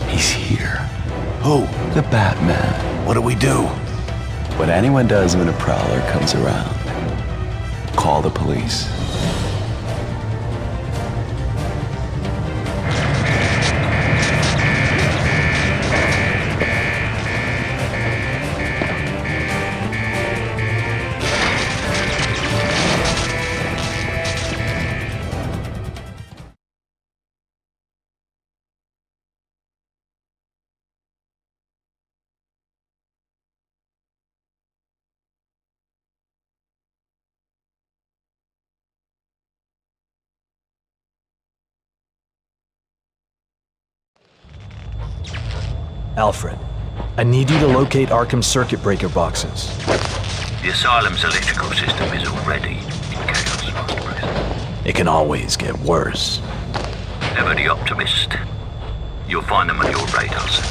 Speaker 17: He's here. Who? The Batman. What do we do? What anyone does when a prowler comes around. Call the police.
Speaker 2: Alfred, I need you to locate Arkham's circuit breaker boxes.
Speaker 7: The asylum's electrical system is already in chaos, Master Priest.
Speaker 2: It can always get worse.
Speaker 7: Ever the optimist. You'll find them on your radar, sir.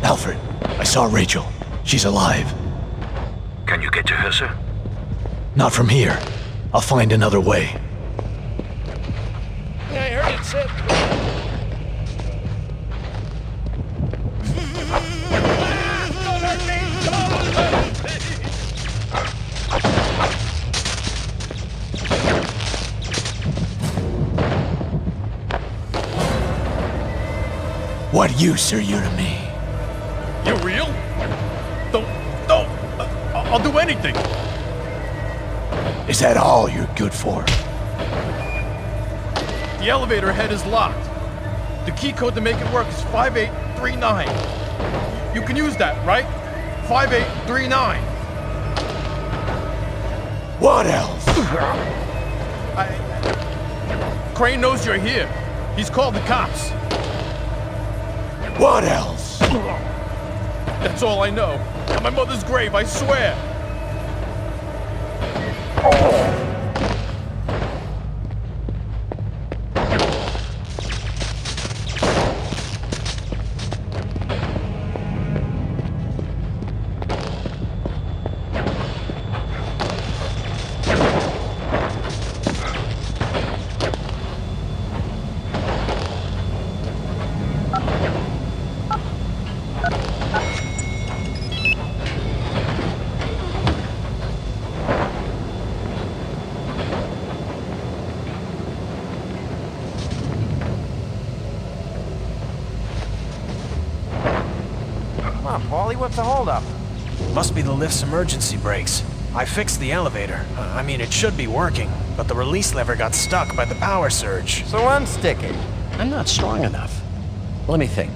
Speaker 2: Alfred, I saw Rachel. She's alive.
Speaker 7: Can you get to her, sir?
Speaker 2: Not from here. I'll find another way.
Speaker 21: Yeah, I heard it said.
Speaker 2: What use are you to me?
Speaker 6: You're real? Don't. I'll do anything.
Speaker 2: Is that all you're good for?
Speaker 6: The elevator head is locked. The key code to make it work is 5839. You can use that, right? 5839.
Speaker 2: What else?
Speaker 6: Crane knows you're here. He's called the cops.
Speaker 2: What else?
Speaker 6: That's all I know. On my mother's grave, I swear.
Speaker 21: Come on, Paulie, what's the holdup? Must be the lift's emergency brakes. I fixed the elevator. I mean, it should be working, but the release lever got stuck by the power surge.
Speaker 5: So unstick it.
Speaker 17: I'm not strong enough. Let me think.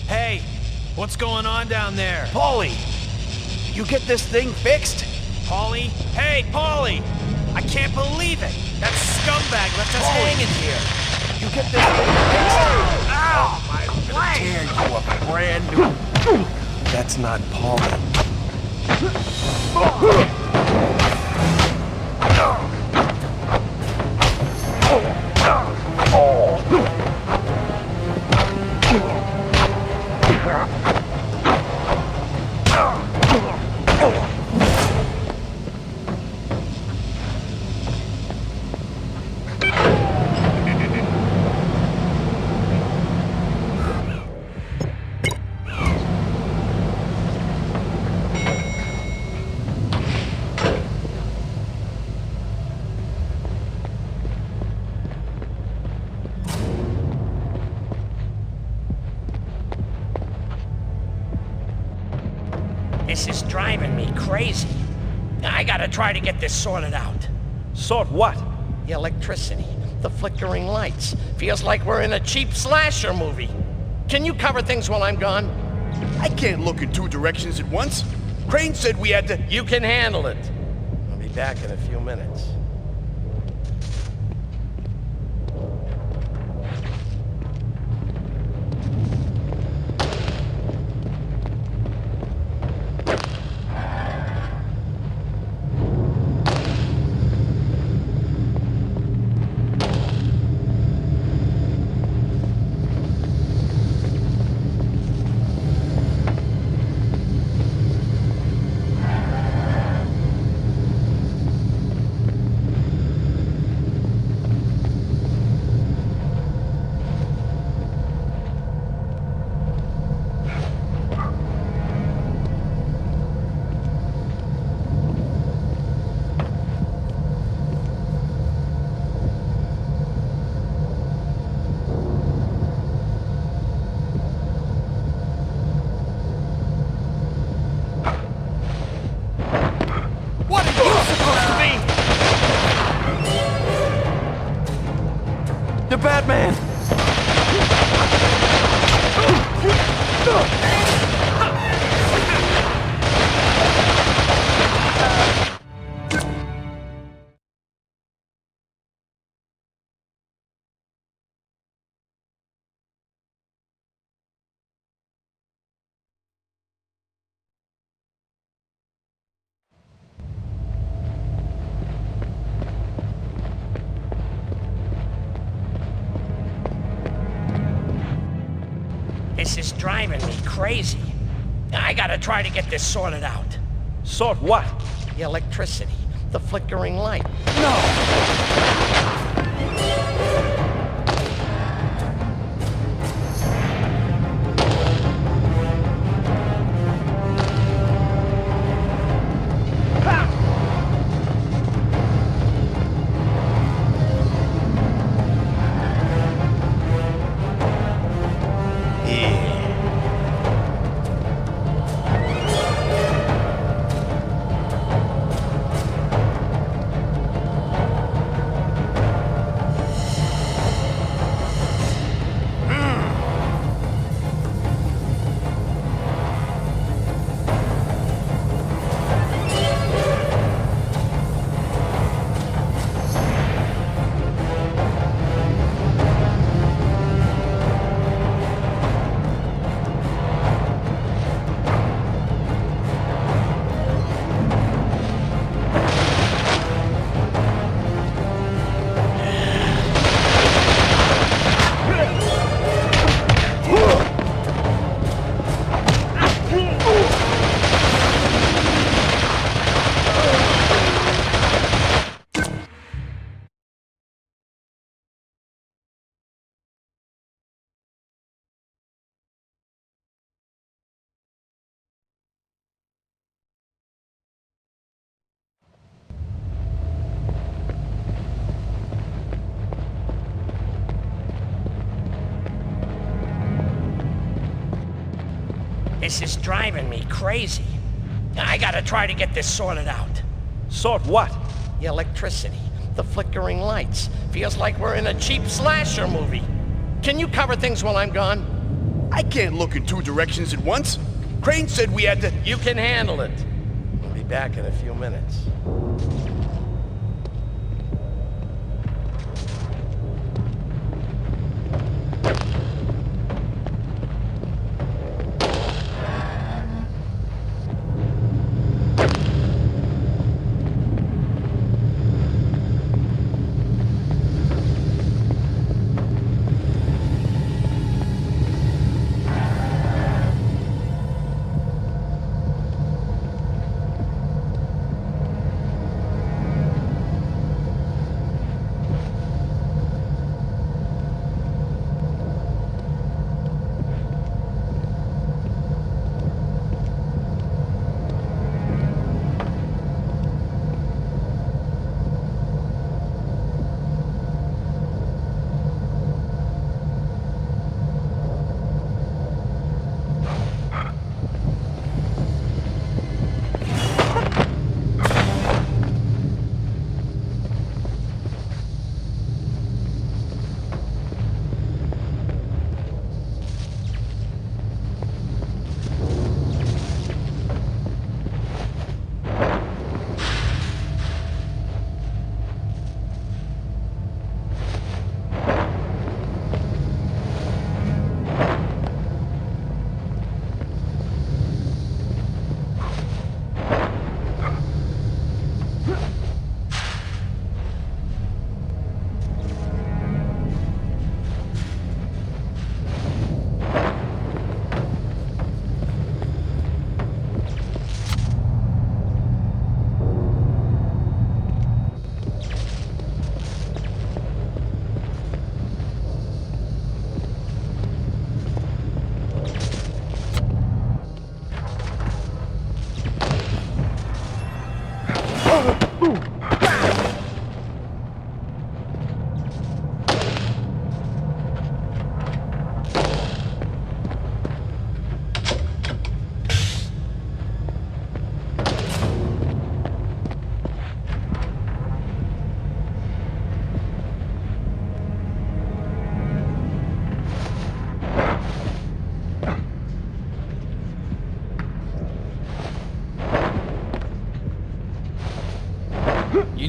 Speaker 21: Hey, what's going on down there? Paulie! You get this thing fixed? Paulie? Hey, Paulie! I can't believe it! That scumbag left us hanging here!
Speaker 22: You get this thing fixed?
Speaker 21: Ow! My leg!
Speaker 22: Tear you a brand new... That's not Paulie.
Speaker 13: This is driving me crazy. I gotta try to get this sorted out.
Speaker 22: Sort what?
Speaker 13: The electricity, the flickering lights. Feels like we're in a cheap slasher movie. Can you cover things while I'm gone?
Speaker 22: I can't look in two directions at once. Crane said we had to...
Speaker 13: You can handle it. I'll be back in a few minutes.
Speaker 21: The Batman!
Speaker 13: This is driving me crazy. I gotta try to get this sorted out.
Speaker 22: Sort what?
Speaker 13: The electricity, the flickering light. This is driving me crazy. I gotta try to get this sorted out.
Speaker 22: Sort what?
Speaker 13: The electricity, the flickering lights. Feels like we're in a cheap slasher movie. Can you cover things while I'm gone?
Speaker 22: I can't look in two directions at once. Crane said we had to...
Speaker 13: You can handle it. I'll be back in a few minutes.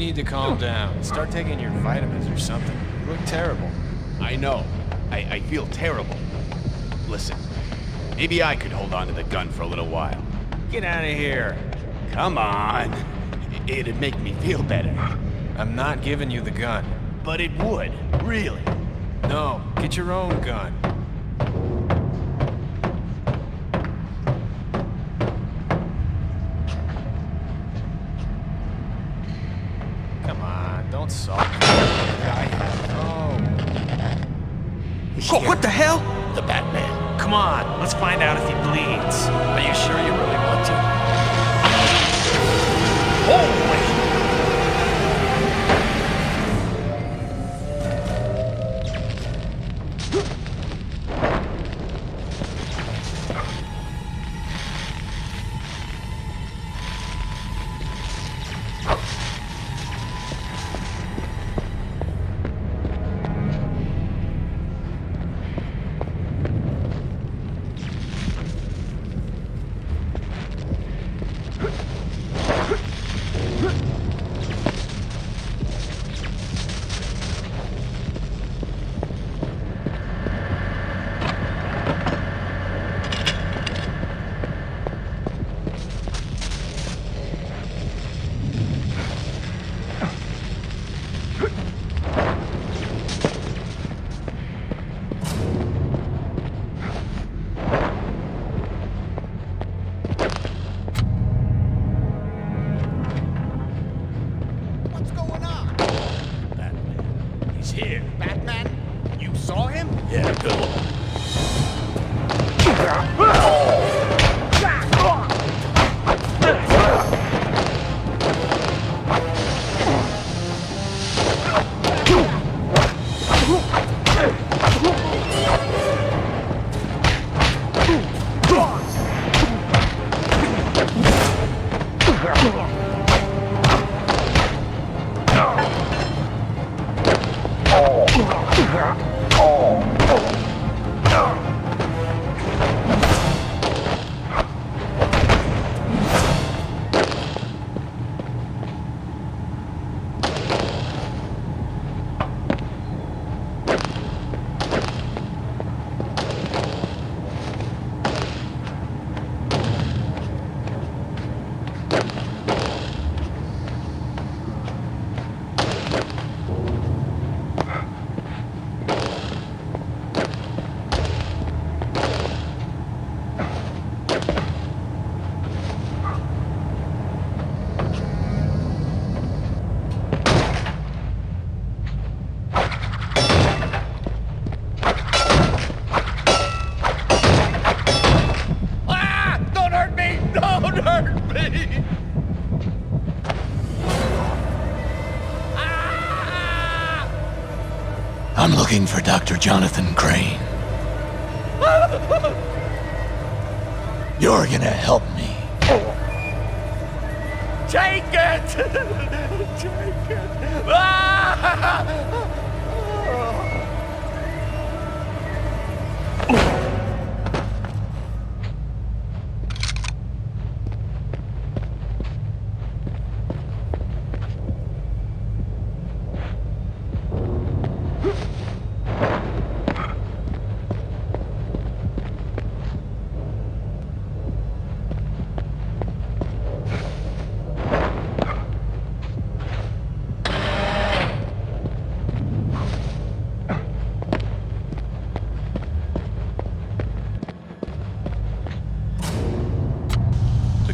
Speaker 21: need to calm down. Start taking your vitamins or something. You look terrible.
Speaker 23: I know. I feel terrible. Listen, maybe I could hold on to the gun for a little while.
Speaker 21: Get out of here.
Speaker 23: Come on. It'd make me feel better.
Speaker 21: I'm not giving you the gun.
Speaker 23: But it would, really.
Speaker 21: No, get your own gun. Come on, don't sulk.
Speaker 13: Oh, what the hell? The Batman.
Speaker 21: Come on, let's find out if he bleeds.
Speaker 13: Are you sure you really want to?
Speaker 21: Holy!
Speaker 3: I'm looking for Dr. Jonathan Crane. You're gonna help me.
Speaker 13: Take it! Take it! Ah!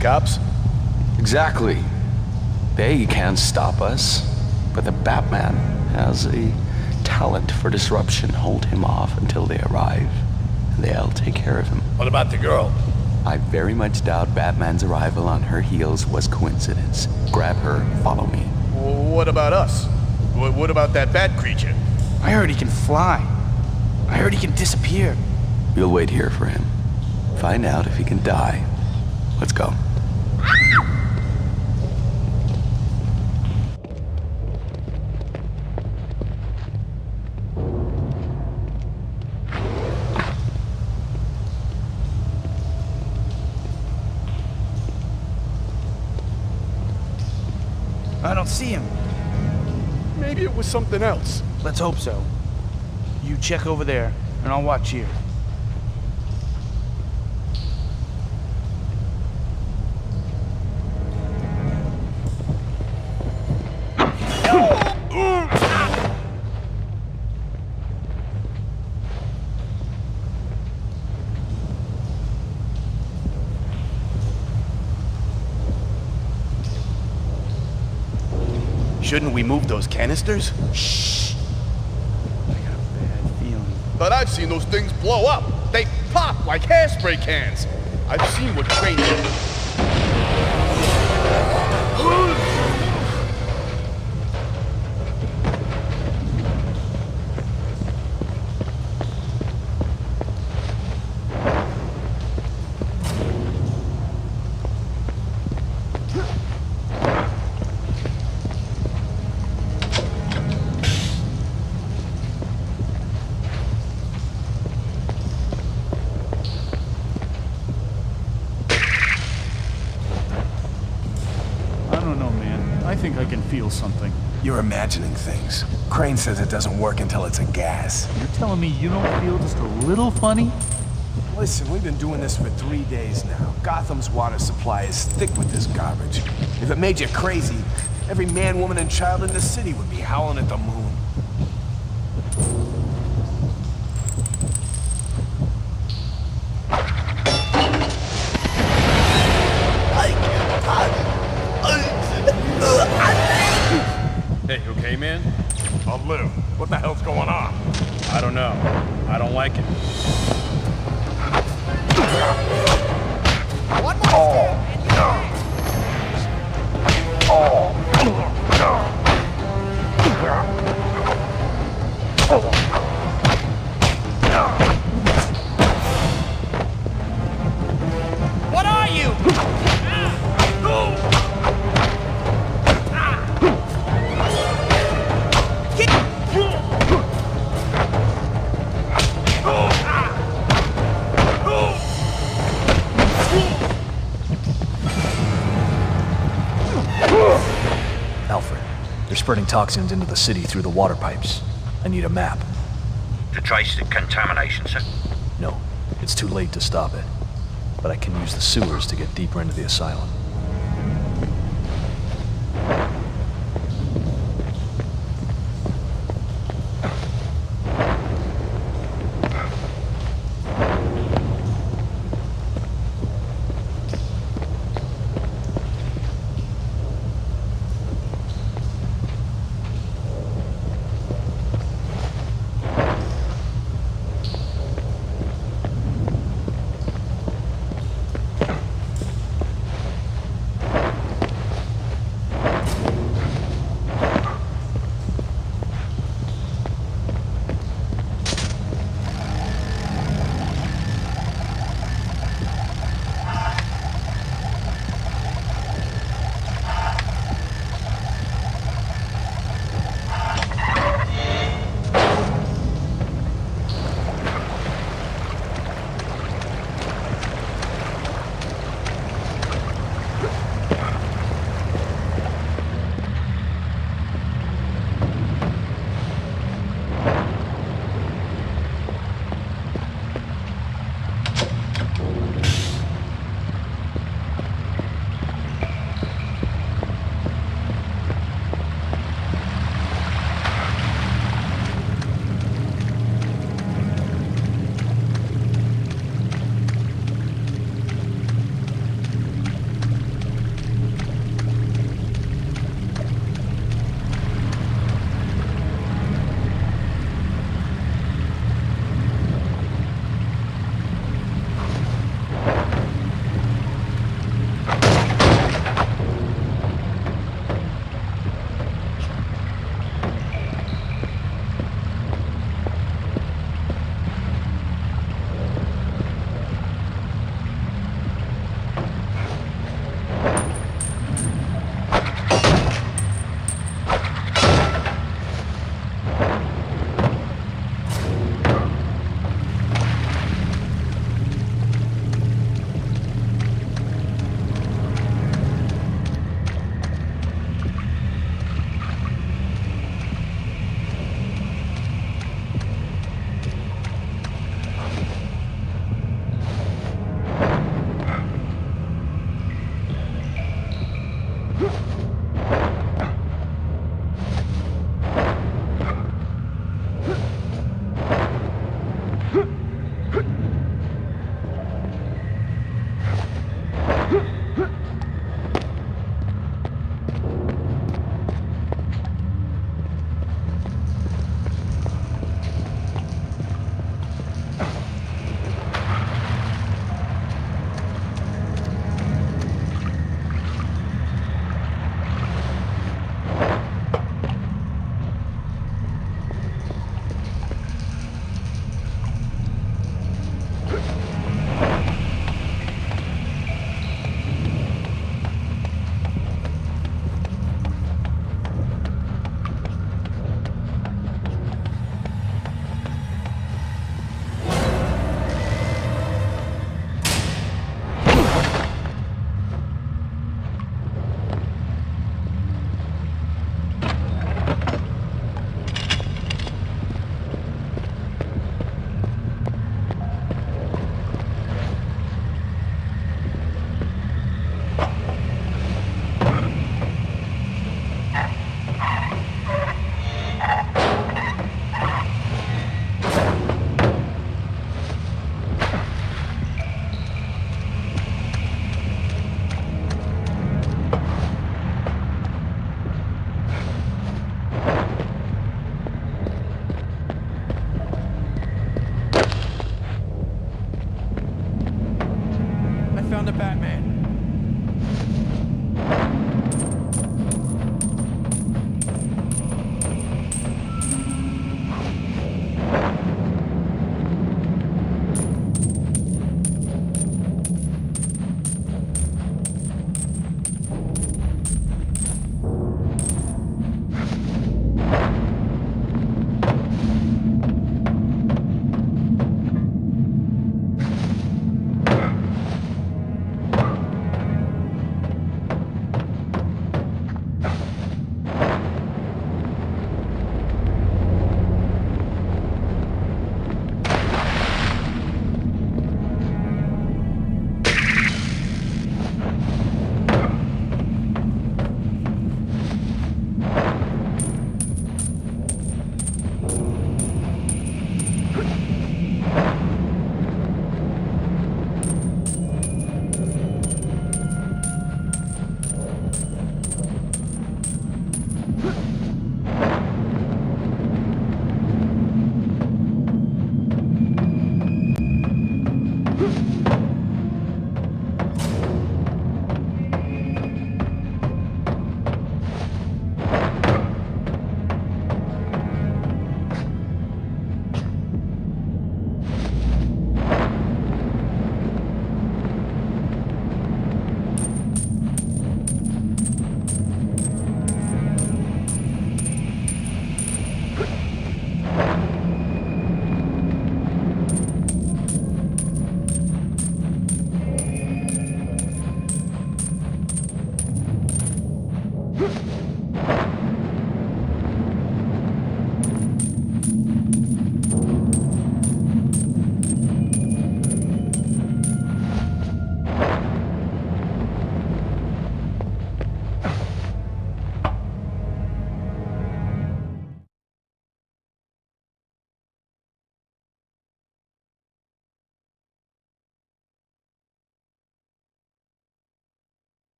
Speaker 17: Cops?
Speaker 11: Exactly. They can't stop us, but the Batman has a talent for disruption. Hold him off until they arrive, and they'll take care of him.
Speaker 17: What about the girl?
Speaker 11: I very much doubt Batman's arrival on her heels was coincidence. Grab her, follow me.
Speaker 17: What about us? What about that bat creature?
Speaker 15: I heard he can fly. I heard he can disappear.
Speaker 11: We'll wait here for him. Find out if he can die. Let's go.
Speaker 15: I don't see him. maybe it was something else. Let's hope so. You check over there, and I'll watch here.
Speaker 22: Shouldn't we move those canisters? Shh.
Speaker 15: I got a bad feeling.
Speaker 6: But I've seen those things blow up. They pop like hairspray cans. I've seen what Crane did.
Speaker 10: I think I can feel something.
Speaker 22: You're imagining things. Crane says it doesn't work until it's a gas.
Speaker 10: You're telling me you don't feel just a little funny?
Speaker 22: Listen, we've been doing this for 3 days now. Gotham's water supply is thick with this garbage. If it made you crazy, every man, woman, and child in the city would be howling at the moon.
Speaker 6: Hey, you okay, man? I'll live. What the hell's going on? I don't know. I don't like it.
Speaker 12: One more step and What are you?
Speaker 2: Alfred, they're spreading toxins into the city through the water pipes. I need a map.
Speaker 7: To trace the contamination, sir?
Speaker 2: No, it's too late to stop it. But I can use the sewers to get deeper into the asylum.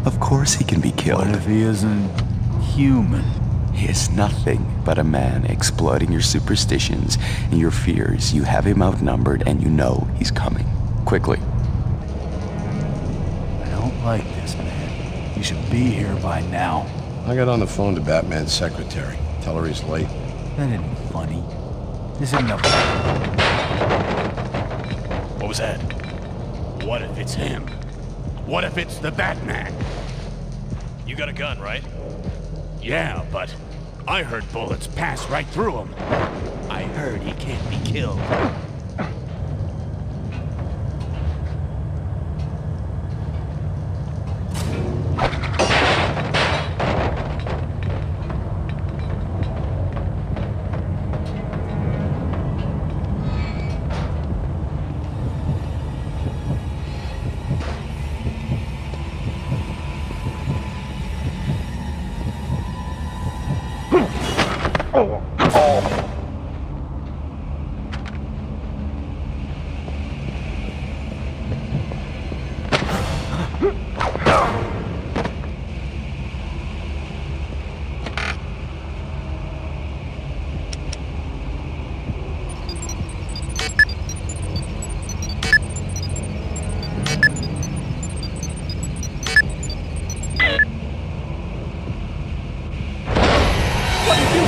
Speaker 11: Of course he can be killed.
Speaker 3: What if he isn't human?
Speaker 11: He is nothing but a man exploiting your superstitions and your fears. You have him outnumbered and you know he's coming. Quickly.
Speaker 3: I don't like this, man. He should be here by now.
Speaker 17: I got on the phone to Batman's secretary. Tell her he's late.
Speaker 3: That isn't funny. This isn't a...
Speaker 1: What was that? What if it's him? What if it's the Batman?
Speaker 22: You got a gun, right?
Speaker 1: Yeah, but I heard bullets pass right through him. I heard he can't be killed.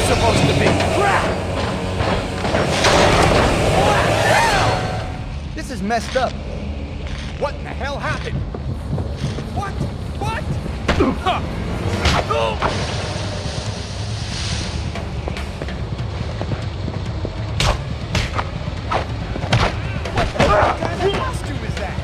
Speaker 12: Supposed to be.
Speaker 15: This is messed up.
Speaker 12: What in the hell happened? What? What? What kind of costume is that?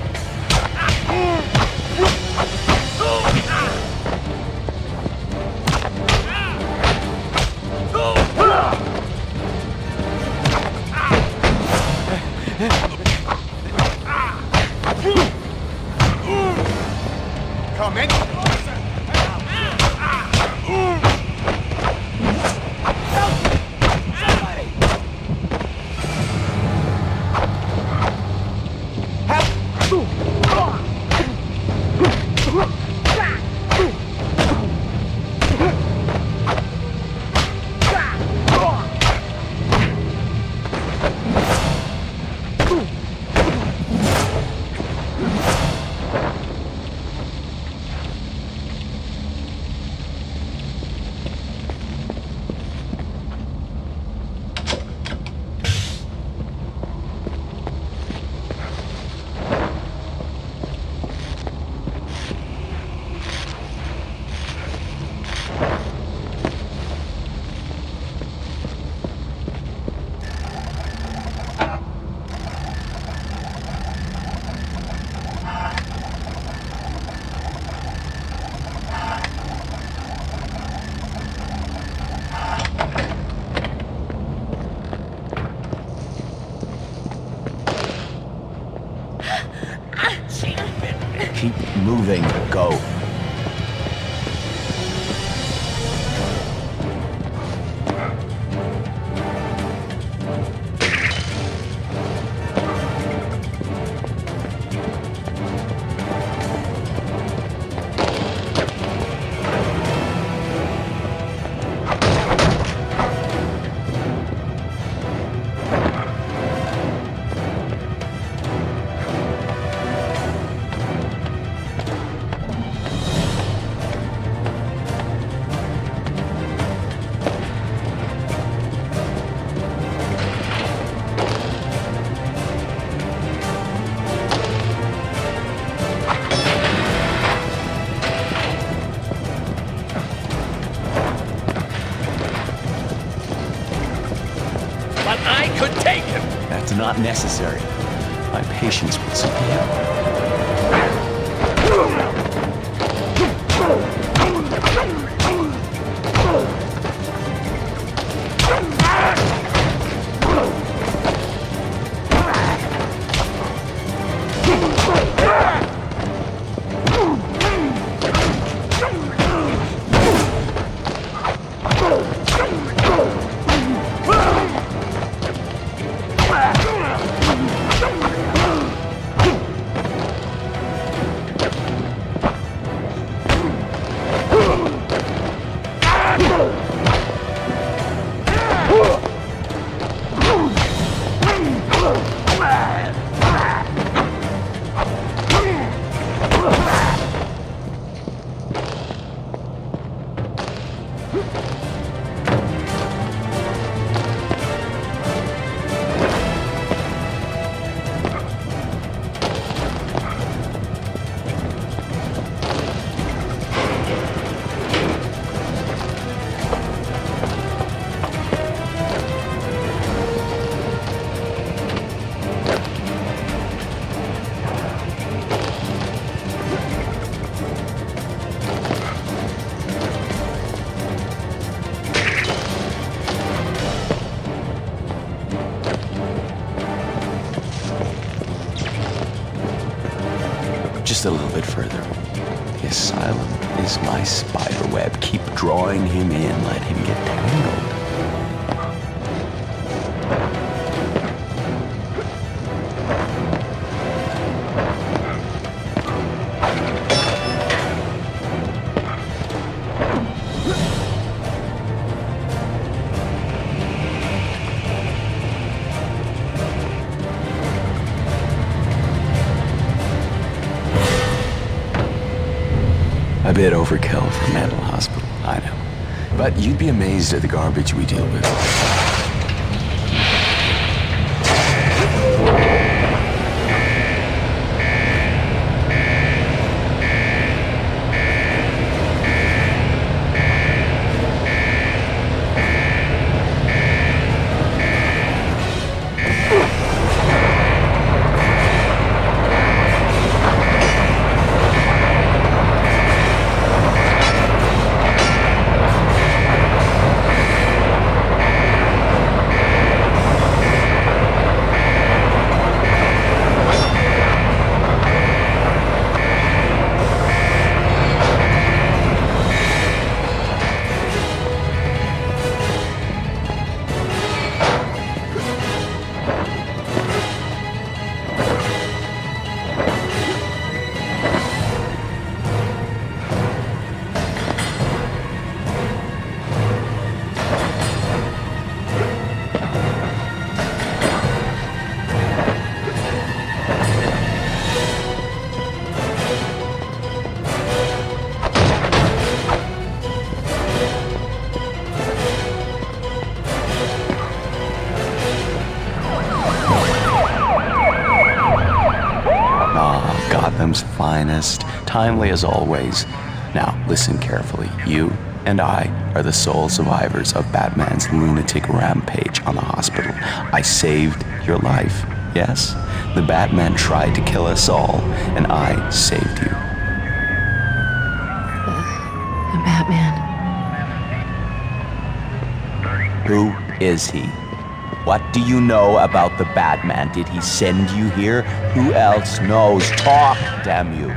Speaker 12: Come in.
Speaker 17: Keep moving. Go.
Speaker 13: But I could take him.
Speaker 11: That's not necessary. My patience will supply you. just a little bit further. The asylum is my spider web. Keep drawing him in, let him get tangled. A bit overkill for a mental hospital, I know. But you'd be amazed at the garbage we deal with. Gotham's finest, timely as always. Now, listen carefully. You and I are the sole survivors of Batman's lunatic rampage on the hospital. I saved your life, yes? The Batman tried to kill us all, and I saved you.
Speaker 4: The Batman.
Speaker 11: Who is he? What do you know about the Batman? Did he send you here? Who else knows? Talk, damn you.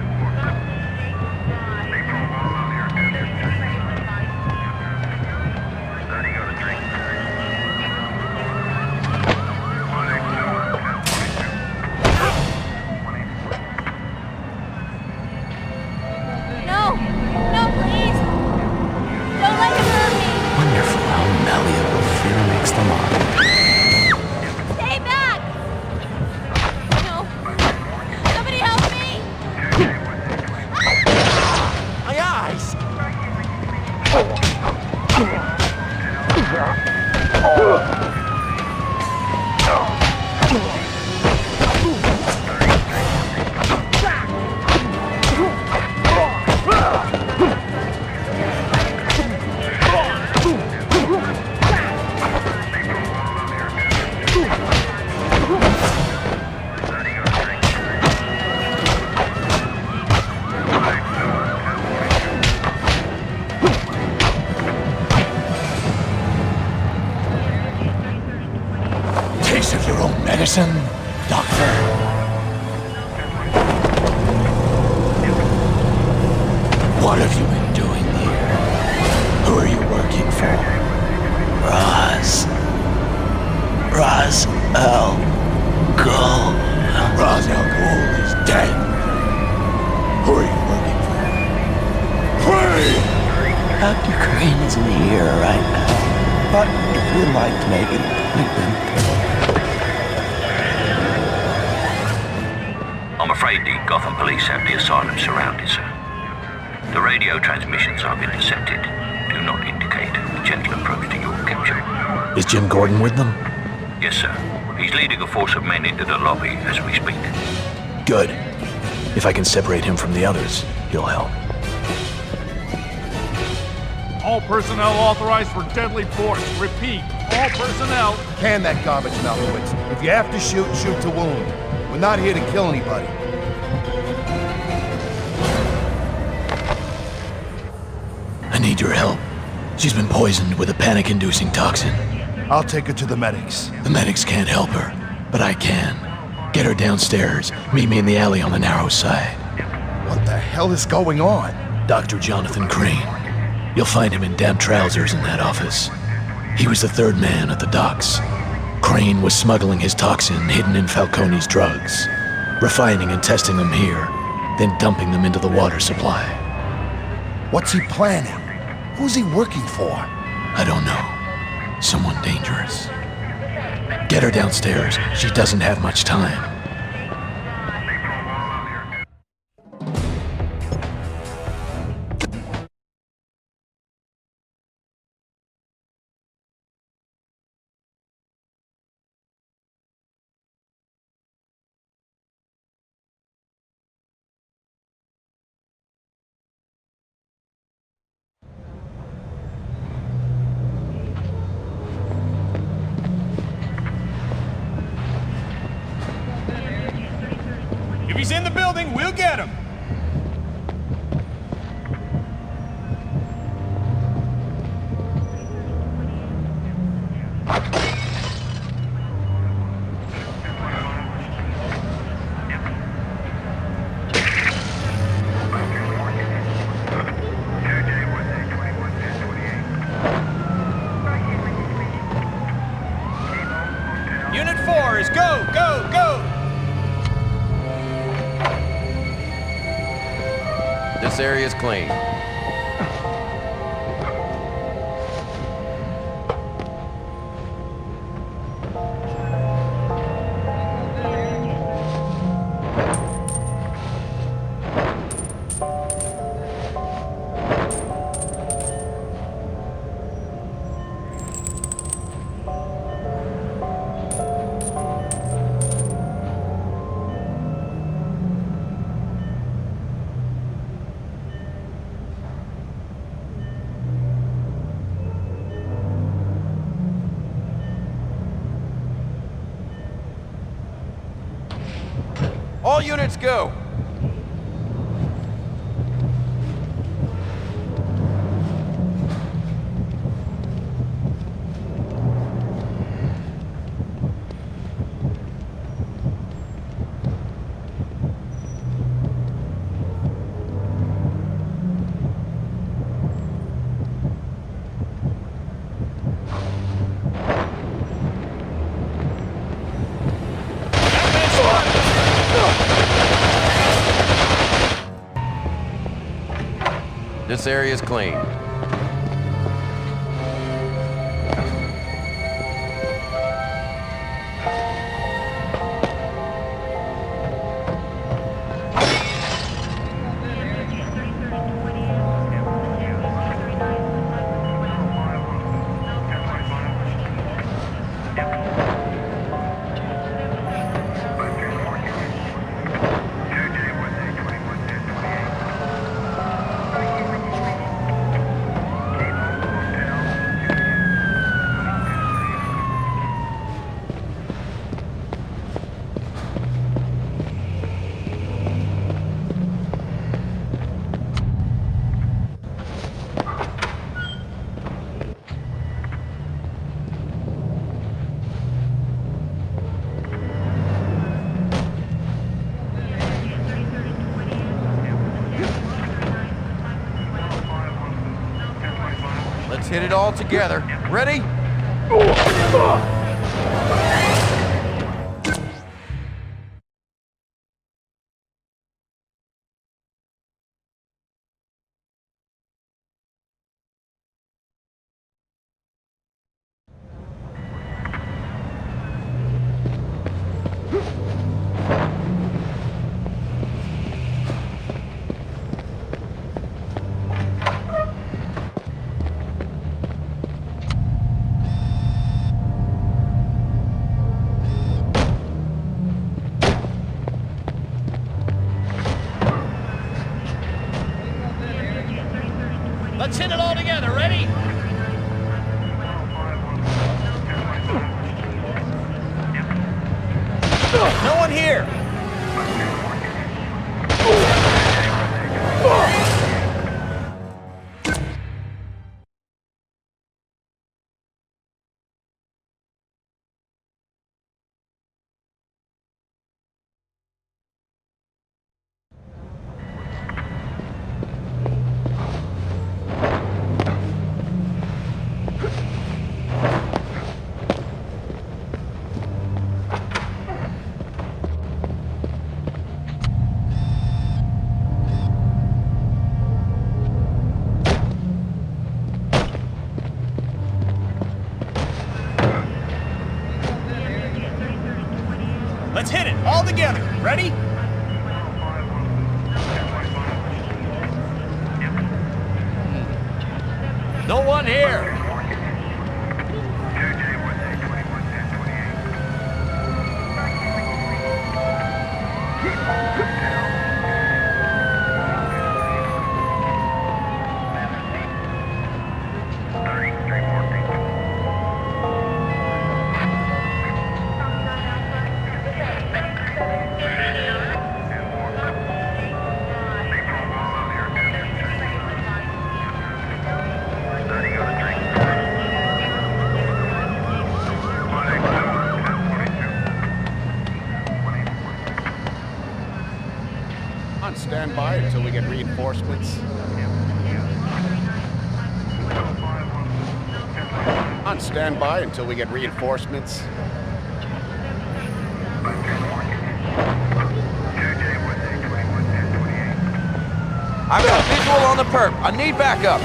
Speaker 4: No! No, please! Don't let him hurt me!
Speaker 11: Wonderful how malleable fear makes the mind.
Speaker 4: Stay back! No. Somebody help me!
Speaker 13: My eyes!
Speaker 2: Taste of your own medicine, Doctor. What have you been doing here? Who are you working for? Ra's al Ghul. Ra's al Ghul is dead. Who are you working for? Crane!
Speaker 11: Dr. Crane isn't here right now. But if you'd like to make an appointment.
Speaker 7: I'm afraid the Gotham police have the asylum surrounded, sir. The radio transmissions I've intercepted do not indicate a gentle approach to your capture.
Speaker 2: Is Jim Gordon with them?
Speaker 7: Yes, sir. He's leading a force of men into the lobby as we speak.
Speaker 2: Good. If I can separate him from the others, he'll help.
Speaker 10: All personnel authorized for deadly force. Repeat, all personnel.
Speaker 12: Can that garbage, Malkowitz. If you have to shoot, shoot to wound. We're not here to kill anybody.
Speaker 2: I need your help. She's been poisoned with a panic-inducing toxin.
Speaker 12: I'll take her to the medics.
Speaker 2: The medics can't help her, but I can. Get her downstairs. Meet me in the alley on the narrow side.
Speaker 22: What the hell is going on?
Speaker 2: Dr. Jonathan Crane. You'll find him in damp trousers in that office. He was the third man at the docks. Crane was smuggling his toxin hidden in Falcone's drugs, refining and testing them here, then dumping them into the water supply.
Speaker 22: What's he planning? Who's he working for?
Speaker 2: I don't know. Someone dangerous. Get her downstairs. She doesn't have much time.
Speaker 12: If he's in the building, we'll get him. Unit 4 is go, go, go!
Speaker 5: This area's clean. All units go! This area's clean. Let's hit it all together. Ready?
Speaker 13: Let's hit it all together. Ready?
Speaker 12: No one here!
Speaker 22: Let's hit it, all together. Ready?
Speaker 13: No one here.
Speaker 23: On standby until we get reinforcements. On standby until we get reinforcements.
Speaker 5: I've got a visual on the perp. I need backup.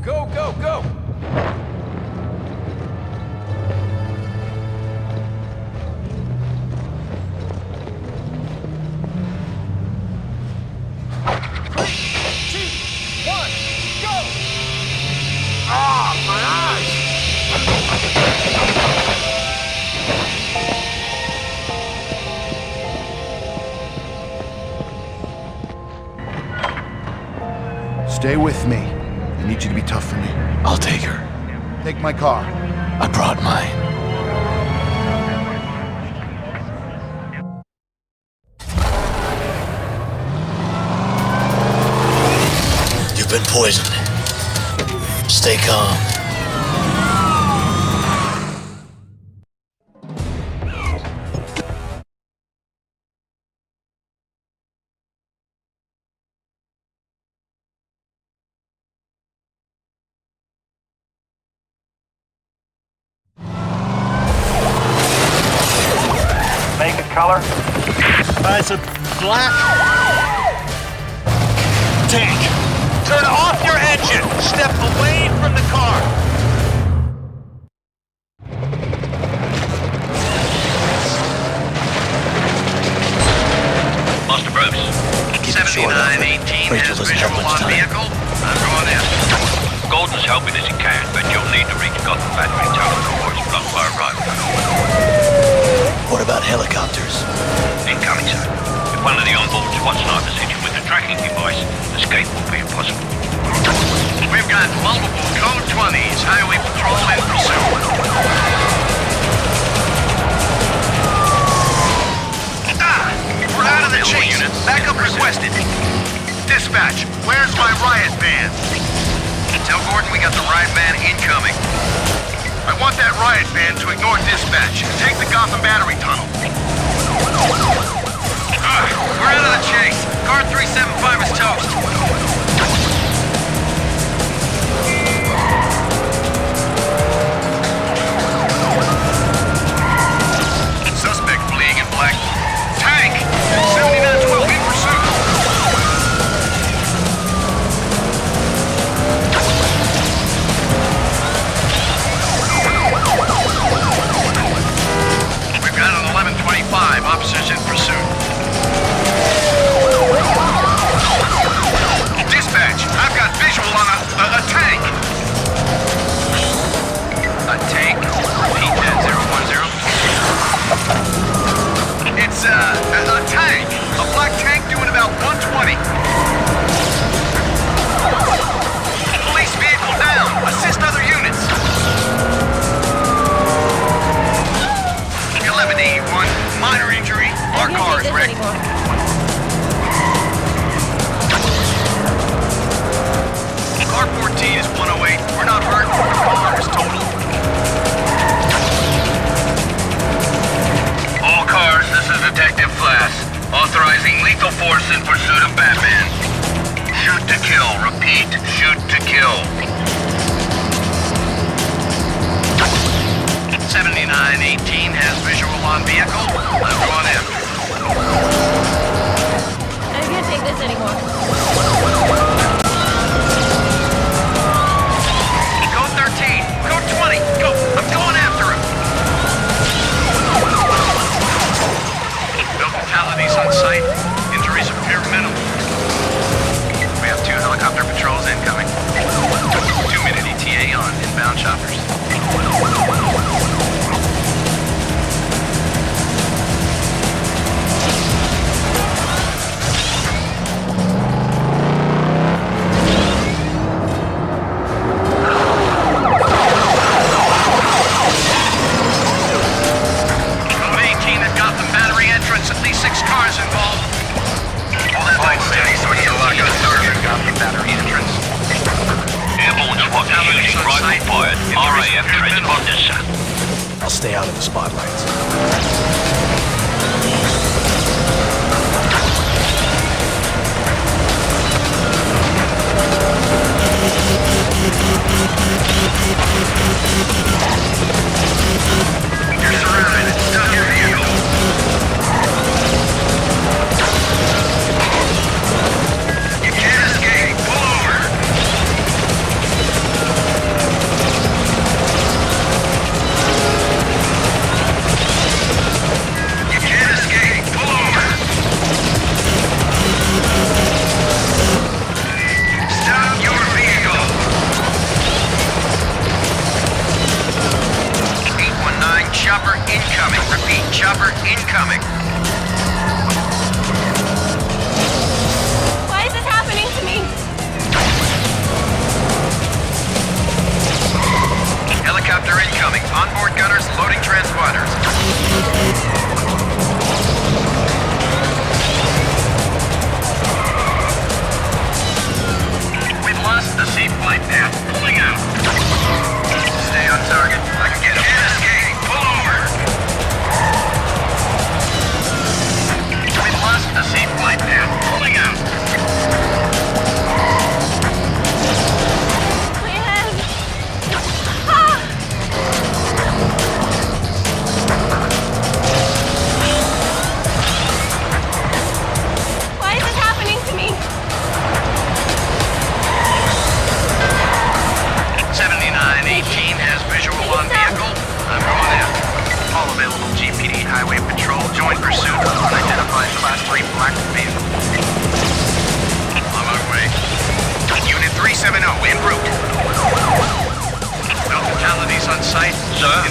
Speaker 5: Go, go, go!
Speaker 8: Stay with me. I need you to be tough for me.
Speaker 2: I'll take her.
Speaker 8: Take my car.
Speaker 2: I brought mine. You've been poisoned. Stay calm.
Speaker 5: Color?
Speaker 14: It's a black tank.
Speaker 12: Turn off your engine! Step away from the car!
Speaker 7: Master Bruce.
Speaker 2: 7918
Speaker 7: has visual on vehicle. I'm going in. Gordon's helping as he can, but you'll need to reach Gotham Battery Tunnel before it's blocked by a road.
Speaker 2: What about helicopters?
Speaker 7: Incoming, sir. If one of the onboard SWAT snipers hits you with a tracking device, escape will be impossible.
Speaker 12: We've got multiple Code 20s, highway patrol in pursuit. We're out of the chase. Backup requested. Dispatch, where's my riot van? Tell Gordon we got the riot van incoming. I want that riot van to ignore dispatch. Take the Gotham Battery Tunnel. We're out of the chase. Car 375 is toast. Suspect fleeing in black. Tank! 7912 in pursuit. We've got an 1125. Officers in pursuit. Dispatch, I've got visual on a tank. A tank? Repeat that, 010. It's a tank. A black tank doing about 120. Police vehicle down. Assist other units. 1181. Minor injury. Our car is wrecked. Car 14 is 108. We're not hurt. Car is total. All cars, this is Detective Flass. Authorizing lethal force in pursuit of Batman. Shoot to kill. Repeat, shoot to kill. 7918 has visual on vehicle. I'm going in.
Speaker 4: I can't take this anymore.
Speaker 12: Code 13. Code 20. Go. I'm going after him. No fatalities on site. Injuries appear minimal. We have 2 helicopter patrols incoming. 2-minute ETA on inbound choppers. Code 18 at Gotham Battery entrance. At least 6 cars involved. All that line steady so we can lock on target. Gotham Battery entrance.
Speaker 7: Airborne SWAT using rifle fired. RAF transponders, sir.
Speaker 2: I'll stay out of the spotlights.
Speaker 12: You're surrounded. Stop your vehicle. You can't escape. Pull over. You can't escape. Pull over. Stop your vehicle. 819 chopper incoming. Repeat, chopper incoming.
Speaker 4: Why is this happening to me?
Speaker 12: Helicopter incoming. Onboard gunners loading transponders. We've lost the sea flight path. Pulling out. Stay on target. I can get him. Can't escape. Pull over.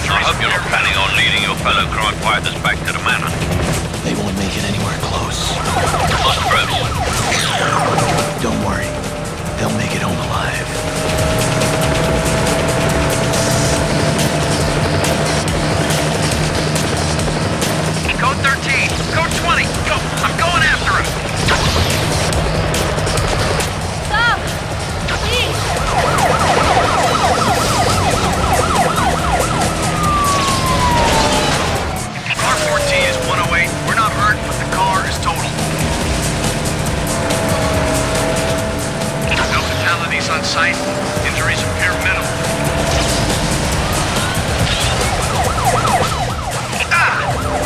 Speaker 7: sir. I hope you're not planning on leading your fellow crime fighters back to the manor.
Speaker 2: They won't make it anywhere close.
Speaker 7: Lost Bruce.
Speaker 2: Don't worry. They'll make it home alive.
Speaker 12: Code 13, code 20, go! I'm going after him!
Speaker 4: Stop! Please!
Speaker 12: Car 14 is 108. We're not hurt, but the car is total. No fatalities on site. Injuries appear minimal.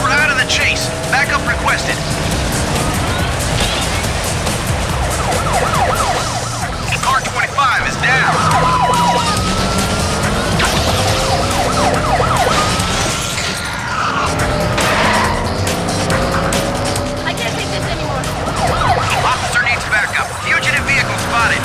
Speaker 12: We're out of the chase. Backup requested. Car 25 is down.
Speaker 4: I can't take this anymore.
Speaker 12: Officer needs backup. Fugitive vehicle spotted.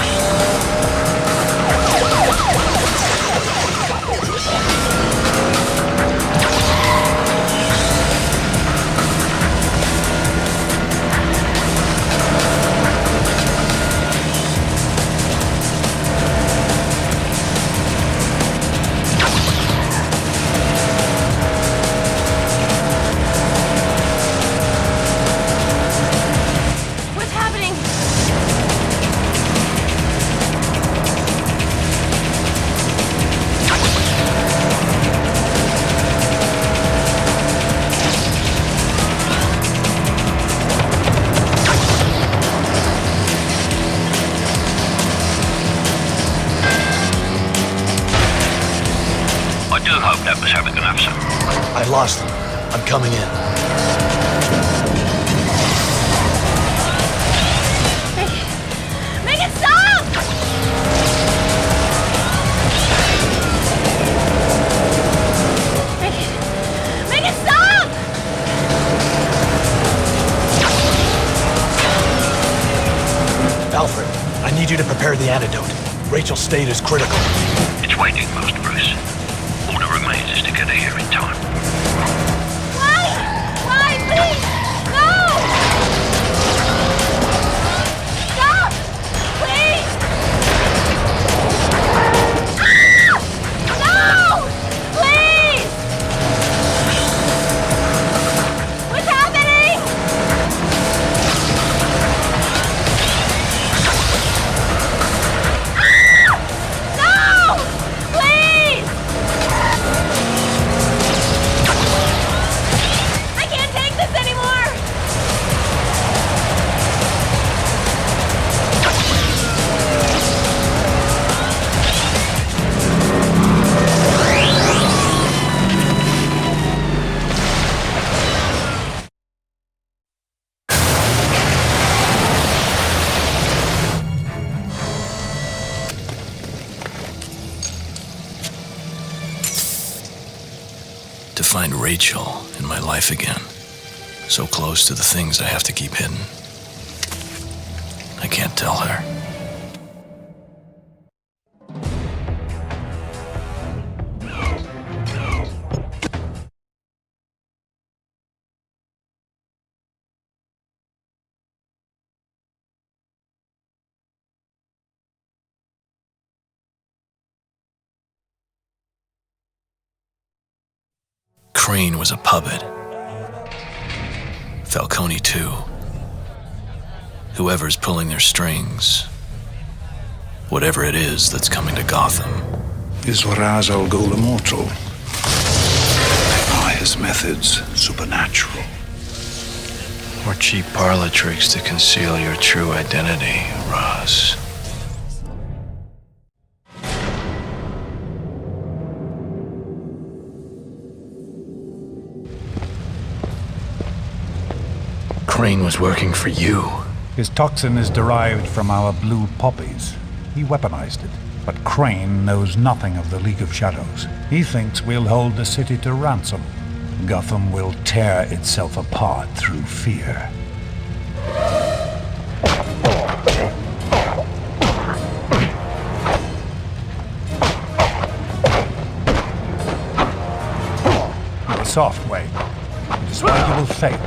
Speaker 4: What's happening?
Speaker 7: I do hope that was having enough, sir.
Speaker 2: I lost them. I'm coming in.
Speaker 4: Make it stop! Make it stop!
Speaker 2: Alfred, I need you to prepare the antidote. Rachel's state is critical.
Speaker 7: It's waiting, Lost Bruce. All that remains is to get her here in time.
Speaker 4: Why? Why, please? No! Stop! Please! Ah! No! Please! What's happening? Ah! No! Please! I can't take this anymore!
Speaker 3: To find Rachel in my life again, so close to the things I have to keep hidden. I can't tell her. Crane was a puppet. Falcone too. Whoever's pulling their strings. Whatever it is that's coming to Gotham.
Speaker 9: Is Raz Al Ghul immortal? Are his methods supernatural?
Speaker 3: Or cheap parlor tricks to conceal your true identity, Raz.
Speaker 2: Crane was working for you.
Speaker 10: His toxin is derived from our blue poppies. He weaponized it. But Crane knows nothing of the League of Shadows. He thinks we'll hold the city to ransom. Gotham will tear itself apart through fear. soft way. It is why you will fail.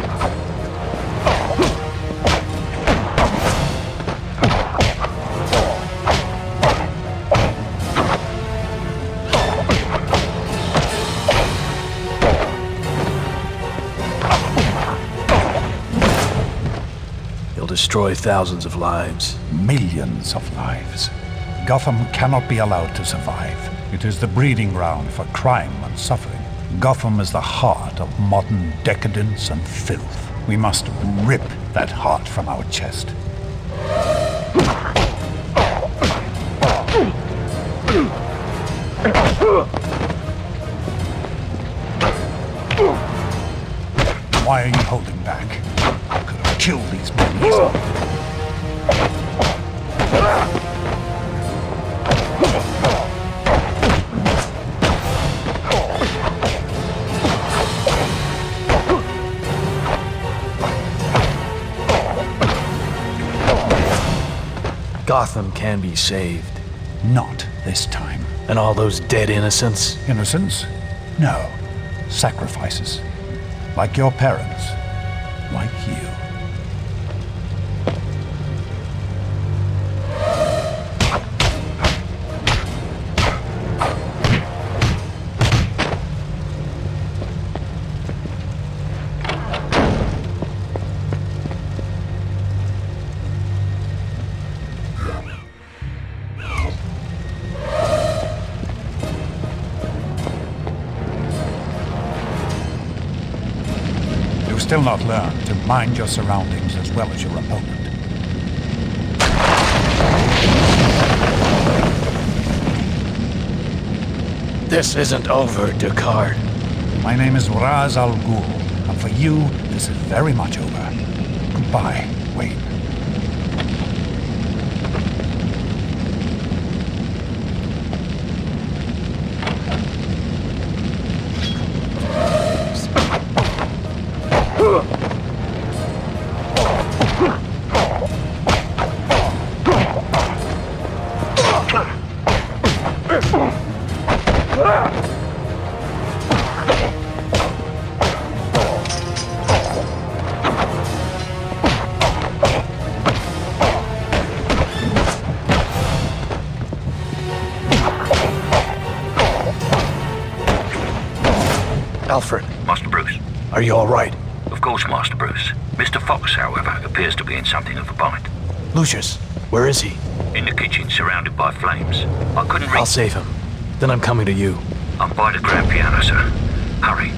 Speaker 2: You'll destroy thousands of lives.
Speaker 10: Millions of lives. Gotham cannot be allowed to survive. It is the breeding ground for crime and suffering. Gotham is the heart of modern decadence and filth. We must rip that heart from our chest. Why are you holding back? I could have killed these men easily.
Speaker 2: Gotham can be saved.
Speaker 10: Not this time.
Speaker 2: And all those dead innocents?
Speaker 10: Innocents? No. Sacrifices. Like your parents. Like you. Still not learned to mind your surroundings as well as your opponent.
Speaker 2: This isn't over, Ducard.
Speaker 10: My name is Raz Al Ghul, and for you, this is very much over. Goodbye, Wayne.
Speaker 2: Alfred.
Speaker 7: Master Bruce.
Speaker 2: Are you all right?
Speaker 7: Of course, Master Bruce. Mr. Fox, however, appears to be in something of a bind.
Speaker 2: Lucius, where is he?
Speaker 7: In the kitchen, surrounded by flames. I couldn't reach...
Speaker 2: I'll save him. Then I'm coming to you.
Speaker 7: I'm by the grand piano, sir. Hurry.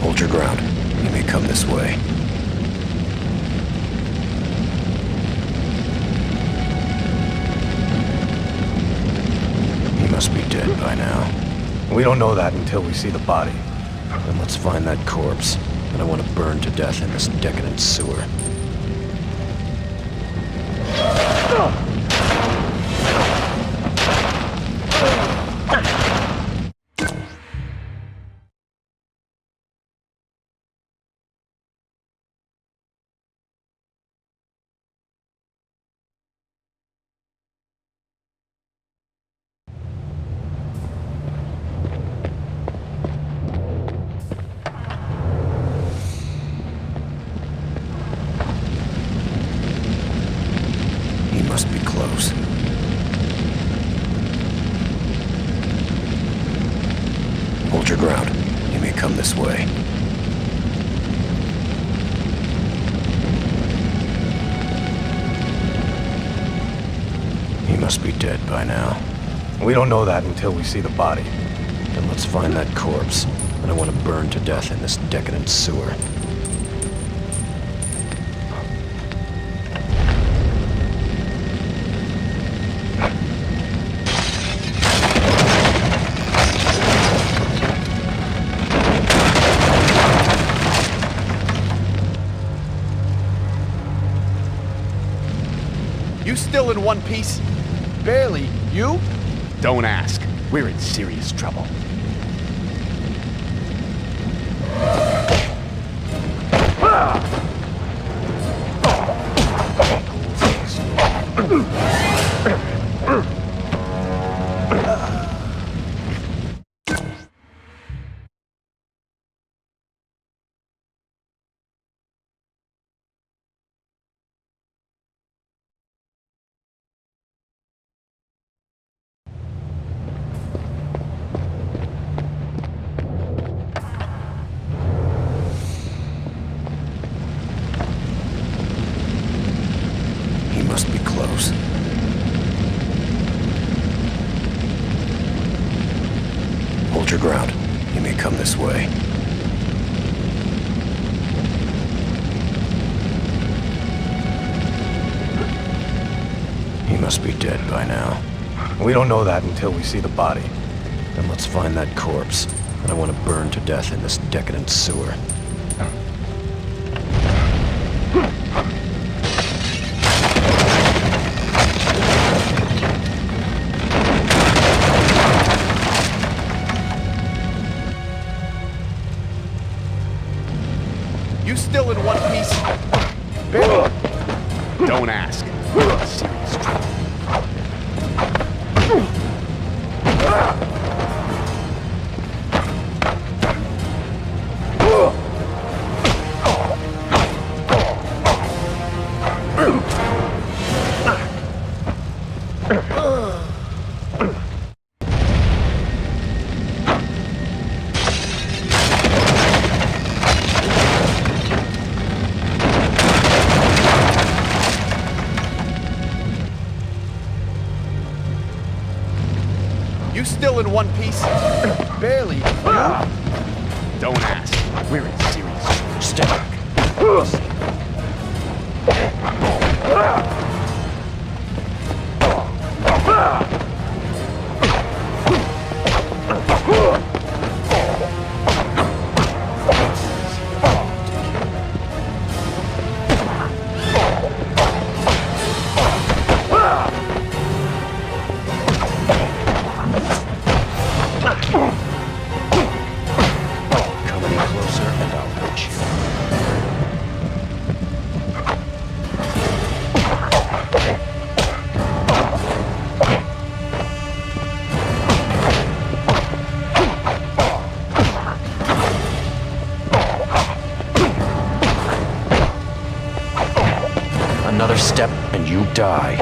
Speaker 17: Hold your ground. He may come this way. He must be dead by now.
Speaker 22: We don't know that until we see the body.
Speaker 17: Then let's find that corpse. I don't want to burn to death in this decadent sewer. Hold your ground. He may come this way. He must be dead by now.
Speaker 22: We don't know that until we see the body.
Speaker 17: Then let's find that corpse. I don't want to burn to death in this decadent sewer.
Speaker 22: You still in one piece? Barely. You?
Speaker 18: Don't ask. We're in serious trouble.
Speaker 22: your ground. You may come this way. He must be dead by now. We don't know that until we see the body. Then let's find that corpse. I don't want to burn to death in this decadent sewer. You still in one piece?
Speaker 18: Don't ask. Serious trouble.
Speaker 22: You still in one piece? Barely.
Speaker 18: Don't ask. We're in serious trouble.
Speaker 22: Step back. Come any closer and I'll hurt you. Another step and you die.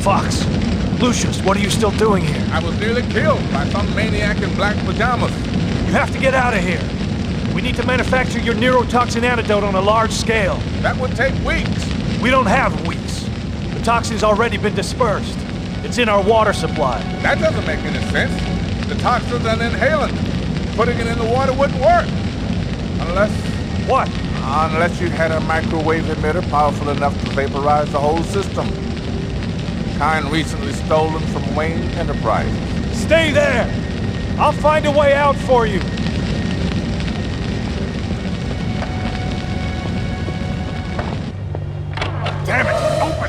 Speaker 21: Fox. Lucius, what are you still doing here?
Speaker 16: I was nearly killed by some maniac in black pajamas.
Speaker 21: You have to get out of here. We need to manufacture your neurotoxin antidote on a large scale.
Speaker 16: That would take weeks.
Speaker 21: We don't have weeks. The toxin's already been dispersed. It's in our water supply.
Speaker 16: That doesn't make any sense. The toxin's an inhalant. Putting it in the water wouldn't work. Unless...
Speaker 21: What?
Speaker 16: Unless you had a microwave emitter powerful enough to vaporize the whole system. Kind recently stolen from Wayne Enterprises.
Speaker 21: Stay there! I'll find a way out for you.
Speaker 16: Damn it! Open!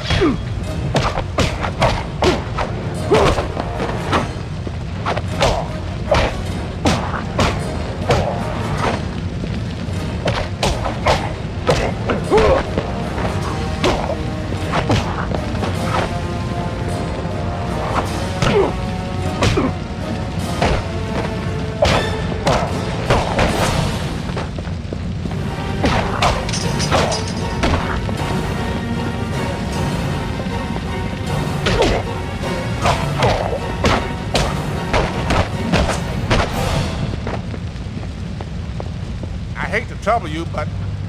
Speaker 16: I hate to trouble you, but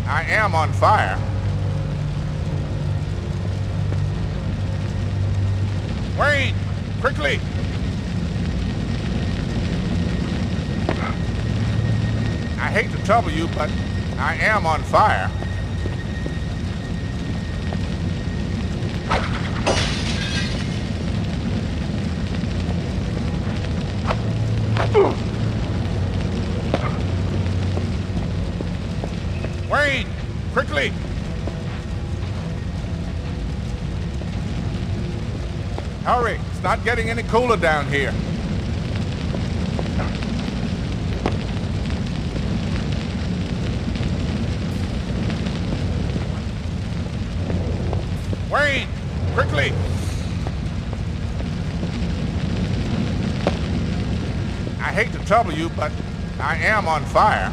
Speaker 16: I am on fire. Wayne, quickly! I hate to trouble you, but I am on fire. Wayne, quickly! Hurry, it's not getting any cooler down here. Wayne, quickly! I hate to trouble you, but I am on fire.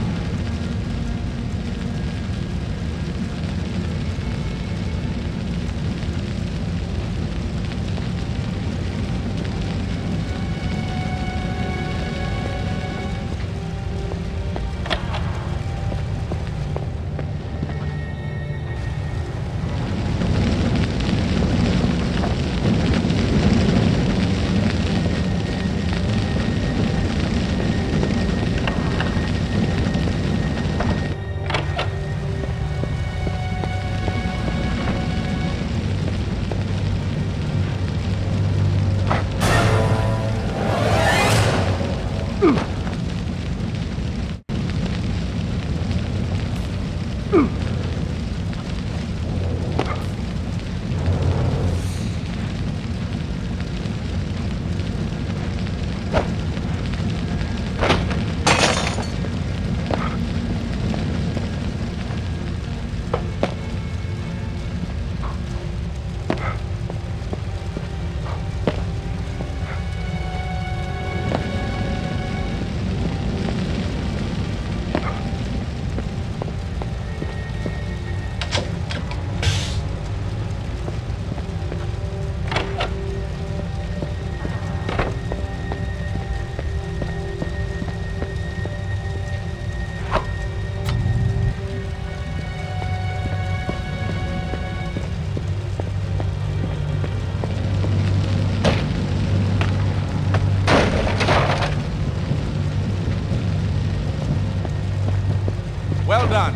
Speaker 16: Well done.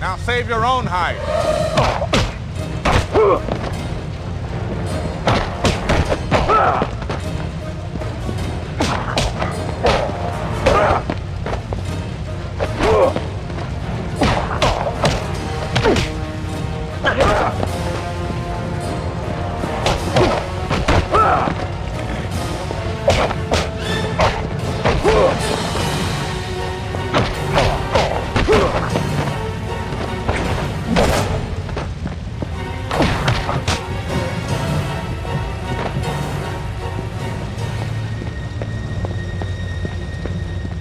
Speaker 16: Now save your own hide.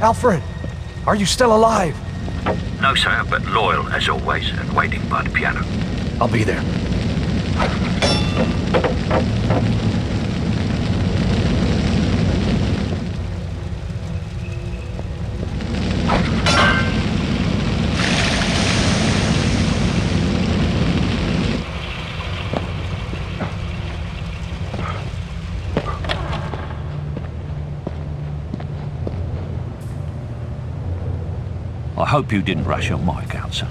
Speaker 21: Alfred, are you still alive?
Speaker 7: No, sir, but loyal as always and waiting by the piano.
Speaker 21: I'll be there.
Speaker 7: hope you didn't rush your mic out, sir.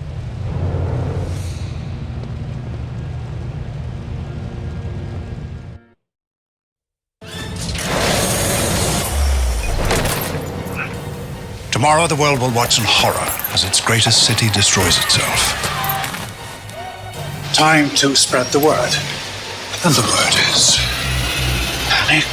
Speaker 9: Tomorrow the world will watch in horror as its greatest city destroys itself. Time to spread the word. And the word is... panic.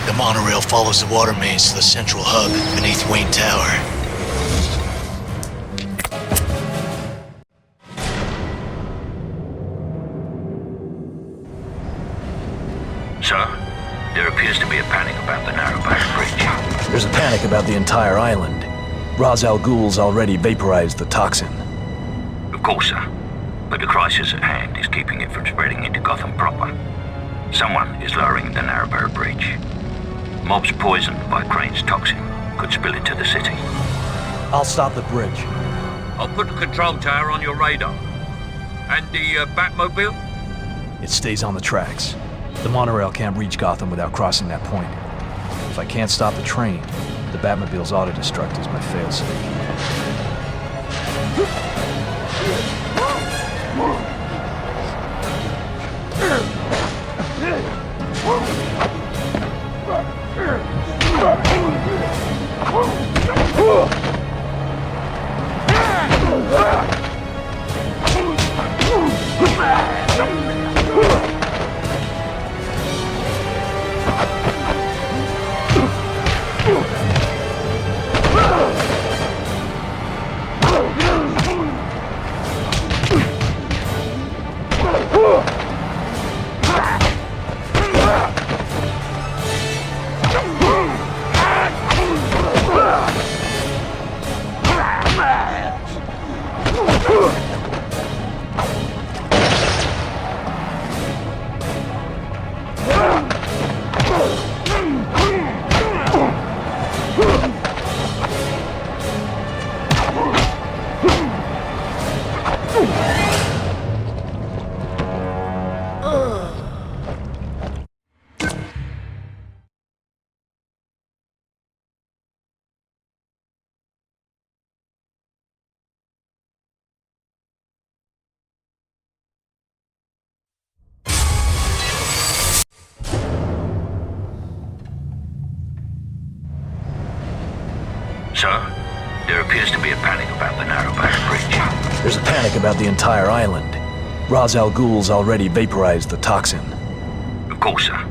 Speaker 2: The monorail follows the water mains to the central hub beneath Wayne Tower.
Speaker 7: Sir, there appears to be a panic about the Narrowboat Bridge.
Speaker 2: There's a panic about the entire island. Ra's al Ghul's already vaporized the toxin.
Speaker 7: Of course, sir. But the crisis at hand is keeping it from spreading into Gotham proper. Someone is lowering the Narrowboat Bridge. Mobs poisoned by Crane's toxin could spill into the city.
Speaker 2: I'll stop the bridge.
Speaker 7: I'll put the control tower on your radar. And the Batmobile?
Speaker 2: It stays on the tracks. The monorail can't reach Gotham without crossing that point. If I can't stop the train, the Batmobile's auto-destruct is my failsafe.
Speaker 7: Sir, there appears to be a panic about the Narrowboat Bridge.
Speaker 2: There's a panic about the entire island. Ra's al Ghul's already vaporized the toxin.
Speaker 7: Of course, sir.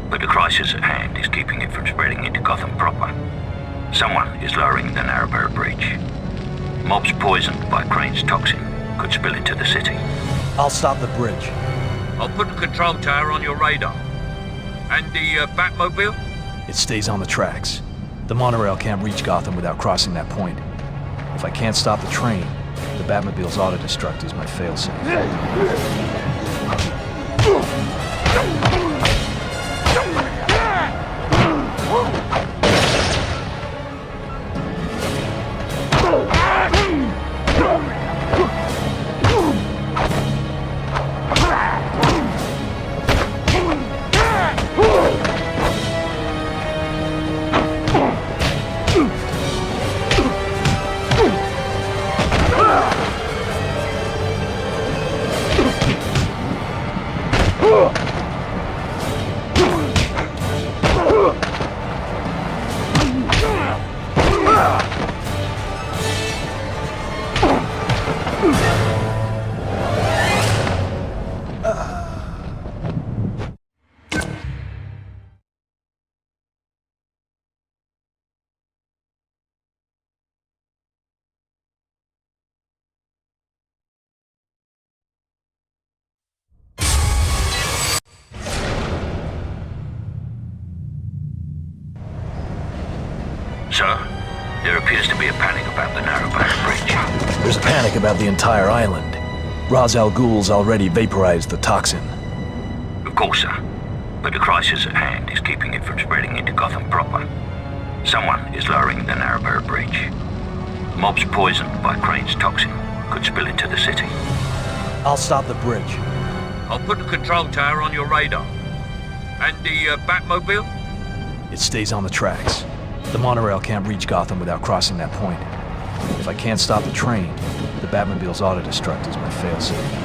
Speaker 7: But the crisis at hand is keeping it from spreading into Gotham proper. Someone is lowering the Narrowboat Bridge. Mobs poisoned by Crane's toxin could spill into the city.
Speaker 2: I'll stop the bridge.
Speaker 7: I'll put the control tower on your radar. And the Batmobile?
Speaker 2: It stays on the tracks. The monorail can't reach Gotham without crossing that point. If I can't stop the train, the Batmobile's auto-destruct is my failsafe.
Speaker 7: be a panic about the Narrowboat Bridge.
Speaker 2: There's a panic about the entire island. Ra's al Ghul's already vaporized the toxin.
Speaker 7: Of course, sir. But the crisis at hand is keeping it from spreading into Gotham proper. Someone is lowering the Narrowboat Bridge. Mobs poisoned by Crane's toxin could spill into the city.
Speaker 2: I'll stop the bridge.
Speaker 7: I'll put the control tower on your radar. And the Batmobile?
Speaker 2: It stays on the tracks. The monorail can't reach Gotham without crossing that point. If I can't stop the train, the Batmobile's auto-destruct is my failsafe.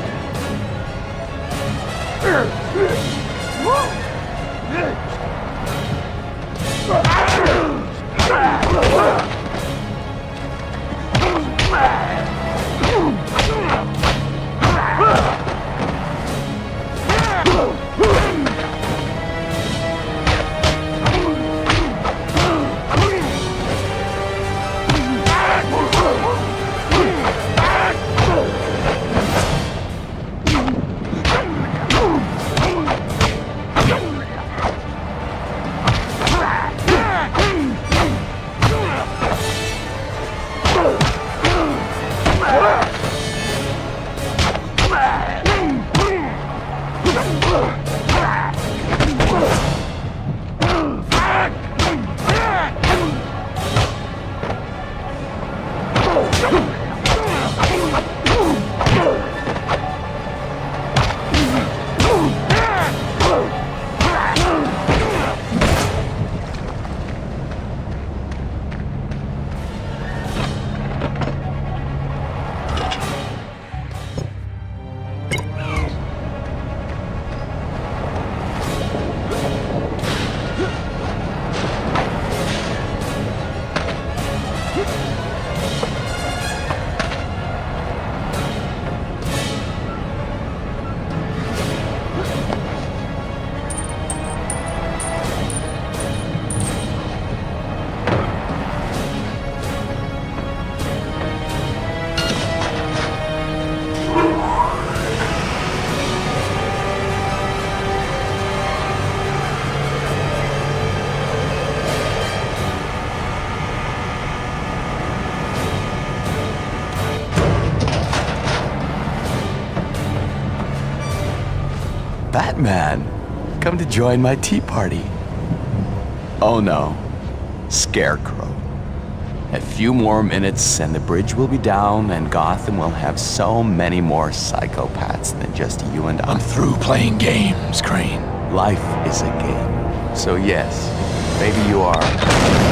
Speaker 11: Batman, come to join my tea party. Oh no, Scarecrow. A few more minutes and the bridge will be down and Gotham will have so many more psychopaths than just you and I.
Speaker 2: I'm through playing games, Crane.
Speaker 11: Life is a game. So yes, maybe you are.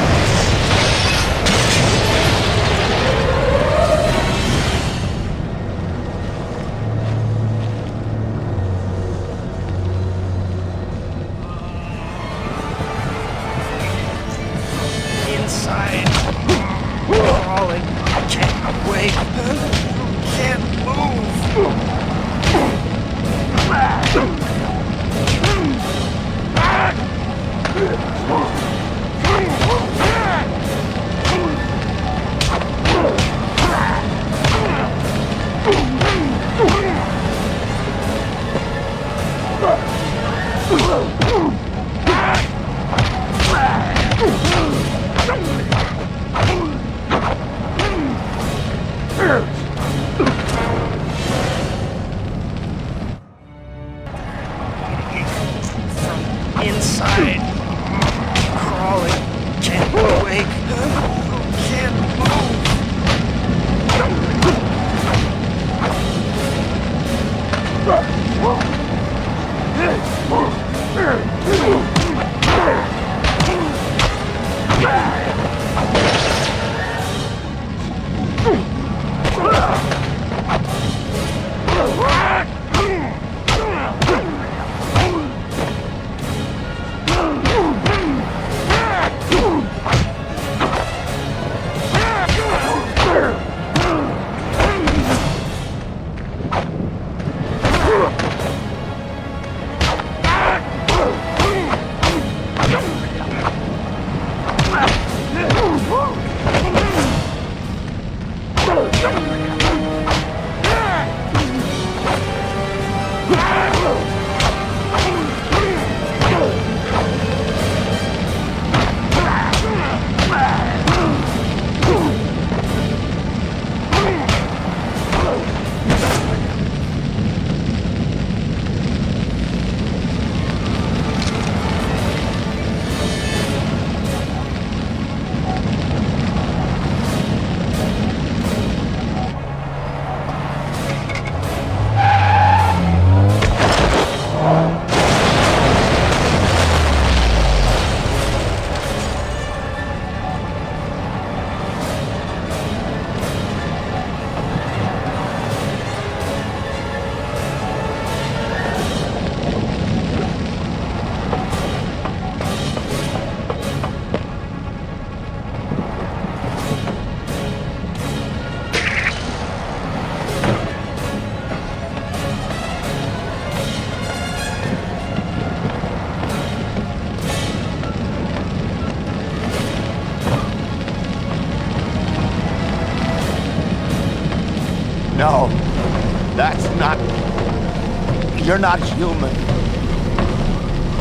Speaker 22: You're not human.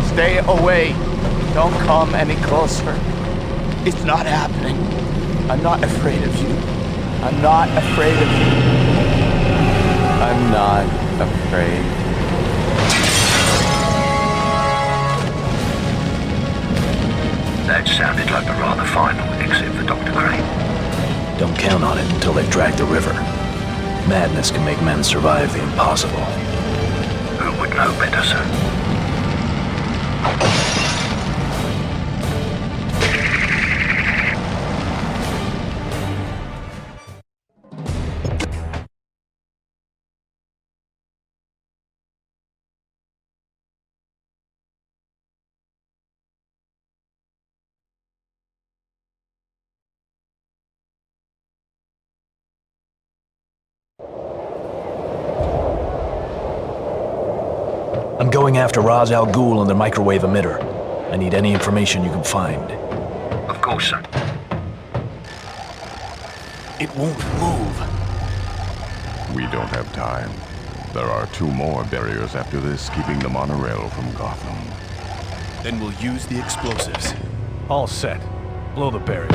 Speaker 22: Stay away. Don't come any closer. It's not happening. I'm not afraid of you. I'm not afraid of you. I'm not afraid.
Speaker 7: That sounded like a rather final exit for Dr. Crane.
Speaker 2: Don't count on it until they've dragged the river. Madness can make men survive the impossible.
Speaker 7: Who would know better, sir?
Speaker 2: I'm going after Ra's al Ghul and the microwave emitter. I need any information you can find.
Speaker 7: Of course, sir.
Speaker 22: It won't move.
Speaker 6: We don't have time. There are 2 more barriers after this, keeping the monorail from Gotham.
Speaker 22: Then we'll use the explosives.
Speaker 10: All set. Blow the barrier.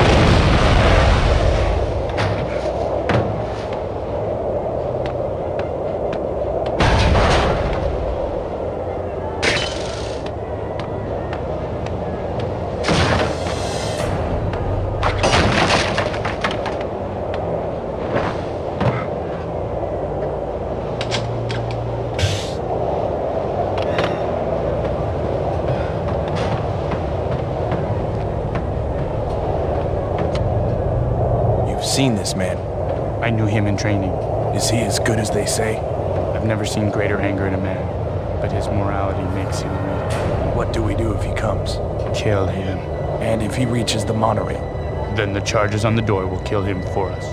Speaker 22: Seen this man.
Speaker 15: I knew him in training.
Speaker 22: Is he as good as they say?
Speaker 15: I've never seen greater anger in a man, but his morality makes him weak.
Speaker 22: What do we do if he comes?
Speaker 15: Kill him.
Speaker 22: And if he reaches the monorail?
Speaker 15: Then the charges on the door will kill him for us.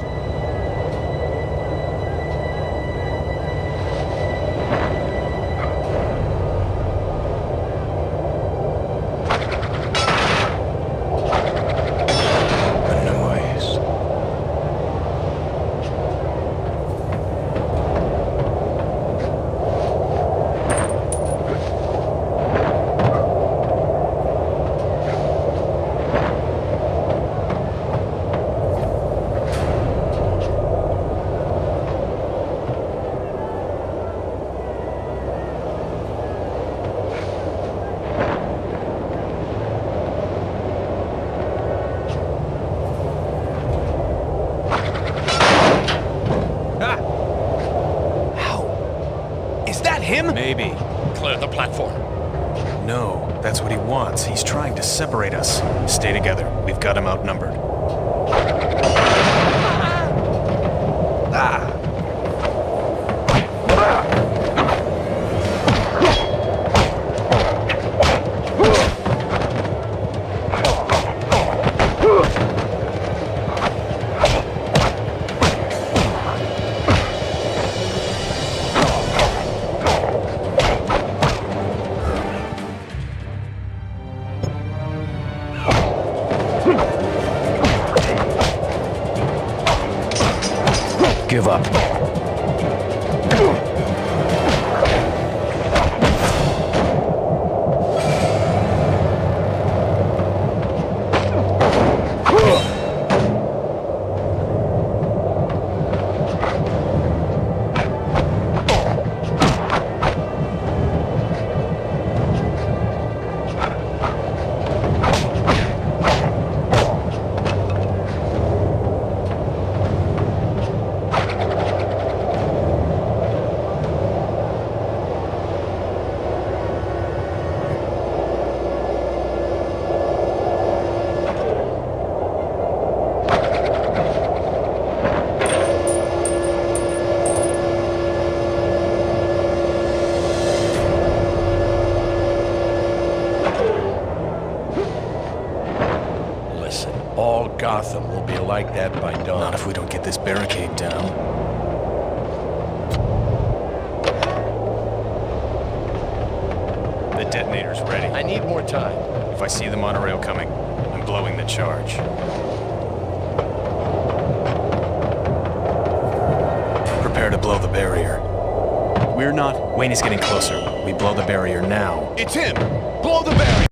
Speaker 21: Maybe.
Speaker 13: Clear the platform.
Speaker 21: No, that's what he wants. He's trying to separate us. Stay together. We've got him outnumbered. Ah!
Speaker 2: Give up.
Speaker 17: All Gotham will be like that by dawn.
Speaker 21: Not if we don't get this barricade down. The detonator's ready.
Speaker 13: I need more time.
Speaker 21: If I see the monorail coming, I'm blowing the charge. Prepare to blow the barrier.
Speaker 22: We're not. Wayne is getting closer. We blow the barrier now.
Speaker 1: It's him! Blow the barrier!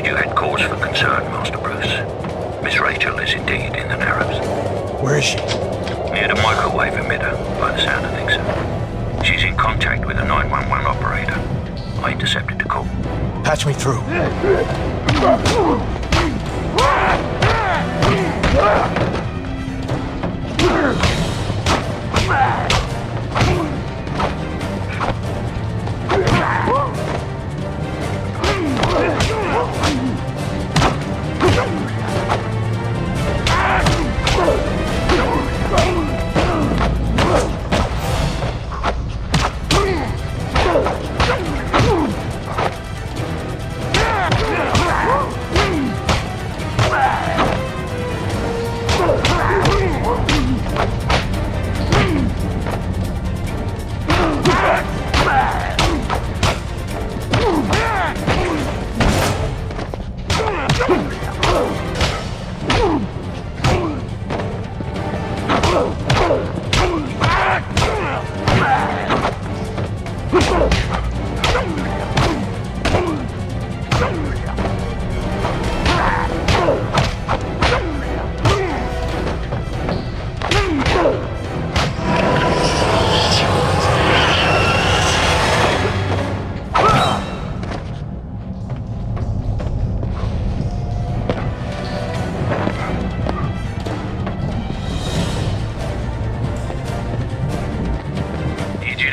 Speaker 7: You had cause for concern, Master Bruce. Miss Rachel is indeed in the Narrows.
Speaker 2: Where is she?
Speaker 7: Near the microwave emitter, by the sound of things. She's in contact with a 911 operator. I intercepted the call.
Speaker 2: Patch me through.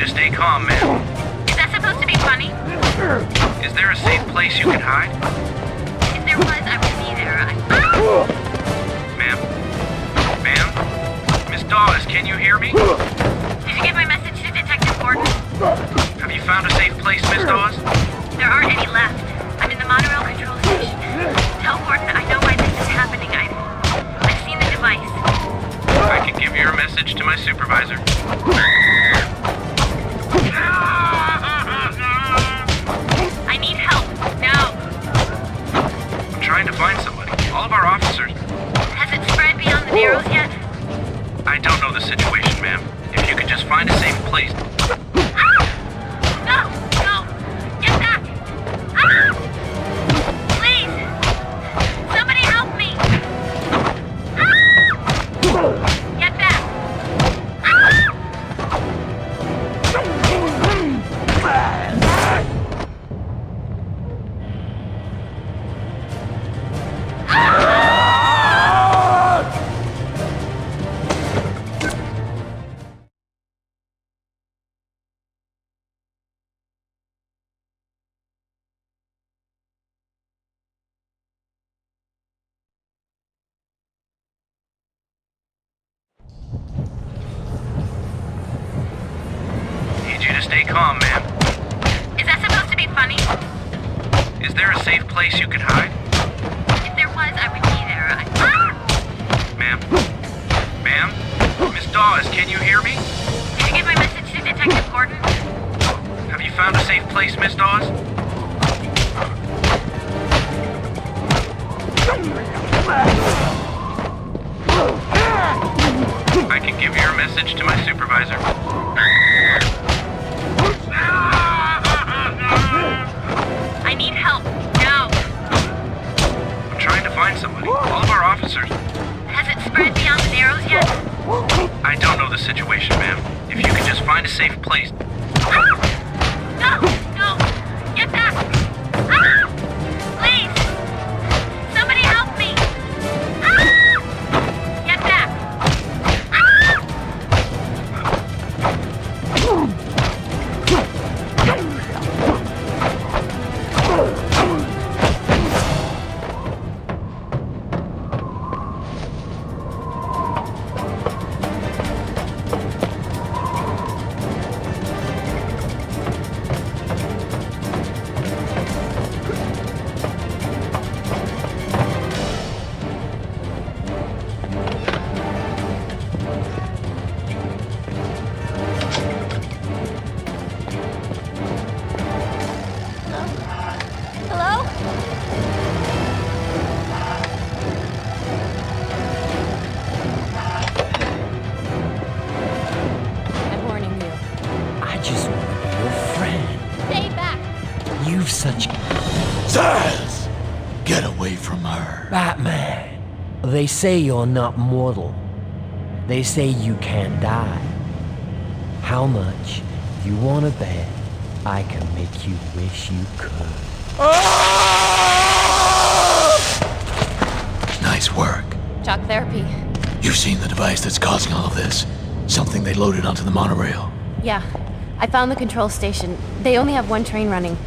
Speaker 12: Stay calm, man.
Speaker 4: Is that supposed to be funny?
Speaker 12: Is there a safe place you can hide?
Speaker 4: If there was, I would be there.
Speaker 12: Ma'am? Ma'am? Miss Dawes, can you hear me?
Speaker 4: Did you get my message to Detective Gordon?
Speaker 12: Have you found a safe place, Miss Dawes?
Speaker 4: There aren't any left. I'm in the monorail control station. Tell Gordon I know why this is happening. I've seen the device.
Speaker 12: I can give your message to my supervisor.
Speaker 4: I need help, now.
Speaker 12: I'm trying to find somebody. All of our officers.
Speaker 4: Has it spread beyond the Narrows yet?
Speaker 12: I don't know the situation, ma'am. If you could just find a safe place.
Speaker 4: No! No! Get back! Please! Somebody help me! Get back!
Speaker 12: Stay calm, ma'am.
Speaker 4: Is that supposed to be funny?
Speaker 12: Is there a safe place you can hide?
Speaker 4: If there was, I would be there.
Speaker 12: Ma'am? Ma'am? Miss Dawes, can you hear me?
Speaker 4: Did you get my message to Detective Gordon?
Speaker 12: Have you found a safe place, Miss Dawes? I can give your message to my supervisor.
Speaker 4: I need help, now.
Speaker 12: I'm trying to find somebody. All of our officers.
Speaker 4: Has it spread beyond the Narrows yet?
Speaker 12: I don't know the situation, ma'am. If you could just find a safe place.
Speaker 4: No! No! Get back!
Speaker 2: Miles! Get away from her.
Speaker 19: Batman, they say you're not mortal. They say you can't die. How much you want to bet I can make you wish you could?
Speaker 2: Nice work.
Speaker 4: Shock therapy.
Speaker 2: You've seen the device that's causing all of this. Something they loaded onto the monorail.
Speaker 4: Yeah, I found the control station. They only have one train running.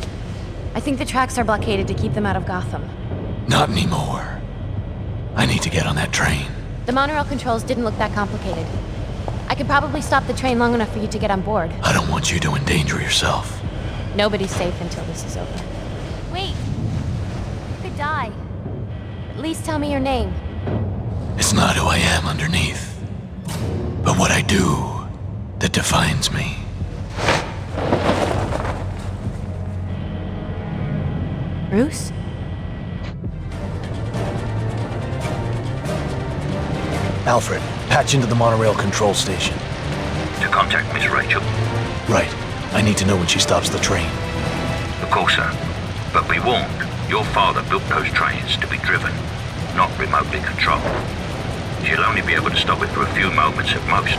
Speaker 4: I think the tracks are blockaded to keep them out of Gotham.
Speaker 2: Not anymore. I need to get on that train.
Speaker 4: The monorail controls didn't look that complicated. I could probably stop the train long enough for you to get on board.
Speaker 2: I don't want you to endanger yourself.
Speaker 4: Nobody's safe until this is over. Wait! You could die. At least tell me your name.
Speaker 2: It's not who I am underneath, but what I do that defines me.
Speaker 4: Bruce?
Speaker 2: Alfred, patch into the monorail control station.
Speaker 7: To contact Miss Rachel?
Speaker 2: Right. I need to know when she stops the train.
Speaker 7: Of course, sir. But be warned, your father built those trains to be driven, not remotely controlled. She'll only be able to stop it for a few moments at most.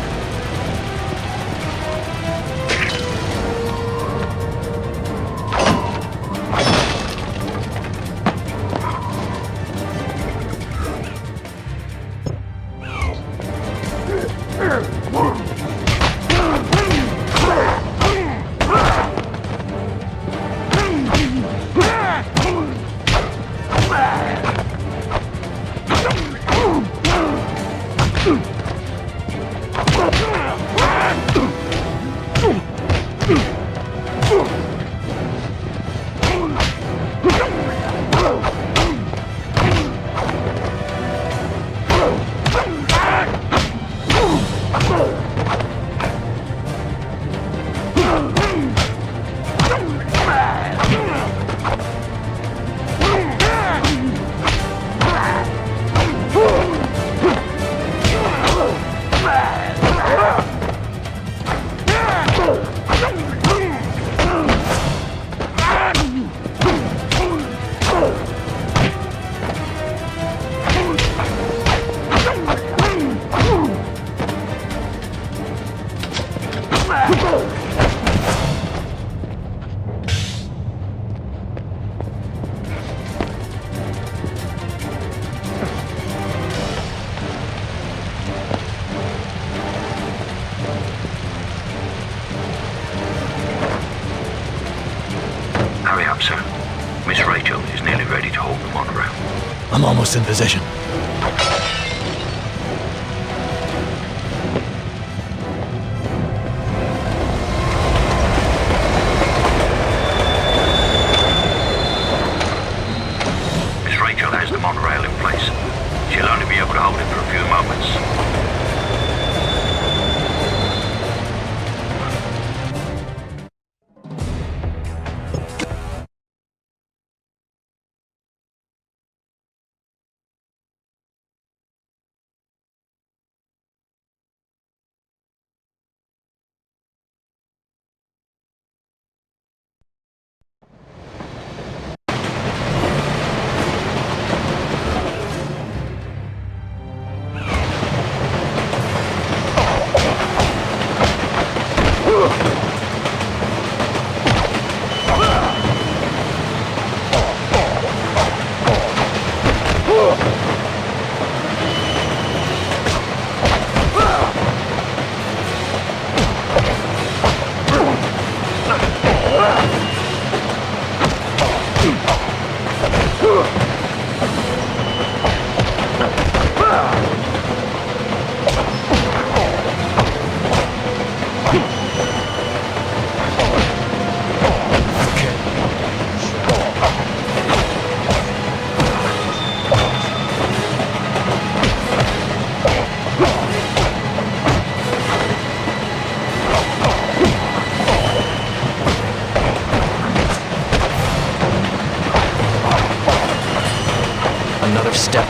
Speaker 7: Hurry up, sir. Miss Rachel is nearly ready to hold the monorail.
Speaker 2: I'm almost in position.
Speaker 7: Miss Rachel has the monorail in place. She'll only be able to hold it for a few moments.
Speaker 19: Another step.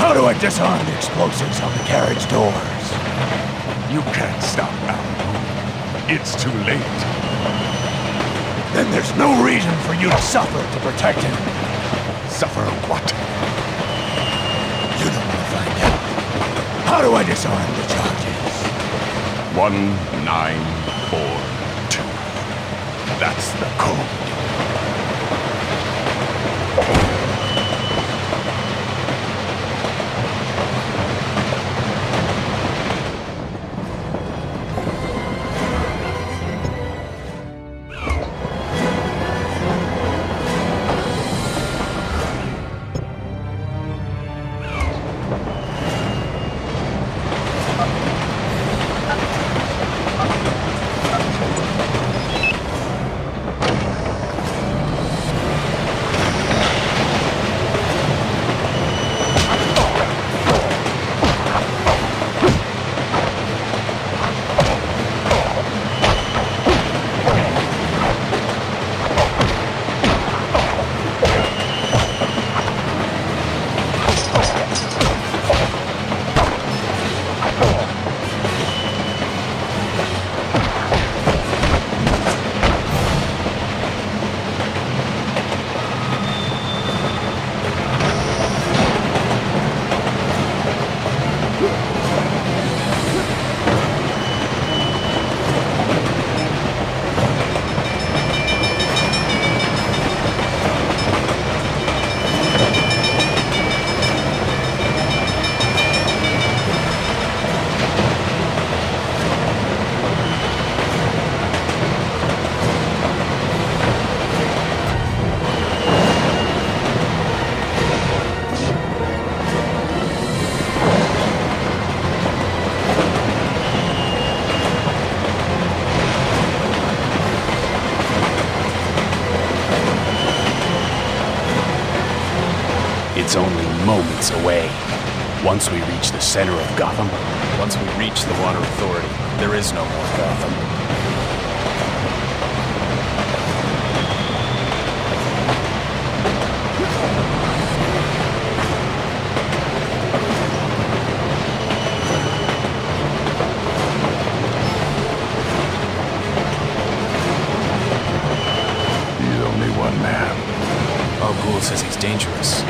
Speaker 2: How do I disarm the explosives on the carriage doors?
Speaker 6: You can't stop now. It's too late.
Speaker 2: Then there's no reason for you to suffer to protect him.
Speaker 6: Suffer what?
Speaker 2: You don't want to find out. How do I disarm the charges?
Speaker 6: 1942. That's the code.
Speaker 18: It's only moments away. Once we reach the center of Gotham, once we reach the Water Authority, there is no more Gotham.
Speaker 6: He's only one man.
Speaker 18: Al Ghul says he's dangerous.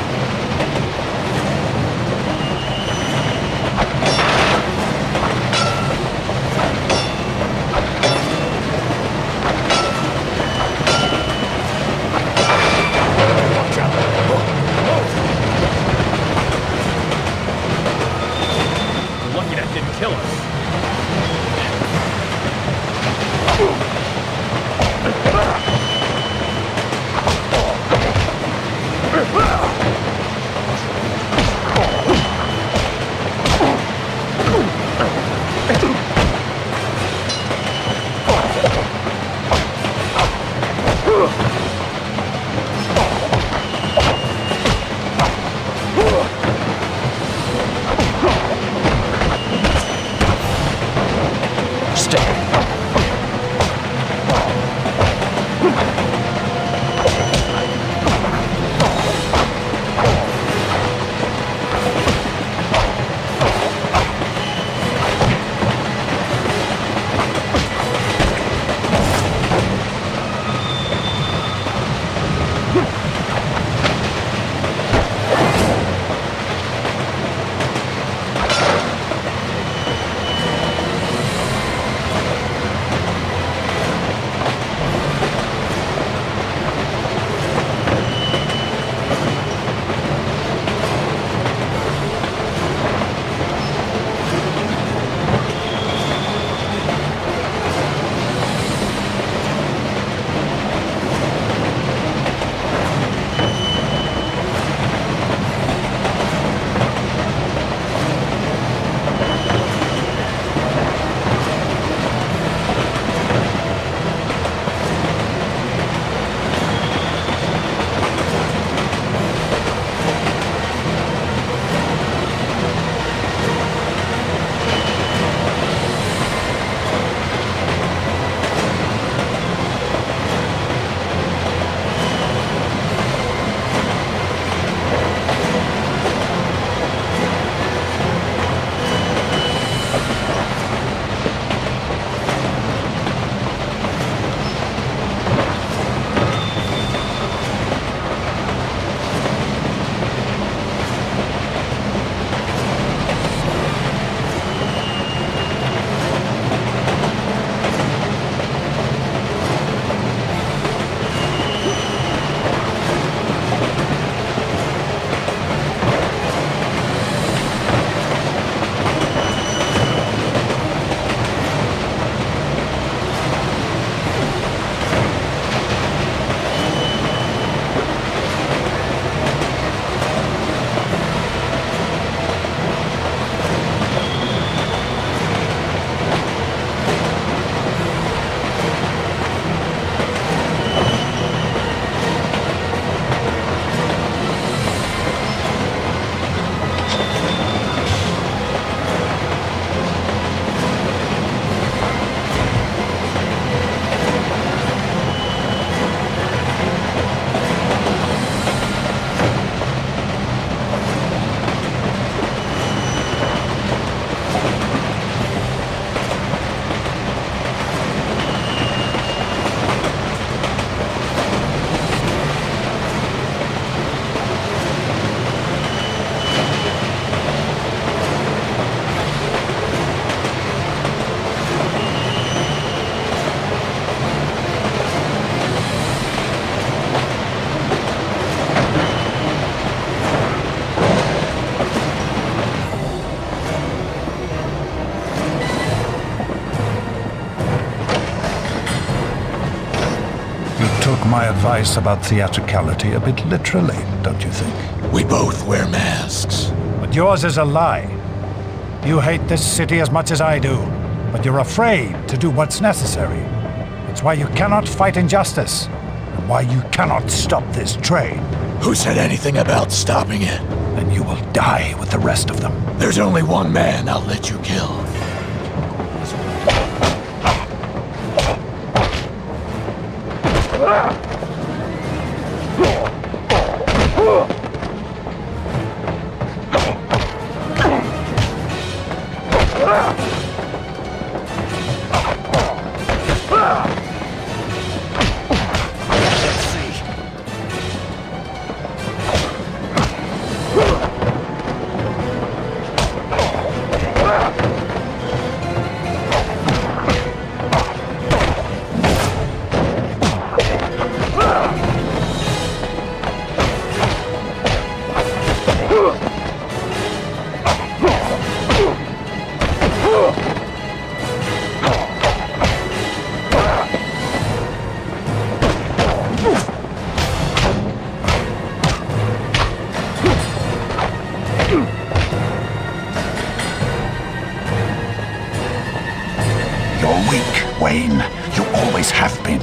Speaker 10: my advice about theatricality a bit literally, don't you think?
Speaker 2: We both wear masks.
Speaker 10: But yours is a lie. You hate this city as much as I do, but you're afraid to do what's necessary. It's why you cannot fight injustice, and why you cannot stop this train.
Speaker 2: Who said anything about stopping it?
Speaker 10: Then you will die with the rest of them.
Speaker 2: There's only one man I'll let you kill.
Speaker 10: You're weak, Wayne. You always have been.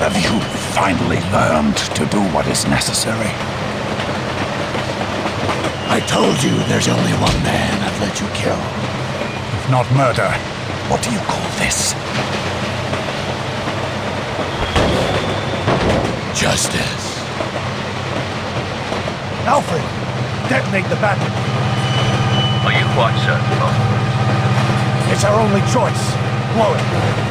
Speaker 10: Have you finally learned to do what is necessary?
Speaker 2: I told you there's only one man I'd let you kill.
Speaker 10: If not murder, what do you call this?
Speaker 2: Justice.
Speaker 10: Alfred, detonate the battery.
Speaker 7: Are you quite certain, Bob?
Speaker 10: It's our only choice. Blow it.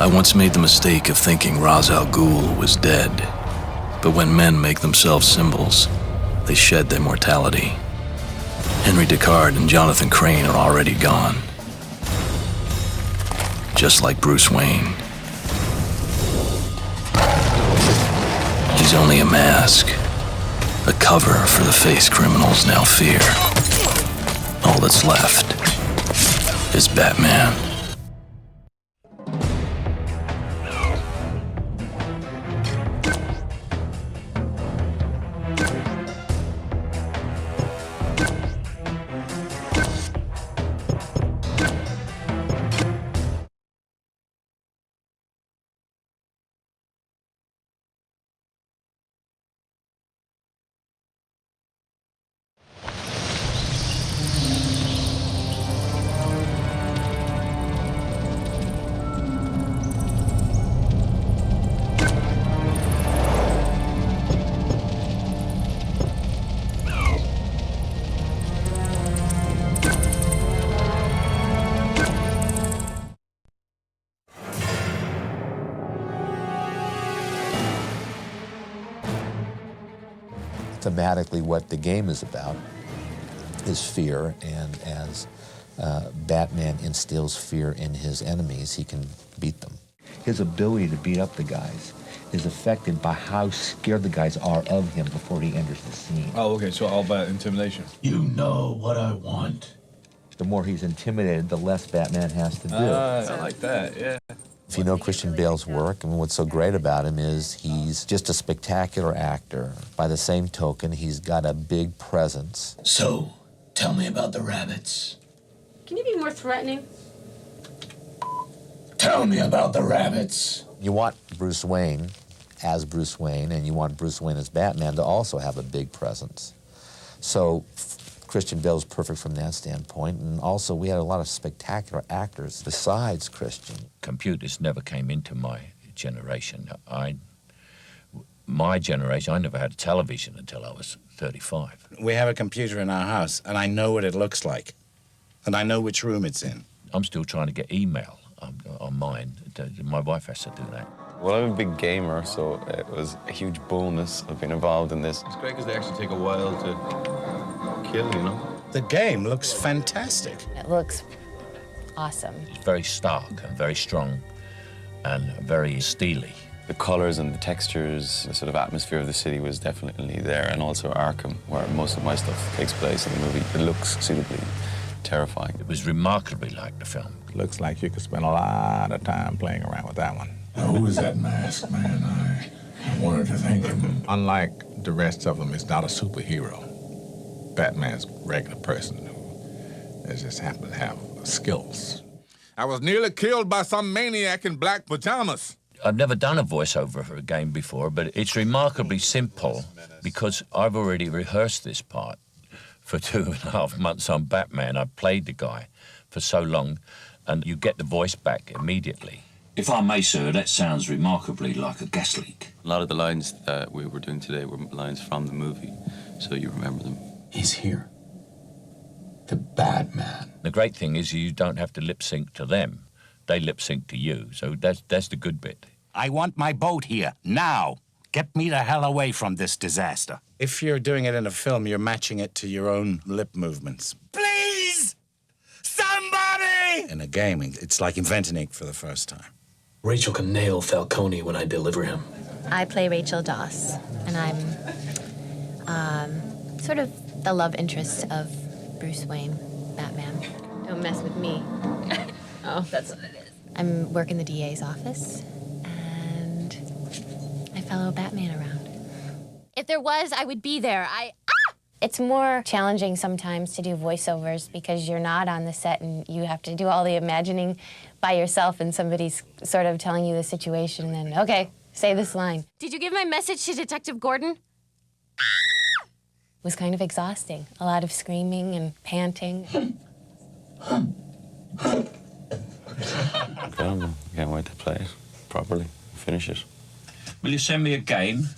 Speaker 3: I once made the mistake of thinking Ra's al Ghul was dead. But when men make themselves symbols, they shed their mortality. Henry Deckard and Jonathan Crane are already gone. Just like Bruce Wayne. He's only a mask. A cover for the face criminals now fear. All that's left is Batman.
Speaker 8: thematically what the game is about, is fear, and as Batman instills fear in his enemies, he can beat them. His ability to beat up the guys is affected by how scared the guys are of him before he enters the scene.
Speaker 20: Oh, okay, so all about intimidation.
Speaker 2: You know what I want.
Speaker 8: The more he's intimidated, the less Batman has to do.
Speaker 20: I like that, yeah.
Speaker 8: If you know Christian Bale's work, and what's so great about him is he's just a spectacular actor. By the same token, he's got a big presence.
Speaker 2: So, tell me about the rabbits.
Speaker 23: Can you be more threatening?
Speaker 2: Tell me about the rabbits.
Speaker 8: You want Bruce Wayne as Bruce Wayne, and you want Bruce Wayne as Batman to also have a big presence. So Christian Bale's perfect from that standpoint, and also we had a lot of spectacular actors besides Christian.
Speaker 7: Computers never came into my generation. My generation, I never had a television until I was 35.
Speaker 24: We have a computer in our house, and I know what it looks like, and I know which room it's in.
Speaker 7: I'm still trying to get email on mine. My wife has to do that.
Speaker 25: Well, I'm a big gamer, so it was a huge bonus of being involved in this.
Speaker 20: It's great because they actually take a while to kill, you know?
Speaker 24: The game looks fantastic.
Speaker 26: It looks awesome.
Speaker 7: It's very stark and very strong and very steely.
Speaker 25: The colors and the textures, the sort of atmosphere of the city was definitely there, and also Arkham, where most of my stuff takes place in the movie. It looks suitably terrifying.
Speaker 7: It was remarkably like the film.
Speaker 16: Looks like you could spend a lot of time playing around with that one.
Speaker 2: Now, who is that masked man? I wanted to thank him.
Speaker 16: Unlike the rest of them, it's not a superhero. Batman's a regular person who just happens to have skills. I was nearly killed by some maniac in black pajamas.
Speaker 7: I've never done a voiceover for a game before, but it's remarkably simple because I've already rehearsed this part for 2.5 months on Batman. I've played the guy for so long, and you get the voice back immediately. If I may, sir, that sounds remarkably like a gas leak.
Speaker 25: A lot of the lines that we were doing today were lines from the movie, so you remember them.
Speaker 2: He's here. The Batman.
Speaker 7: The great thing is you don't have to lip sync to them. They lip sync to you, so that's the good bit.
Speaker 24: I want my boat here, now. Get me the hell away from this disaster. If you're doing it in a film, you're matching it to your own lip movements.
Speaker 14: Please! Somebody!
Speaker 24: In a game, it's like inventing it for the first time.
Speaker 2: Rachel can nail Falcone when I deliver him.
Speaker 26: I play Rachel Doss, and I'm sort of the love interest of Bruce Wayne, Batman.
Speaker 23: Don't mess with me. Oh, that's what it is.
Speaker 26: I'm working the DA's office, and I follow Batman around. If there was, I would be there. It's more challenging sometimes to do voiceovers because you're not on the set and you have to do all the imagining by yourself, and somebody's sort of telling you the situation, and then, okay, say this line. Did you give my message to Detective Gordon? It was kind of exhausting. A lot of screaming and panting.
Speaker 25: Can't wait to play it properly, finish it.
Speaker 7: Will you send me a game?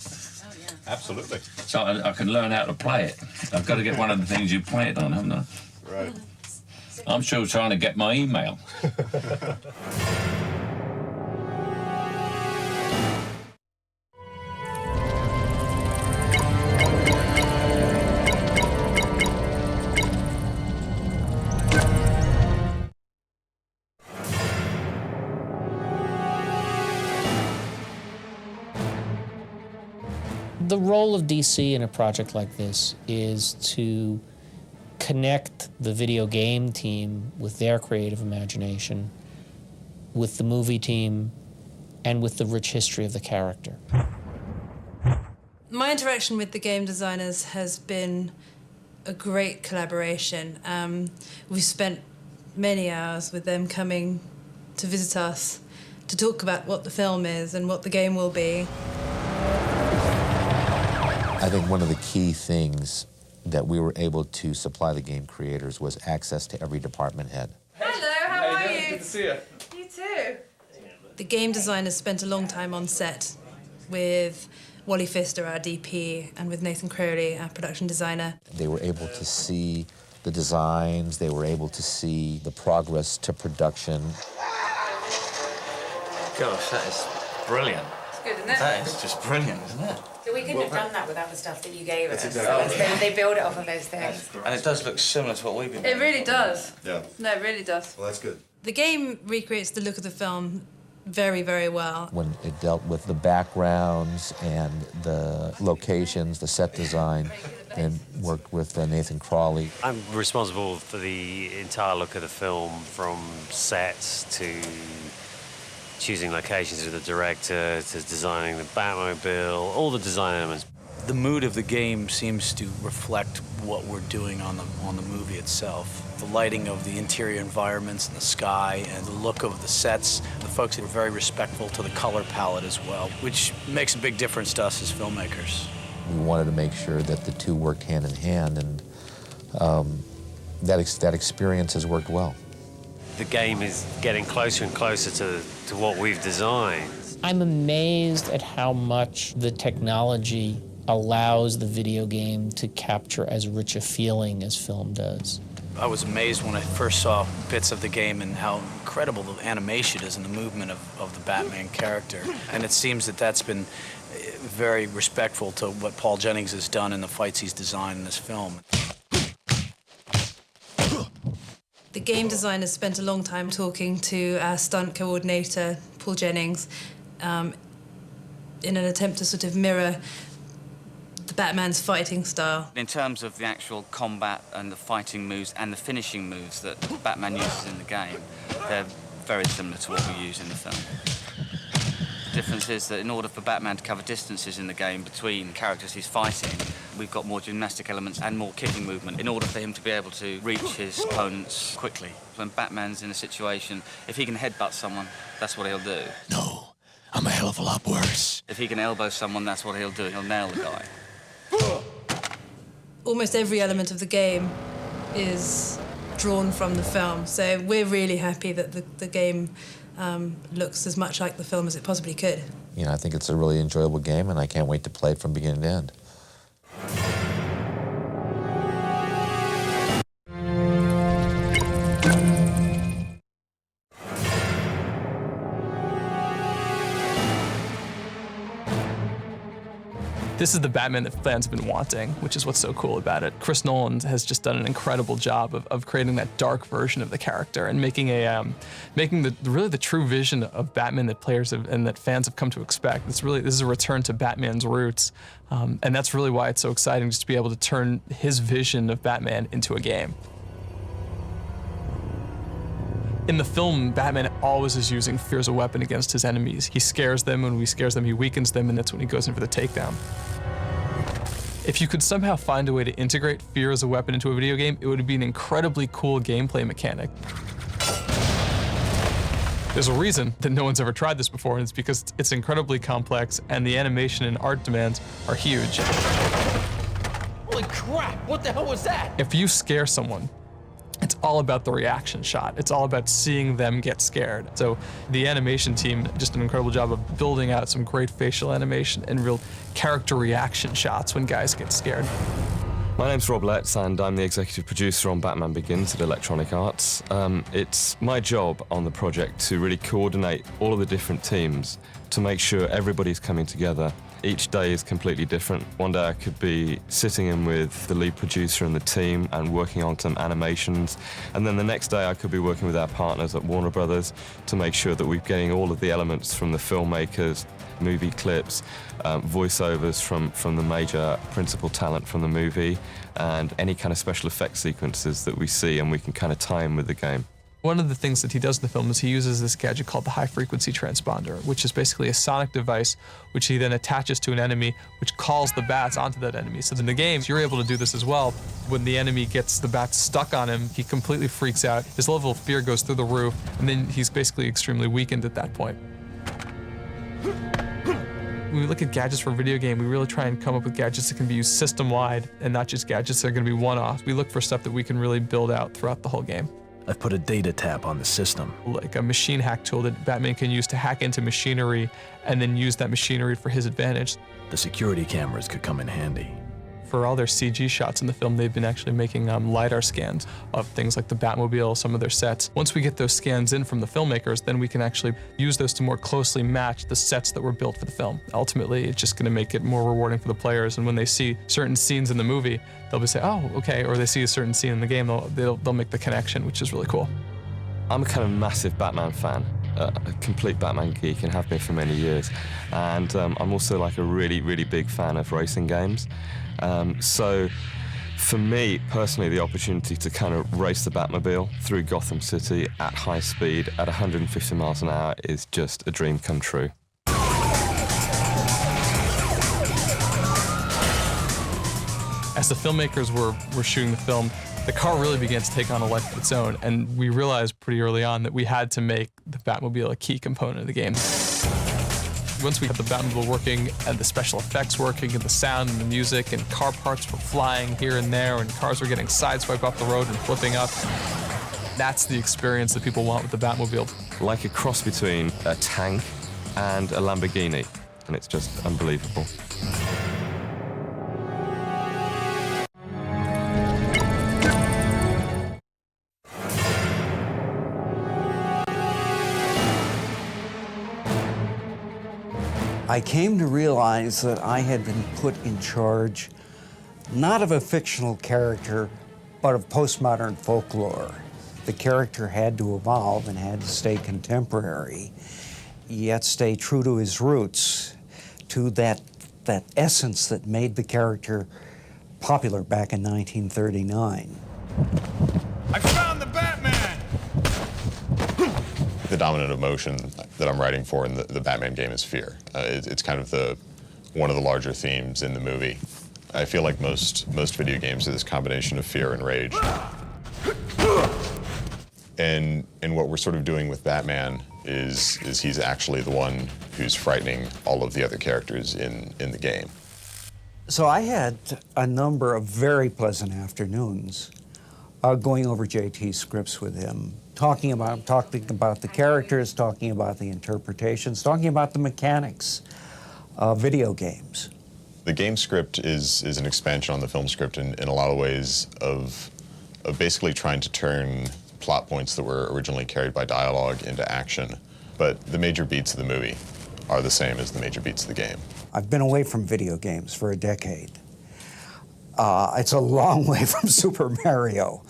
Speaker 20: Absolutely.
Speaker 7: So I can learn how to play it. I've got to get one of the things you play it on, haven't I?
Speaker 20: Right.
Speaker 7: I'm still trying to get my email.
Speaker 27: The role of DC in a project like this is to connect the video game team with their creative imagination, with the movie team, and with the rich history of the character.
Speaker 28: My interaction with the game designers has been a great collaboration. We've spent many hours with them coming to visit us to talk about what the film is and what the game will be.
Speaker 8: I think one of the key things that we were able to supply the game creators was access to every department head.
Speaker 28: Hello, how are you?
Speaker 20: Good to see you.
Speaker 28: You too. The game designers spent a long time on set with Wally Pfister, our DP, and with Nathan Crowley, our production designer.
Speaker 8: They were able to see the designs, they were able to see the progress to production.
Speaker 18: Gosh, that is brilliant.
Speaker 28: good, isn't it?
Speaker 25: That is just brilliant, isn't it?
Speaker 5: So we couldn't have done that without the stuff that you gave us.
Speaker 25: That's exactly
Speaker 5: They build it off of those things.
Speaker 25: And it does look similar to what we've been doing.
Speaker 28: It really does.
Speaker 20: Yeah.
Speaker 28: No, it really does.
Speaker 20: Well, that's good.
Speaker 28: The game recreates the look of the film very, very well.
Speaker 8: When it dealt with the backgrounds and the locations, the set design, and worked with Nathan Crawley.
Speaker 9: I'm responsible for the entire look of the film, from sets to choosing locations with the director to designing the Batmobile, all the design elements.
Speaker 11: The mood of the game seems to reflect what we're doing on the movie itself. The lighting of the interior environments and the sky and the look of the sets. The folks are very respectful to the color palette as well, which makes a big difference to us as filmmakers.
Speaker 8: We wanted to make sure that the two worked hand in hand, and that experience has worked well.
Speaker 9: The game is getting closer and closer to what we've designed.
Speaker 27: I'm amazed at how much the technology allows the video game to capture as rich a feeling as film does.
Speaker 11: I was amazed when I first saw bits of the game and how incredible the animation is and the movement of the Batman character. And it seems that that's been very respectful to what Paul Jennings has done in the fights he's designed in this film.
Speaker 28: The game designers spent a long time talking to our stunt coordinator, Paul Jennings, in an attempt to sort of mirror the Batman's fighting style.
Speaker 13: In terms of the actual combat and the fighting moves and the finishing moves that Batman uses in the game, they're very similar to what we use in the film. The difference is that in order for Batman to cover distances in the game between characters he's fighting, we've got more gymnastic elements and more kicking movement in order for him to be able to reach his opponents quickly. When Batman's in a situation, if he can headbutt someone, that's what he'll do.
Speaker 2: No, I'm a hell of a lot worse.
Speaker 13: If he can elbow someone, that's what he'll do. He'll nail the guy.
Speaker 28: Almost every element of the game is drawn from the film, so we're really happy that the game looks as much like the film as it possibly could.
Speaker 8: You know, I think it's a really enjoyable game, and I can't wait to play it from beginning to end.
Speaker 15: This is the Batman that fans have been wanting, which is what's so cool about it. Chris Nolan has just done an incredible job of creating that dark version of the character and making really the true vision of Batman that players have and that fans have come to expect. This is a return to Batman's roots, and that's really why it's so exciting just to be able to turn his vision of Batman into a game. In the film, Batman always is using fear as a weapon against his enemies. He scares them, and when he scares them, he weakens them, and that's when he goes in for the takedown. If you could somehow find a way to integrate fear as a weapon into a video game, it would be an incredibly cool gameplay mechanic. There's a reason that no one's ever tried this before, and it's because it's incredibly complex, and the animation and art demands are huge.
Speaker 14: Holy crap, what the hell was that?
Speaker 15: If you scare someone, it's all about the reaction shot. It's all about seeing them get scared. So the animation team did just an incredible job of building out some great facial animation and real character reaction shots when guys get scared.
Speaker 17: My name's Rob Letts, and I'm the executive producer on Batman Begins at Electronic Arts. It's my job on the project to really coordinate all of the different teams to make sure everybody's coming together. Each day is completely different. One day I could be sitting in with the lead producer and the team and working on some animations. And then the next day I could be working with our partners at Warner Brothers to make sure that we're getting all of the elements from the filmmakers, movie clips, voiceovers from the major principal talent from the movie, and any kind of special effects sequences that we see, and we can kind of tie them with the game.
Speaker 15: One of the things that he does in the film is he uses this gadget called the high-frequency transponder, which is basically a sonic device which he then attaches to an enemy, which calls the bats onto that enemy. So in the games, you're able to do this as well. When the enemy gets the bats stuck on him, he completely freaks out. His level of fear goes through the roof, and then he's basically extremely weakened at that point. When we look at gadgets for a video game, we really try and come up with gadgets that can be used system-wide and not just gadgets that are going to be one-off. We look for stuff that we can really build out throughout the whole game.
Speaker 2: I've put a data tap on the system.
Speaker 15: Like a machine hack tool that Batman can use to hack into machinery and then use that machinery for his advantage.
Speaker 2: The security cameras could come in handy.
Speaker 15: For all their CG shots in the film, they've been actually making LiDAR scans of things like the Batmobile, some of their sets. Once we get those scans in from the filmmakers, then we can actually use those to more closely match the sets that were built for the film. Ultimately, it's just going to make it more rewarding for the players, and when they see certain scenes in the movie, they'll be say, oh, okay, or they see a certain scene in the game, they'll make the connection, which is really cool.
Speaker 17: I'm a kind of massive Batman fan, a complete Batman geek, and have been for many years. And I'm also like a really, really big fan of racing games. So for me, personally, the opportunity to kind of race the Batmobile through Gotham City at high speed at 150 miles an hour is just a dream come true.
Speaker 15: As the filmmakers were shooting the film, the car really began to take on a life of its own, and we realized pretty early on that we had to make the Batmobile a key component of the game. Once we had the Batmobile working, and the special effects working, and the sound and the music, and car parts were flying here and there, and cars were getting sideswiped off the road and flipping up, that's the experience that people want with the Batmobile.
Speaker 17: Like a cross between a tank and a Lamborghini, and it's just unbelievable.
Speaker 1: I came to realize that I had been put in charge not of a fictional character, but of postmodern folklore. The character had to evolve and had to stay contemporary, yet stay true to his roots, to that essence that made the character popular back in 1939.
Speaker 16: I found the Batman!
Speaker 4: The dominant emotion that I'm writing for in the Batman game is fear. It's kind of one of the larger themes in the movie. I feel like most video games are this combination of fear and rage. And what we're sort of doing with Batman is he's actually the one who's frightening all of the other characters in the game.
Speaker 1: So I had a number of very pleasant afternoons going over JT's scripts with him, talking about the characters, talking about the interpretations, talking about the mechanics of video games.
Speaker 4: The game script is an expansion on the film script in a lot of ways of basically trying to turn plot points that were originally carried by dialogue into action. But the major beats of the movie are the same as the major beats of the game.
Speaker 1: I've been away from video games for a decade. It's a long way from Super Mario.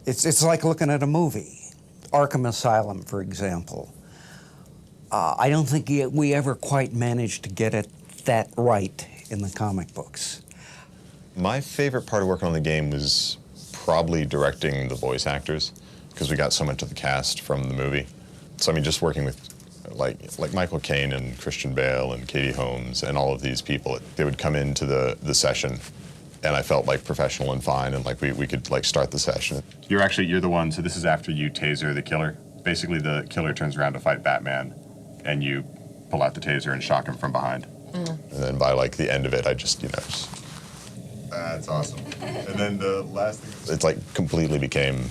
Speaker 1: It's like looking at a movie. Arkham Asylum, for example. I don't think we ever quite managed to get it that right in the comic books.
Speaker 4: My favorite part of working on the game was probably directing the voice actors, because we got so much of the cast from the movie. So I mean, just working with like Michael Caine and Christian Bale and Katie Holmes and all of these people, they would come into the session, and I felt like professional and fine, and like we could like start the session. You're the one, so this is after you taser the killer. Basically the killer turns around to fight Batman, and you pull out the taser and shock him from behind. And then by like the end of it, I just, that's awesome. And then the last thing, it's like completely became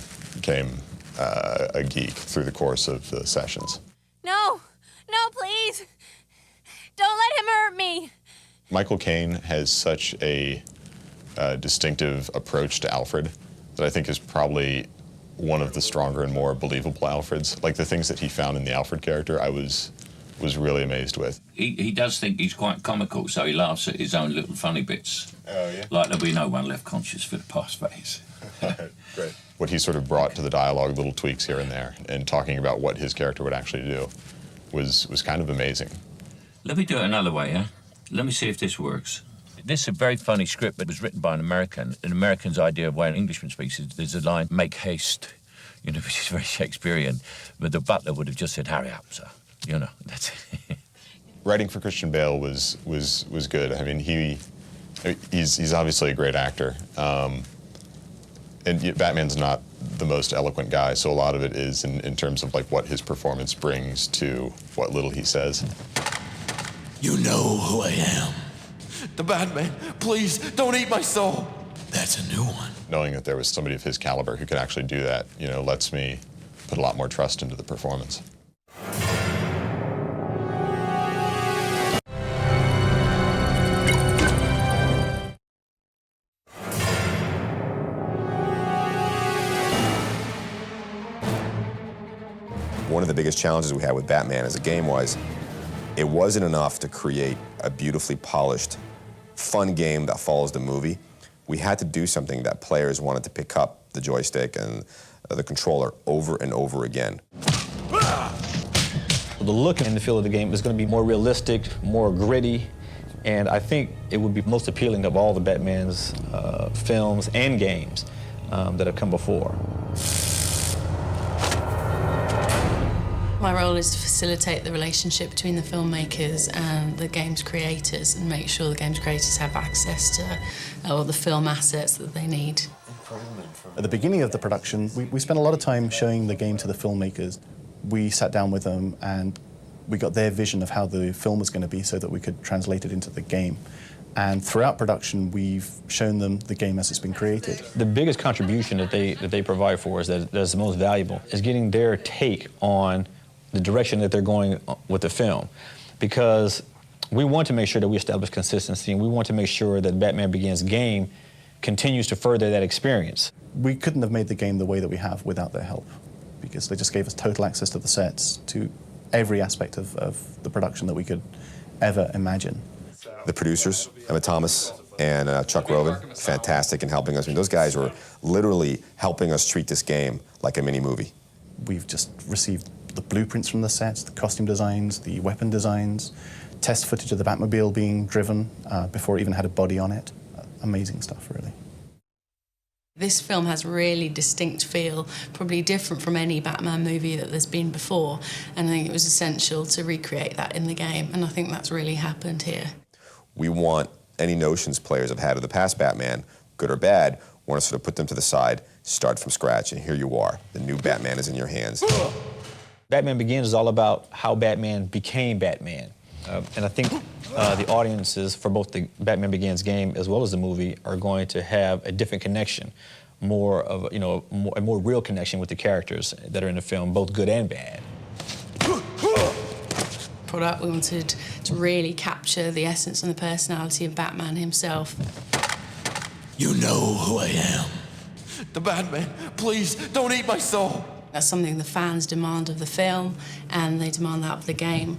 Speaker 4: a geek through the course of the sessions.
Speaker 26: No, please. Don't let him hurt me.
Speaker 4: Michael Caine has such a distinctive approach to Alfred that I think is probably one of the stronger and more believable Alfreds. Like the things that he found in the Alfred character, I was really amazed with.
Speaker 7: He does think he's quite comical, so he laughs at his own little funny bits.
Speaker 4: Oh, yeah?
Speaker 7: Like there'll be no one left conscious for the past phase.
Speaker 4: Great. What he sort of brought to the dialogue, little tweaks here and there, and talking about what his character would actually do was kind of amazing.
Speaker 7: Let me do it another way, yeah? Let me see if this works. This is a very funny script that was written by an American. An American's idea of why an Englishman speaks is there's a line, make haste, which is very Shakespearean, but the butler would have just said, hurry up, sir. That's it.
Speaker 4: Writing for Christian Bale was good. I mean, he's obviously a great actor. And Batman's not the most eloquent guy, so a lot of it is in terms of like what his performance brings to what little he says.
Speaker 2: You know who I am.
Speaker 14: The Batman. Please, don't eat my soul.
Speaker 2: That's a new one.
Speaker 4: Knowing that there was somebody of his caliber who could actually do that, lets me put a lot more trust into the performance.
Speaker 3: biggest challenges we had with Batman as a game was it wasn't enough to create a beautifully polished, fun game that follows the movie. We had to do something that players wanted to pick up the joystick and the controller over and over again.
Speaker 6: The look and the feel of the game is going to be more realistic, more gritty, and I think it would be most appealing of all the Batman's films and games that have come before.
Speaker 28: My role is to facilitate the relationship between the filmmakers and the game's creators and make sure the game's creators have access to all the film assets that they need.
Speaker 10: At the beginning of the production, we spent a lot of time showing the game to the filmmakers. We sat down with them and we got their vision of how the film was going to be so that we could translate it into the game. And throughout production, we've shown them the game as it's been created.
Speaker 6: The biggest contribution that they provide for us that's the most valuable is getting their take on the direction that they're going with the film. Because we want to make sure that we establish consistency, and we want to make sure that Batman Begins game continues to further that experience.
Speaker 10: We couldn't have made the game the way that we have without their help, because they just gave us total access to the sets, to every aspect of the production that we could ever imagine.
Speaker 3: The producers, Emma Thomas and Chuck Roven, fantastic in helping us. I mean, those guys were literally helping us treat this game like a mini movie.
Speaker 10: We've just received the blueprints from the sets, the costume designs, the weapon designs, test footage of the Batmobile being driven before it even had a body on it. Amazing stuff, really.
Speaker 28: This film has a really distinct feel, probably different from any Batman movie that there's been before, and I think it was essential to recreate that in the game, and I think that's really happened here.
Speaker 3: We want any notions players have had of the past Batman, good or bad, want to sort of put them to the side, start from scratch, and here you are. The new Batman is in your hands.
Speaker 6: Batman Begins is all about how Batman became Batman. And I think the audiences for both the Batman Begins game as well as the movie are going to have a different connection, more of a more real connection with the characters that are in the film, both good and bad.
Speaker 28: Product, we wanted to really capture the essence and the personality of Batman himself.
Speaker 2: You know who I am.
Speaker 14: The Batman, please, don't eat my soul.
Speaker 28: That's something the fans demand of the film, and they demand that of the game.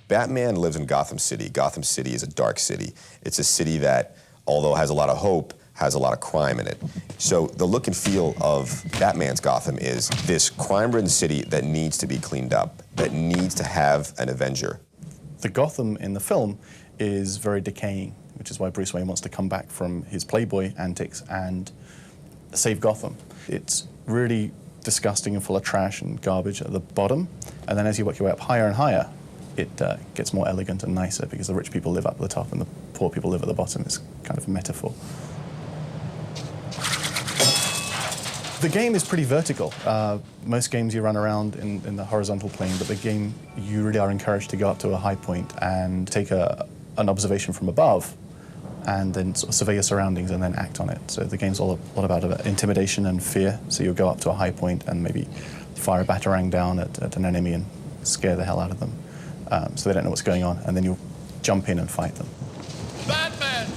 Speaker 3: Batman lives in Gotham City. Gotham City is a dark city. It's a city that, although has a lot of hope, has a lot of crime in it. So the look and feel of Batman's Gotham is this crime-ridden city that needs to be cleaned up, that needs to have an Avenger.
Speaker 10: The Gotham in the film is very decaying, which is why Bruce Wayne wants to come back from his Playboy antics and save Gotham. It's really disgusting and full of trash and garbage at the bottom, and then as you work your way up higher and higher, it gets more elegant and nicer because the rich people live up at the top and the poor people live at the bottom. It's kind of a metaphor. The game is pretty vertical. Most games you run around in the horizontal plane, but the game, you really are encouraged to go up to a high point and take an observation from above and then sort of survey your surroundings and then act on it. So the game's all about intimidation and fear. So you'll go up to a high point and maybe fire a batarang down at an enemy and scare the hell out of them so they don't know what's going on, and then you'll jump in and fight them.
Speaker 14: Batman,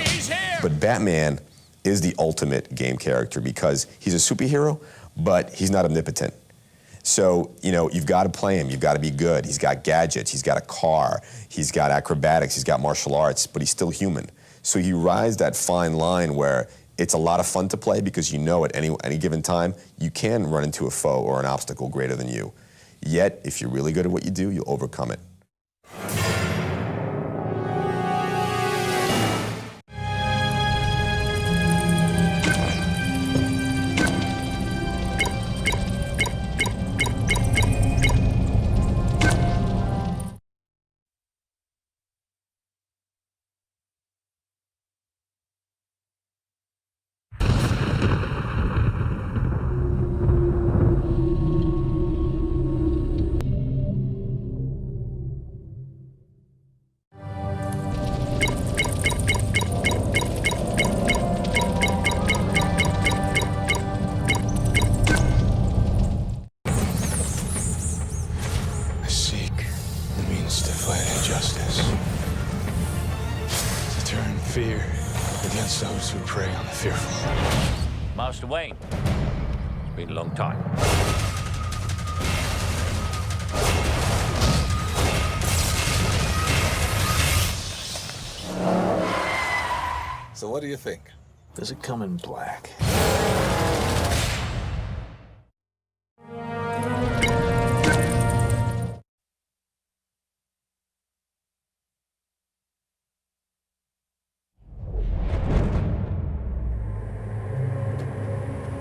Speaker 14: he's here!
Speaker 3: But Batman is the ultimate game character because he's a superhero, but he's not omnipotent. So, you know, you've got to play him, you've got to be good. He's got gadgets, he's got a car, he's got acrobatics, he's got martial arts, but he's still human. So he rides that fine line where it's a lot of fun to play because you know at any given time you can run into a foe or an obstacle greater than you. Yet, if you're really good at what you do, you'll overcome it.
Speaker 18: Those who prey on the fearful.
Speaker 12: Master Wayne,
Speaker 5: Been a long time.
Speaker 12: So what do you think?
Speaker 19: Does it come in black?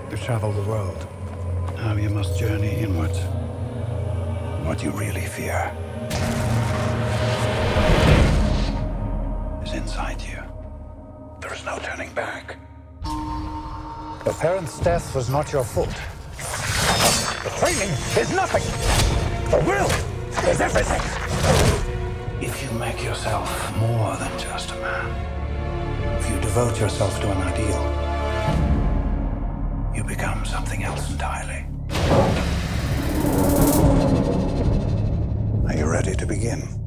Speaker 21: You've traveled the world. Now you must journey inwards. What you really fear is inside you. There is no turning back.
Speaker 22: Your parents' death was not your fault. The training is nothing. The will is everything.
Speaker 21: If you make yourself more than just a man, if you devote yourself to an ideal, you become something else entirely. Are you ready to begin?